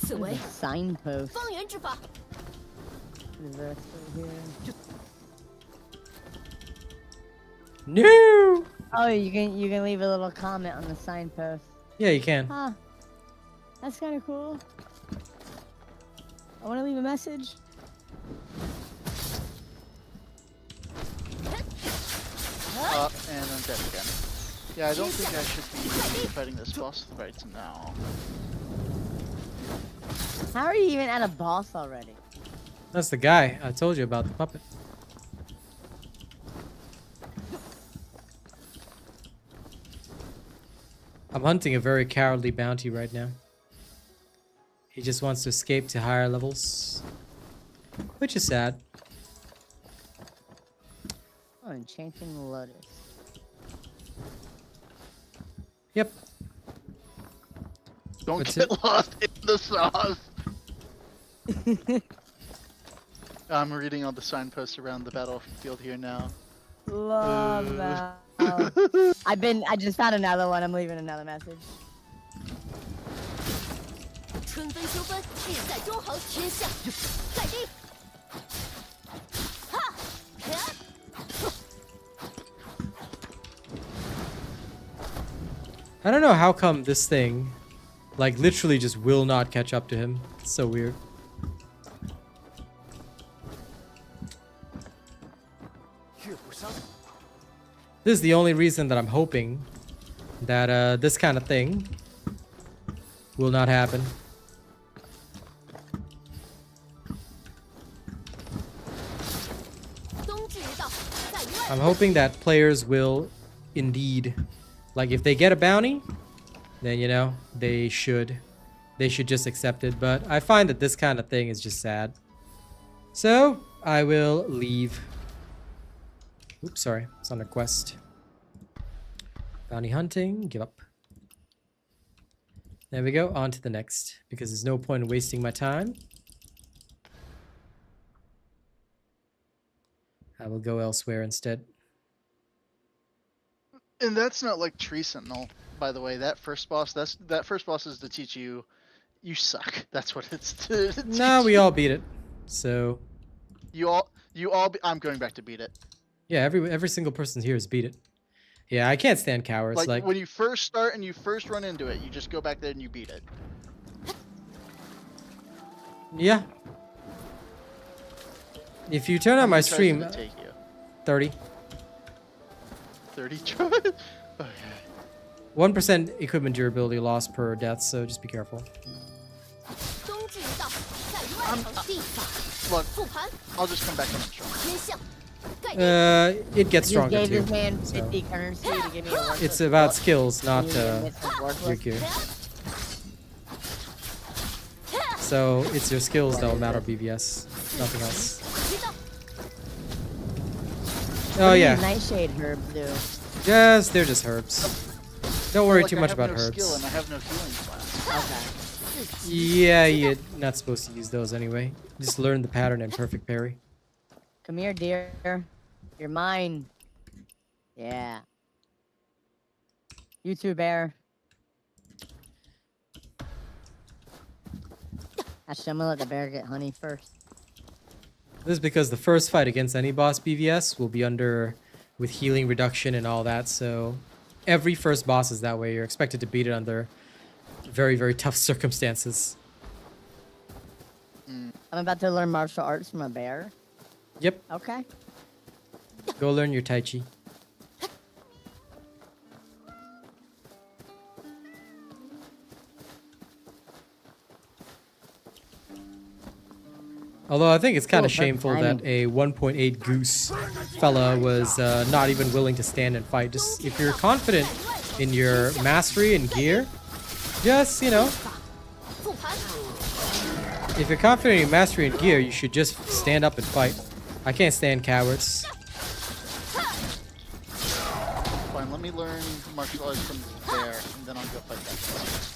There's a signpost. 方圆之法， Reverse over here. No! Oh, you can leave a little comment on the signpost. Yeah, you can. Huh. That's kind of cool. I want to leave a message. And I'm dead again. Yeah, I don't think I should be fighting this boss right now. How are you even at a boss already? That's the guy I told you about, the puppet. I'm hunting a very cowardly bounty right now. He just wants to escape to higher levels, which is sad. Oh, enchanting lotus. Yep. Don't That's get it. lost in the sauce. I'm reading all the signposts around the battlefield here now. Love that. I just found another one. I'm leaving another message. 春分秋分，志在中毫，天下在地。哈，I don't know how come this thing, like, literally just will not catch up to him. It's so weird. This is the only reason that I'm hoping that this kind of thing will not happen. I'm hoping that players will indeed, like, if they get a bounty, then, you know, they should just accept it. But I find that this kind of thing is just sad. So I will leave. Oops, sorry. It's on a quest. Bounty hunting. Give up. There we go. On to the next. Because there's no point in wasting my time. I will go elsewhere instead. And that's not like Tree Sentinel, by the way. That first boss, that first boss is to teach you, you suck. That's what it's to teach No, we all beat it. So you all. I'm going back to beat it. yeah, every single person here has beat it. Yeah, I can't stand cowards. Like when you first start and you first run into it, you just go back there and you beat it. yeah. If you turn on my stream, How many tries did it take you? 30. 30 tries? Okay. 1% equipment durability loss per death, so just be careful. 冬至一到，在外头地法 Look, 复盘， I'll just come back and show. 天象盖地。 It gets I just stronger gave too. this man so. 50 currency to give me a worthless It's about book. skills, not You admit it's your worthless. gear. So it's your skills that will matter, BVS. Nothing else. 知道， Oh yeah, Nightshade herbs do. they're just herbs. Don't worry Like, too I much have about no skill herbs. and I have no healing class. Okay. Yeah, you're not supposed to use those anyway. Just learn the pattern and perfect parry. Come here, dear. You're mine. Yeah. You too, bear. Actually, I'm gonna let the bear get honey first. This is because the first fight against any boss BVS will be with healing reduction and all that, so every first boss is that way. You're expected to beat it under very, very tough circumstances. I'm about to learn martial arts from a bear. Yep, Okay. go learn your Tai Chi. Although I think it's kind Cool, of perfect shameful timing. that a 1.8 goose fella was not even willing to stand and fight. Just if you're confident in your mastery and gear, just, you know, 复盘， if you're confident in your mastery and gear, you should just stand up and fight. I can't stand cowards. Fine, let me learn martial arts from there, and then I'll go fight that.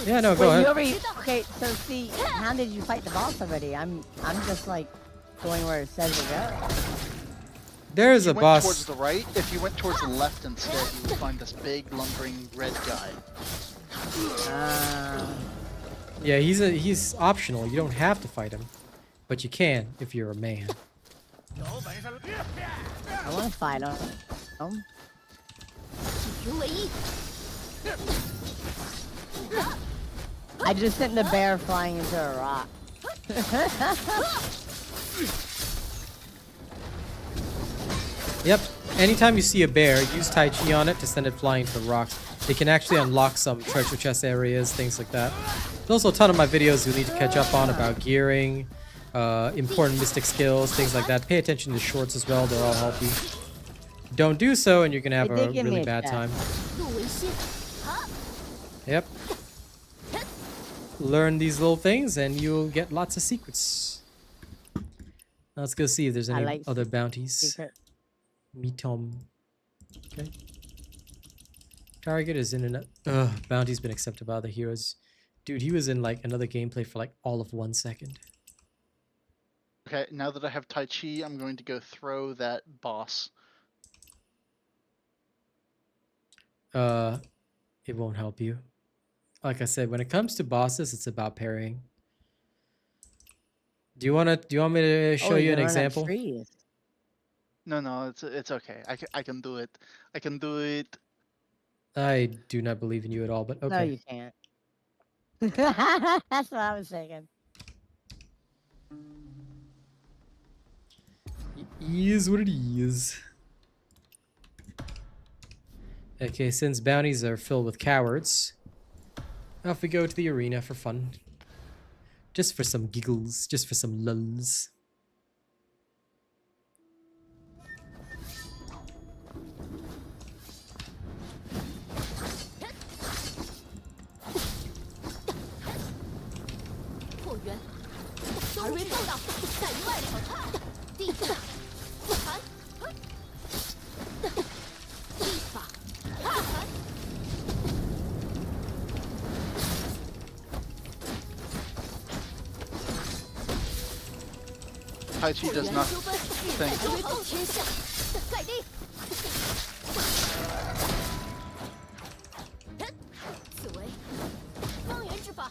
Yeah, no, go Wait, ahead. you already okay? So see, how did you fight the boss already? I'm just like going where it says to go. There is You a went boss. towards the right. If you went towards the left instead, you would find this big lumbering red guy. Yeah, he's optional. You don't have to fight him, but you can if you're a man. I want to fight him. 以群为一， I just sent the bear flying into a rock. Yep. Anytime you see a bear, use Tai Chi on it to send it flying to the rocks. It can actually unlock some treasure chest areas, things like that. There's also a ton of my videos you'll need to catch up on about gearing, important mystic skills, things like that. Pay attention to the shorts as well, they'll all help you. Don't do so and you're gonna have They did a give me really a bad chest. time. 入为心，好， Yep. Learn these little things and you'll get lots of secrets. Now let's go see if there's I any like other bounties. Secret. Mitom. Okay. Target is in an... bounty's been accepted by other heroes. Dude, he was in like another gameplay for like all of 1 second. Okay, now that I have Tai Chi, I'm going to go throw that boss. It won't help you. Like I said, when it comes to bosses, it's about parrying. Do you want me to show you an example? No, it's okay. I can do it. I can do it. I do not believe in you at all, but okay. No, you can't. That's what I was thinking. It is what it is. Okay, since bounties are filled with cowards, off we go to the arena for fun. Just for some giggles, just for some lulls. Tai Chi does not think. 天下的概率。此为方圆之法。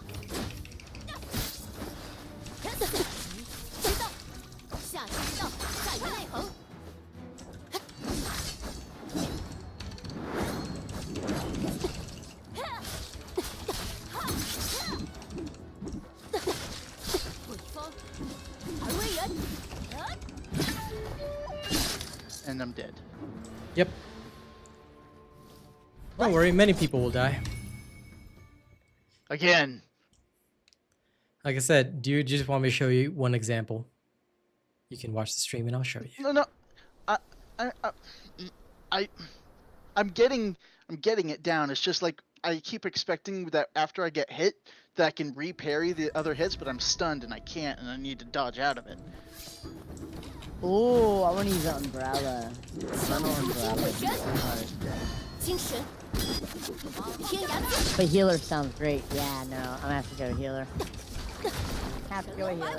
直道，下之道在于内衡。稳方而威人。 And I'm dead. Yep. Don't worry, many people will die. Again. Like I said, do you just want me to show you one example? You can watch the stream and I'll show you. No. I'm getting it down. It's just like I keep expecting that after I get hit that I can re-parry the other hits, but I'm stunned and I can't, and I need to dodge out of it. Oh, I want to use an umbrella. Umbrella. 精神，天涯字， But healer sounds great. Yeah, no, I'm gonna have to go healer. Have to go healer.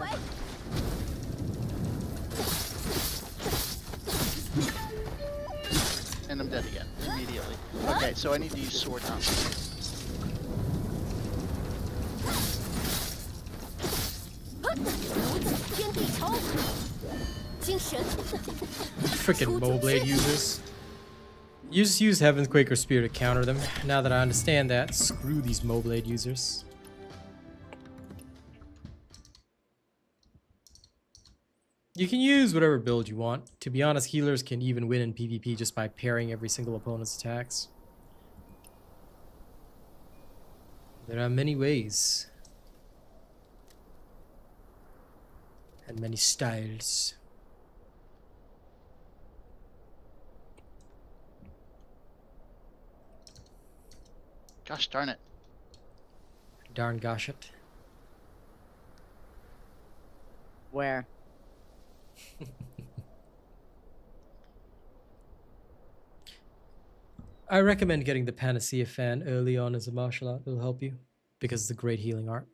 And I'm dead again immediately. Okay, so I need to use sword now. Freaking Mowblade users. You just use Heaven's Quake or Spear to counter them. Now that I understand that, screw these Mowblade users. You can use whatever build you want. To be honest, healers can even win in PvP just by parrying every single opponent's attacks. There are many ways. and many styles. Gosh darn it. Darn gosh it. Where? I recommend getting the Panacea fan early on as a martial art. It'll help you because it's a great healing art.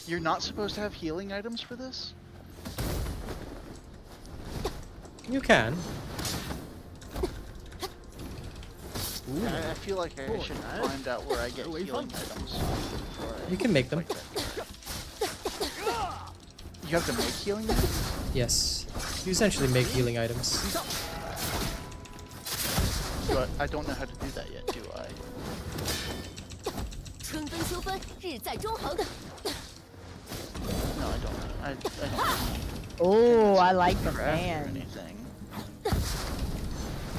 You're not supposed to have healing items for this? You can. I feel like I should find out where I get healing items. You can make them. You have to make healing items? Yes. You essentially make healing items. But I don't know how to do that yet, do I? 春分秋分，日在中恒。 No, I don't. I don't Oh, I like the craft or fan. anything.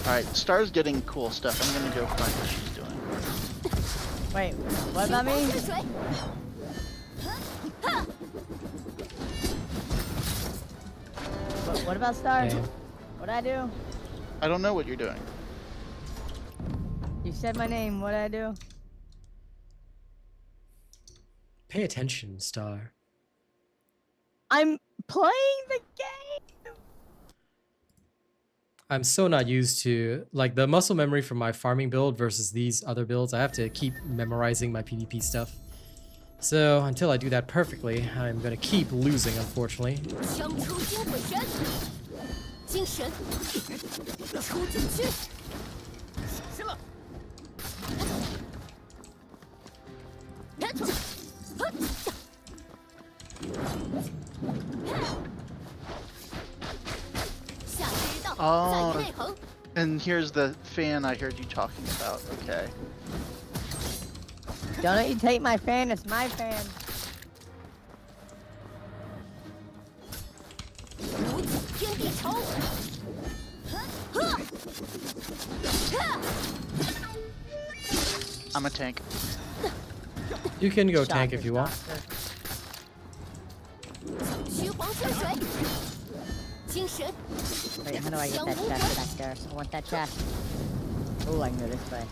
Alright, Star's getting cool stuff. I'm gonna go find what she's doing. Wait, what about me? 清水， What about Star? Damn. What'd I do? I don't know what you're doing. You said my name. What'd I do? Pay attention, Star. I'm playing the game. I'm so not used to like the muscle memory from my farming build versus these other builds. I have to keep memorizing my PvP stuff. So until I do that perfectly, I'm gonna keep losing, unfortunately. 枪出精鬼神，精神出禁区。行了。下之道，在于内恒。 And here's the fan I heard you talking about. Okay. Don't let you take my fan. It's my fan. 无极天地仇。I'm a tank. You can go Shot tank this if you want. doctor. 虚黄泉水，精神 Wait, how do I get that chest back there? I want that chest. Oh, I can go this way.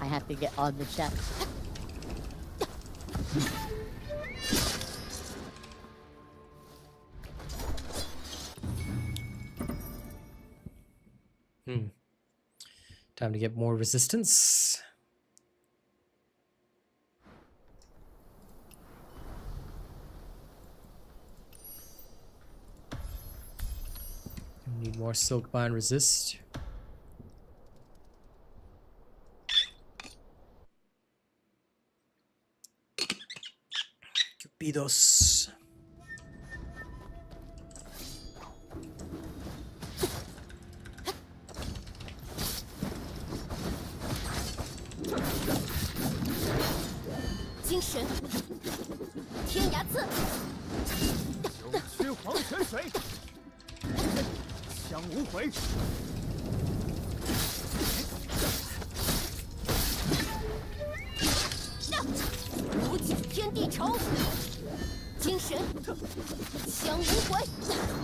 I have to get all the chests. Time to get more resistance. Need more silk bind resist. Cupidos.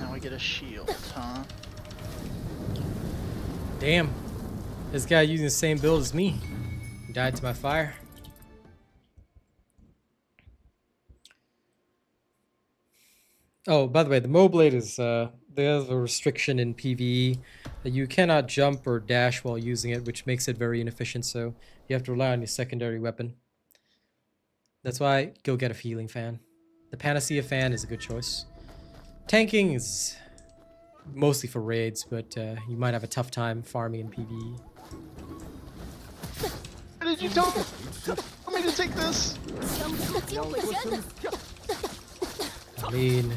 Now I get a shield, huh? Damn. This guy using the same build as me. He died to my fire. Oh, by the way, the Moblade is, there's a restriction in PvE that you cannot jump or dash while using it, which makes it very inefficient, so you have to rely on your secondary weapon. That's why go get a healing fan. The Panacea fan is a good choice. Tanking is mostly for raids, but you might have a tough time farming in PvE. Why did you tell me to take this? I mean,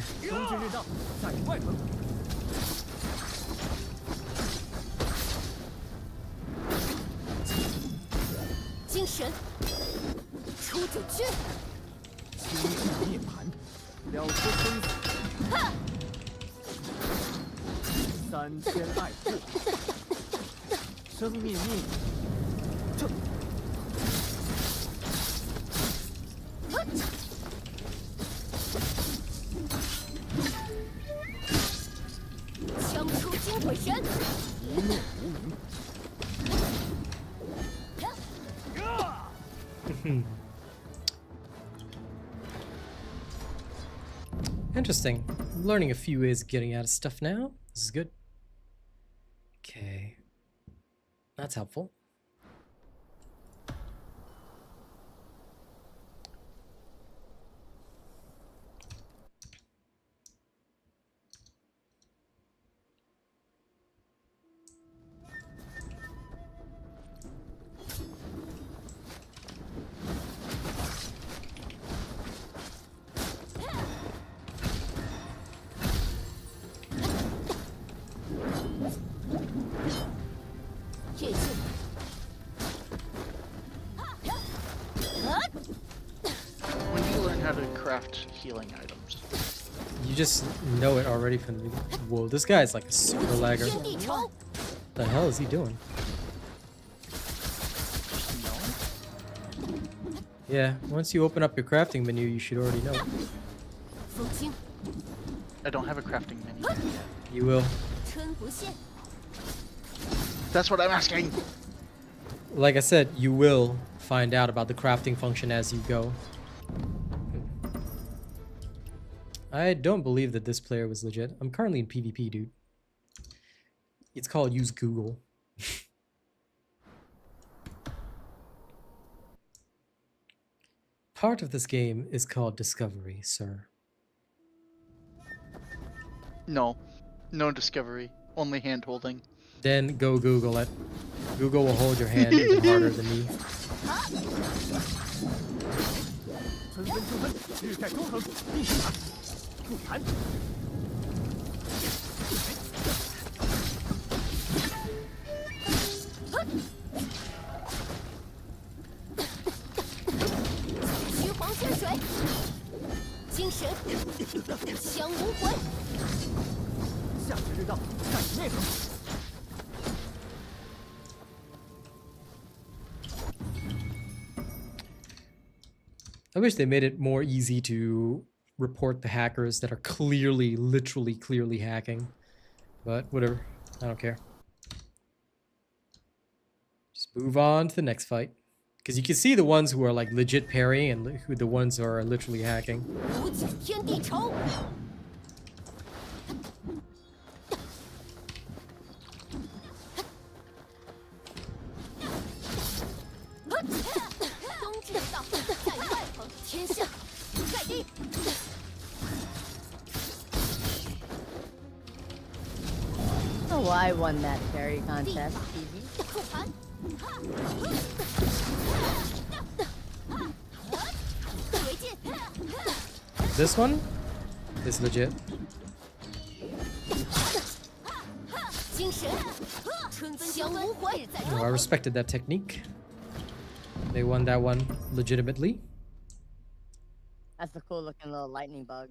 Interesting. I'm learning a few ways of getting out of stuff now. This is good. Okay. That's helpful. When do you learn how to craft healing items? You just know it already from the beginning. Whoa, this guy's like a super lagger. 天地仇， The hell is he doing? Just know? Yeah, once you open up your crafting menu, you should already know. 风清， I don't have a crafting menu yet. You will. 春不现， That's what I'm asking. Like I said, you will find out about the crafting function as you go. I don't believe that this player was legit. I'm currently in PvP, dude. It's called use Google. Part of this game is called discovery, sir. No. No discovery. Only hand holding. Then go Google it. Google will hold your hand even harder than me. 春分秋分，日晒风横，地势大，不谈。虚黄仙水，精神，降无魂，夏至日到，战于内河。 I wish they made it more easy to report the hackers that are clearly, literally, clearly hacking. But whatever. I don't care. Just move on to the next fight. Because you can see the ones who are like legit parrying and who the ones who are literally hacking. 无尽天地仇。冬至到，在于外棚，天下在地。 Oh, I won that fairy contest, TV. 复盘，回剑， This one is legit. 精神，春分降无魂， No, I respected that technique. They won that one legitimately. That's a cool looking little lightning bug.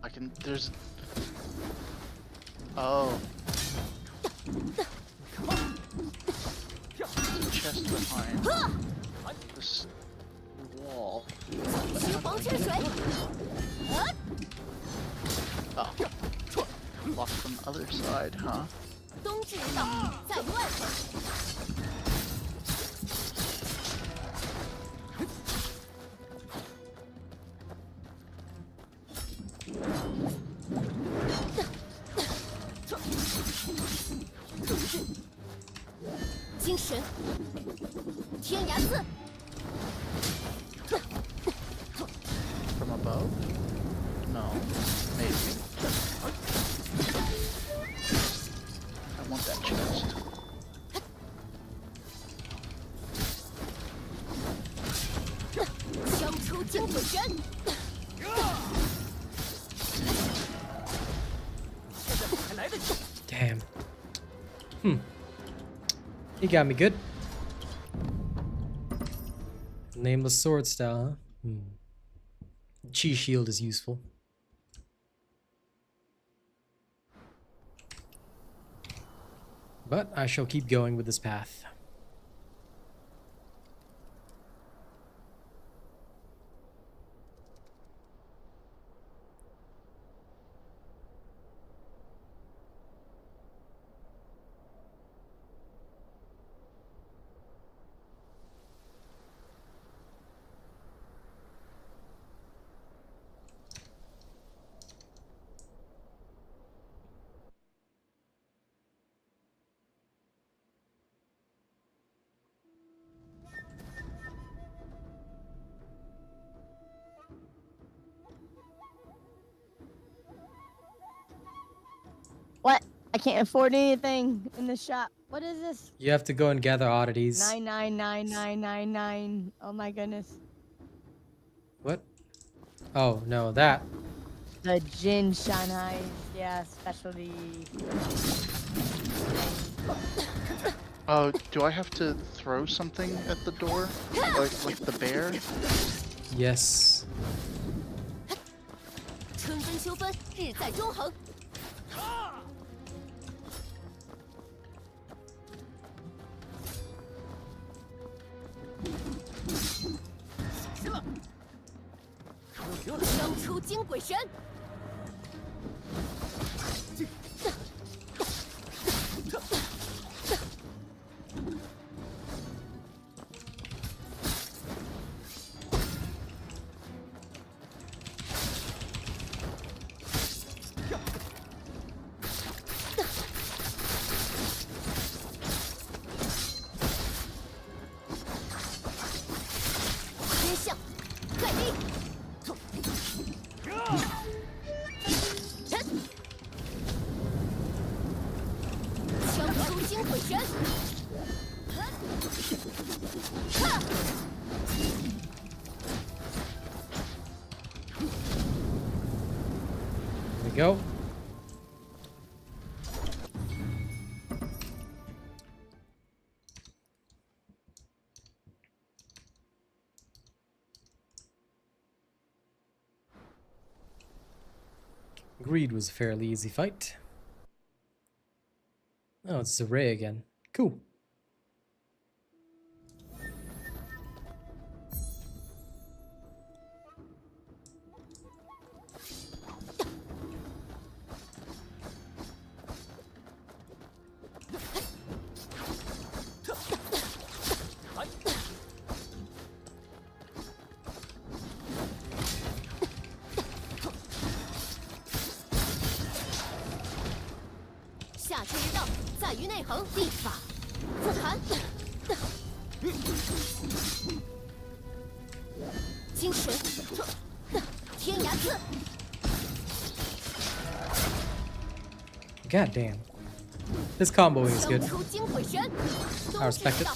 I can. There's. Oh. Chest behind this wall. 虚黄仙水， Oh. Locked from the other side, huh? 冬至到，在于外棚。 精神，天涯刺， From above? No. Maybe. I want that chest. 枪出精准拳， 还来得及。 Damn. He got me good. Nameless sword style, huh? Chi shield is useful. But I shall keep going with this path. What? I can't afford anything in the shop. What is this? You have to go and gather oddities. 999999. Oh my goodness. What? Oh, no, that. The Jin Shanghai, yeah, specialty. Do I have to throw something at the door? Like the bear? Yes. 春分秋分，日在中恒。生出金鬼神。 天象，盖地。枪出金鬼神。There we go. Greed was a fairly easy fight. Oh, it's Zaray again. Cool. God damn. This comboing is good. I respect it.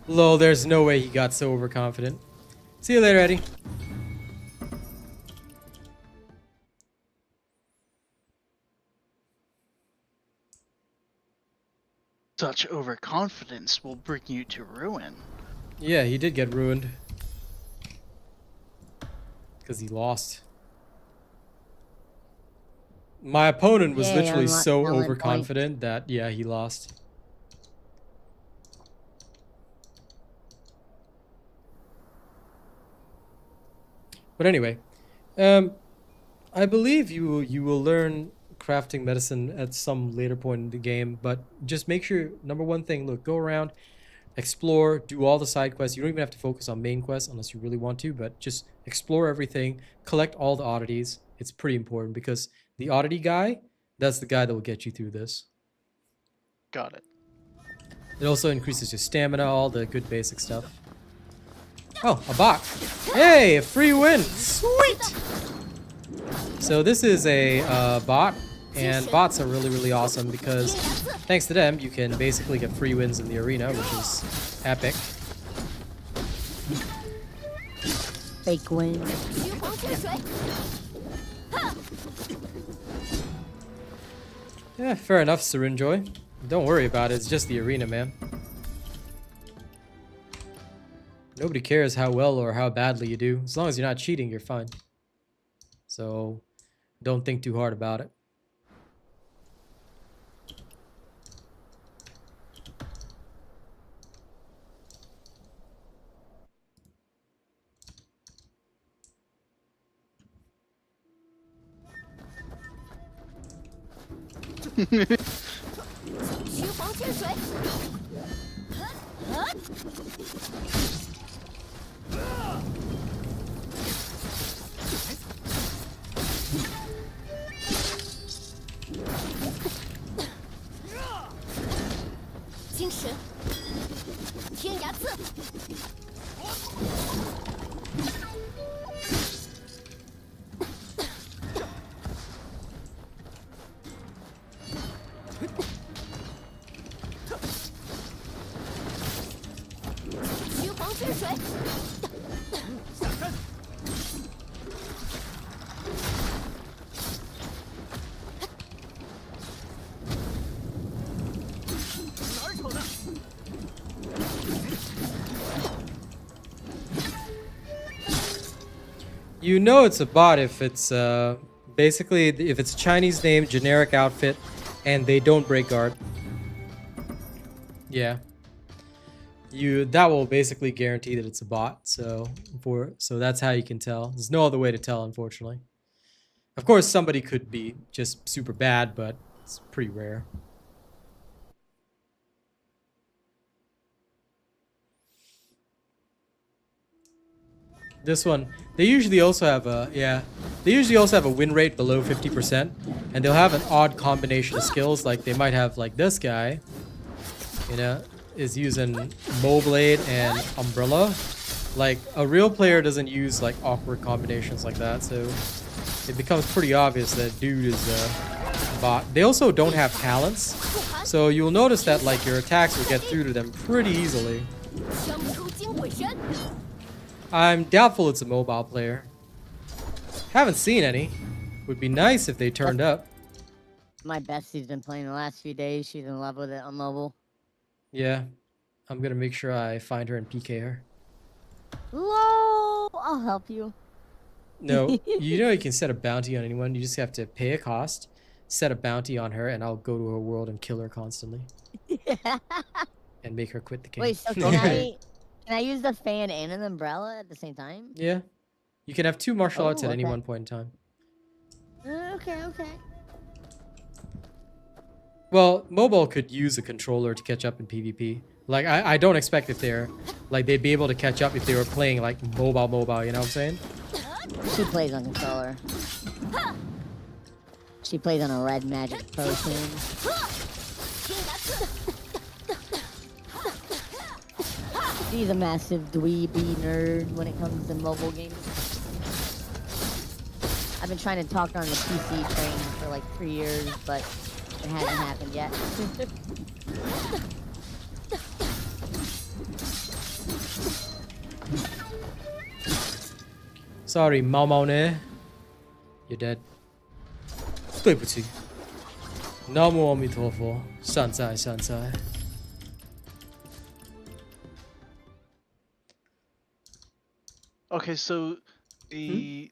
Lol, there's no way he got so overconfident. See you later, Eddie. Such overconfidence will bring you to ruin. Yeah, he did get ruined. Because he lost. My opponent was Yay, literally unlock so talent overconfident that, yeah, he lost. But anyway, I believe you will learn crafting medicine at some later point in the game, but just make sure, number one thing, look, go around, explore, do all the side quests. You don't even have to focus on main quests unless you really want to, but just explore everything, collect all the oddities. It's pretty important because the oddity guy, that's the guy that will get you through this. Got it. It also increases your stamina, all the good basic stuff. Oh, a bot. Hey, a free win. Sweet. So this is a bot And bots are really, really awesome because thanks to them, you can basically get free wins in the arena, which is epic. Fake win. 虚黄泉水， Yeah, fair enough, Syrinjoy. Don't worry about it, it's just the arena, man. Nobody cares how well or how badly you do. As long as you're not cheating, you're fine. So, don't think too hard about it. .虚黄泉水， 精神，天涯刺， 虚黄泉水， You know it's a bot if it's basically if it's a Chinese name, generic outfit, and they don't break guard. Yeah. That will basically guarantee that it's a bot. So that's how you can tell. There's no other way to tell, unfortunately. Of course, somebody could be just super bad, but it's pretty rare. This one, they usually also have a win rate below 50%, and they'll have an odd combination of skills. Like they might have like this guy, you know, is using Mowblade and Umbrella. Like a real player doesn't use like awkward combinations like that, so it becomes pretty obvious that dude is a bot. They also don't have talents, so you'll notice that like your attacks will get through to them pretty easily. 生出惊鬼神， I'm doubtful it's a mobile player. Haven't seen any. Would be nice if they turned up. My bestie's been playing the last few days. She's in love with it on mobile. Yeah. I'm gonna make sure I find her and PK her. Lol, I'll help you. No, you know you can set a bounty on anyone. You just have to pay a cost, set a bounty on her, and I'll go to her world and kill her constantly. And make her quit the game. Wait, so can I use the fan and an umbrella at the same time? Yeah. You can have two martial arts at any okay. one point in time. Okay. Well, mobile could use a controller to catch up in PvP. Like, I don't expect if they're... Like, they'd be able to catch up if they were playing, like, mobile, you know what I'm saying? She plays on controller. She plays on a red magic potion. 天涯刺， She's a massive dweeby nerd when it comes to mobile games. I've been trying to talk her on the PC train for like 3 years, but it hasn't happened yet. Sorry, Mao Mao ne. You're dead. 对不起。南无阿弥陀佛，善哉善哉。 Okay, so the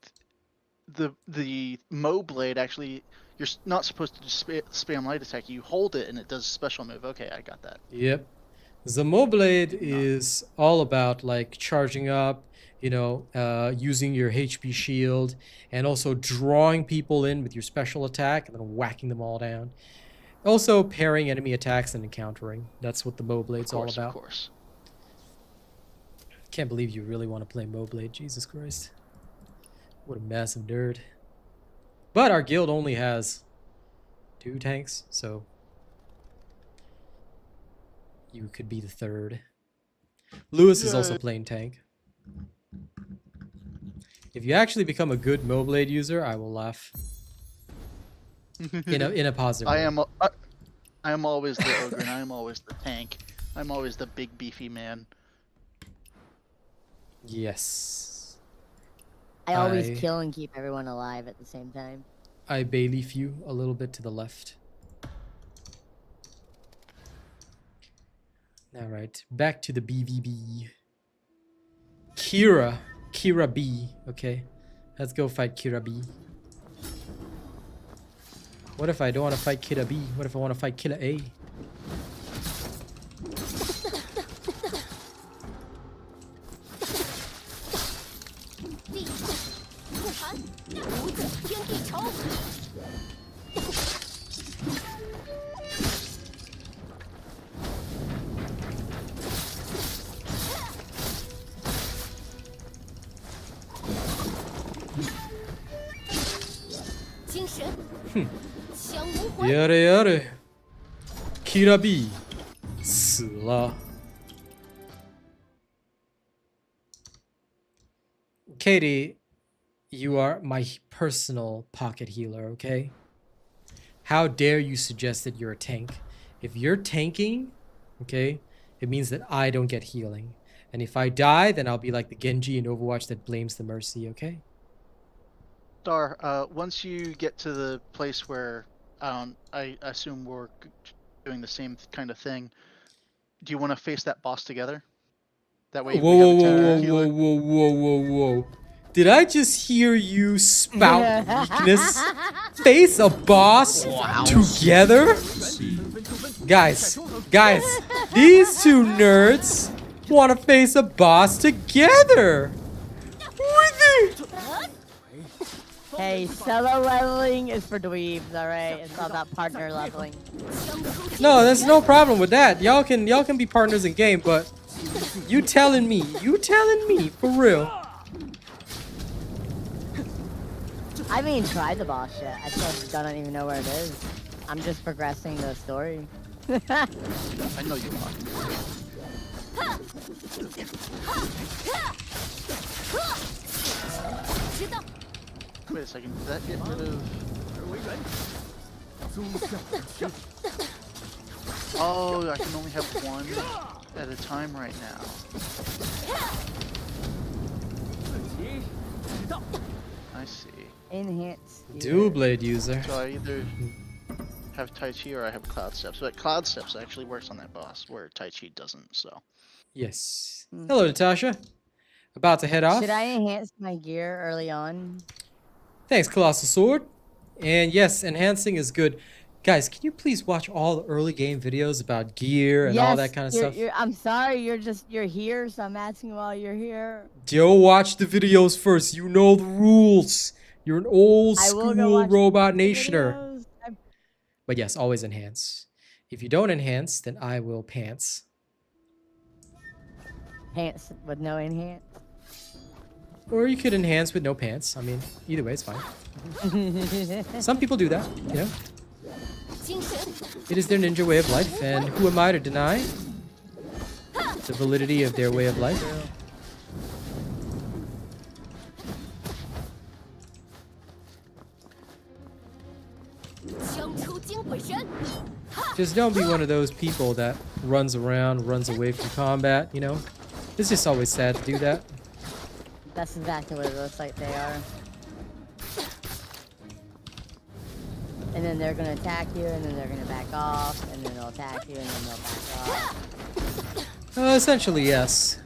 Mo Blade actually, you're not supposed to just spam light attack. You hold it and it does a special move. Okay, I got that. Yep. The Moblade is all about like charging up, you know, using your HP shield, and also drawing people in with your special attack and then whacking them all down. Also pairing enemy attacks and encountering. That's what the Moblade's all about. Of course. Can't believe you really want to play Moblade. Jesus Christ. What a massive nerd. But our guild only has 2 tanks, so you could be the 3rd. Lewis is also playing tank. If you actually become a good Moblade user, I will laugh. in a positive way. I am always the ogre, and I am always the tank. I'm always the big beefy man. Yes. I always kill and keep everyone alive at the same time. I bayleaf you a little bit to the left. All right, back to the BVB. Kira B. Okay, let's go fight Kira B. What if I don't want to fight Kira B? What if I want to fight Killer A? Yare Kira B 死了。Katie, you are my personal pocket healer, okay? How dare you suggest that you're a tank? If you're tanking, okay, it means that I don't get healing. And if I die, then I'll be like the Genji in Overwatch that blames the Mercy, okay? Star, once you get to the place where I assume we're doing the same kind of thing, do you want to face that boss together? That way we have a tank and a healer. Whoa. Did I just hear you spout weakness? Face a boss together? Guys, these two nerds want to face a boss together. Hey, solo leveling is for dweebs, alright? It's all about partner leveling. No, there's no problem with that. Y'all can be partners in game, but you telling me, for real. I haven't even tried the boss yet. I still don't even know where it is. I'm just progressing the story. I know you are. Wait a second, did that get rid of... Oh, I can only have one at a time right now. I see. Enhance. Dual blade user. So I either have Tai Chi or I have Cloud Steps. But Cloud Steps actually works on that boss, where Tai Chi doesn't, so... Yes. Hello, Natasha. About to head off. Should I enhance my gear early on? Thanks, Colossal Sword. And yes, enhancing is good. Guys, can you please watch all the early game videos about gear and all that kind of stuff? I'm sorry, you're here, so I'm asking while you're here. Go watch the videos first. You know the rules. You're an old school robot nationer. But yes, always enhance. If you don't enhance, then I will pants. Pants with no enhance? Or you could enhance with no pants. I mean, either way, it's fine. Some people do that, you know? It is their ninja way of life, and who am I to deny the validity of their way of life? Just don't be one of those people that runs around, runs away from combat, you know? It's just always sad to do that. That's exactly what it looks like they are. And then they're gonna attack you, and then they're gonna back off, and then they'll attack you, and then they'll back off. Essentially, yes.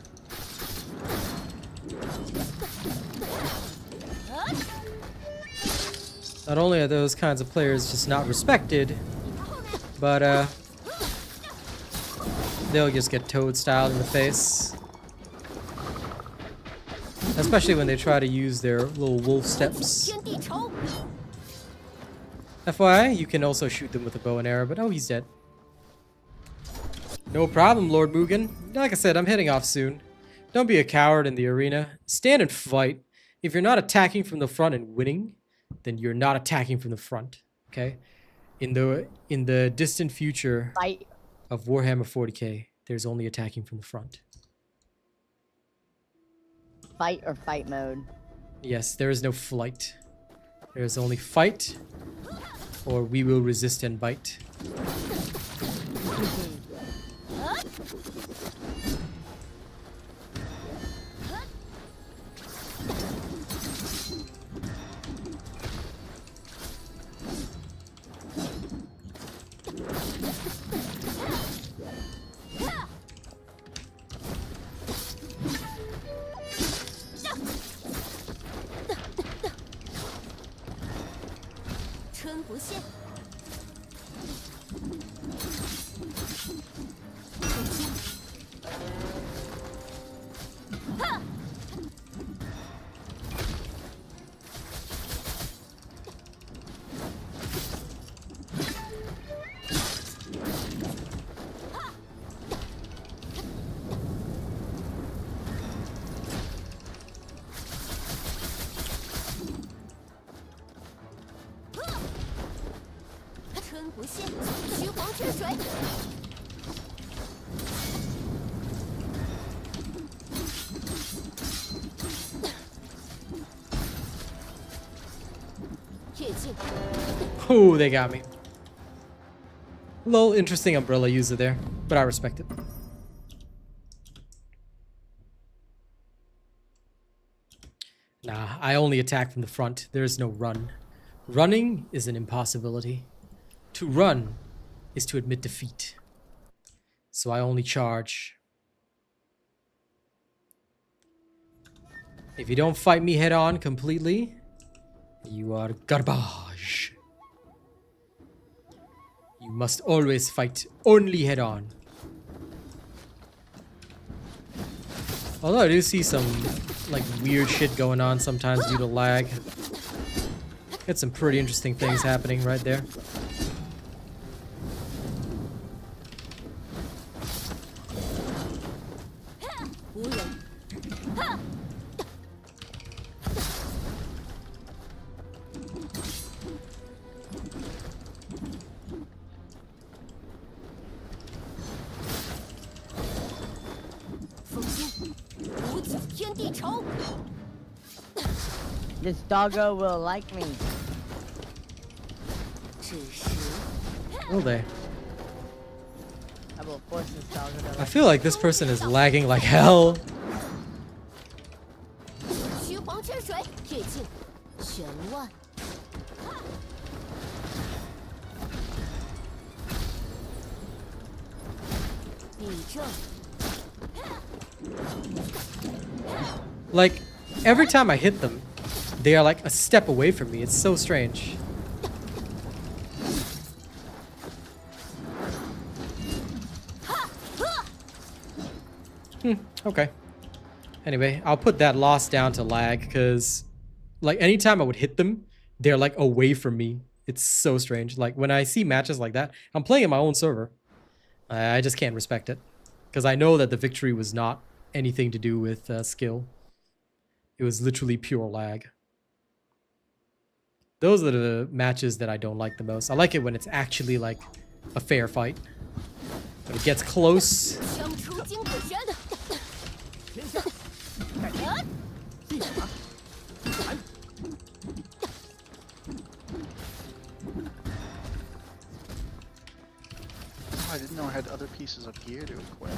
Not only are those kinds of players just not respected, but they'll just get toad-styled in the face. Especially when they try to use their little wolf steps. FYI, you can also shoot them with a bow and arrow, but oh, he's dead. No problem, Lord Mugen. Like I said, I'm heading off soon. Don't be a coward in the arena. Stand and fight. If you're not attacking from the front and winning, then you're not attacking from the front. Okay? In the distant future of Warhammer 40k, there's only attacking from the front. Fight or fight mode? Yes, there is no flight. There is only fight or we will resist and bite. Oh, they got me. Little interesting umbrella user there, but I respect it. Nah, I only attack from the front. There is no run. Running is an impossibility. To run is to admit defeat. So I only charge. If you don't fight me head on completely, you are garbage. You must always fight only head on. Although I do see some like weird shit going on sometimes due to lag. Got some pretty interesting things happening right there. This doggo will like me. Will they? I will force this doggo to I like feel like this person is lagging like hell. Like, every time I hit them, they are like a step away from me. It's so strange. Okay. Anyway, I'll put that loss down to lag because, like, anytime I would hit them, they're like away from me. It's so strange. Like, when I see matches like that, I'm playing in my own server. I just can't respect it because I know that the victory was not anything to do with skill. It was literally pure lag. Those are the matches that I don't like the most. I like it when it's actually like a fair fight. When it gets close. Oh, I didn't know I had other pieces of gear to equip.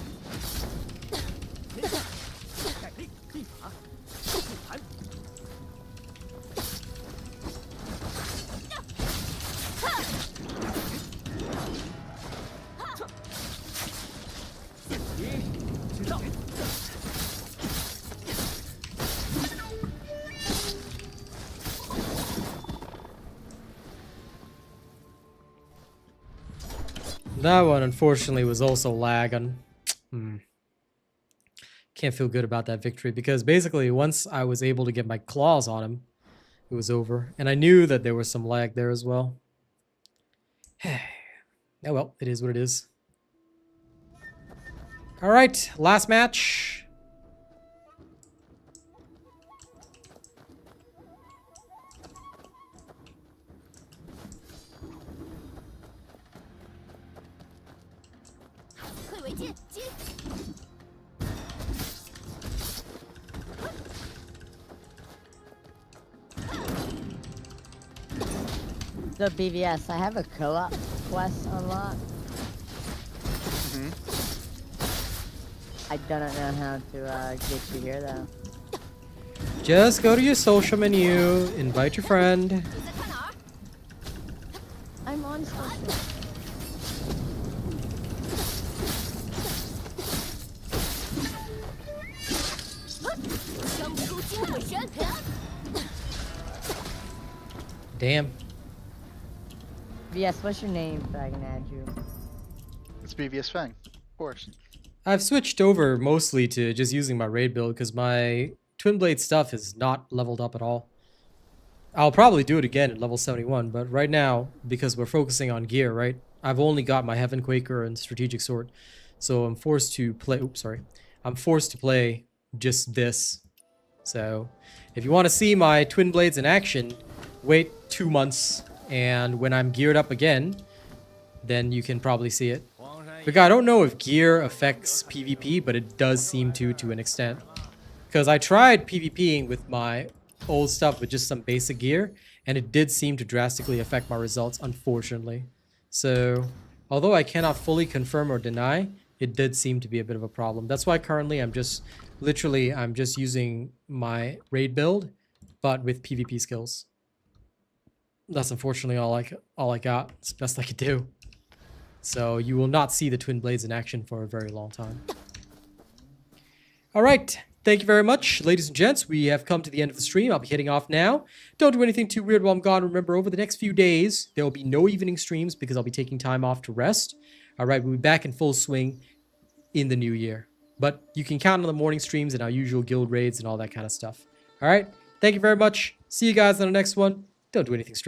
That one, unfortunately, was also lag on. Can't feel good about that victory because basically once I was able to get my claws on him, it was over. And I knew that there was some lag there as well. Oh well, it is what it is. Alright, last match. So BVS, I have a co-op quest unlocked. Mhm. I don't know how to get you here though. Just go to your social menu, invite your friend. 你在看哪儿？ I'm on social. 将出精鬼神！ Damn. VS, what's your name so I can add you? It's BVS Fang, of course. I've switched over mostly to just using my raid build because my Twin Blade stuff is not leveled up at all. I'll probably do it again at level 71, but right now, because we're focusing on gear, right? I've only got my Heaven Quaker and Strategic Sword. So I'm forced to play... Oops, sorry. I'm forced to play just this. So if you want to see my Twin Blades in action, wait 2 months. And when I'm geared up again, then you can probably see it. Because I don't know if gear affects PvP, but it does seem to an extent. Because I tried PvPing with my old stuff with just some basic gear, and it did seem to drastically affect my results, unfortunately. So, although I cannot fully confirm or deny, it did seem to be a bit of a problem. That's why currently I'm just using my raid build, but with PvP skills. That's unfortunately all I got. It's the best I could do. So you will not see the Twin Blades in action for a very long time. All right. Thank you very much, ladies and gents. We have come to the end of the stream. I'll be heading off now. Don't do anything too weird while I'm gone. Remember, over the next few days, there will be no evening streams because I'll be taking time off to rest. All right, we'll be back in full swing in the new year. But you can count on the morning streams and our usual guild raids and all that kind of stuff. All right, thank you very much. See you guys on the next one. Don't do anything strange.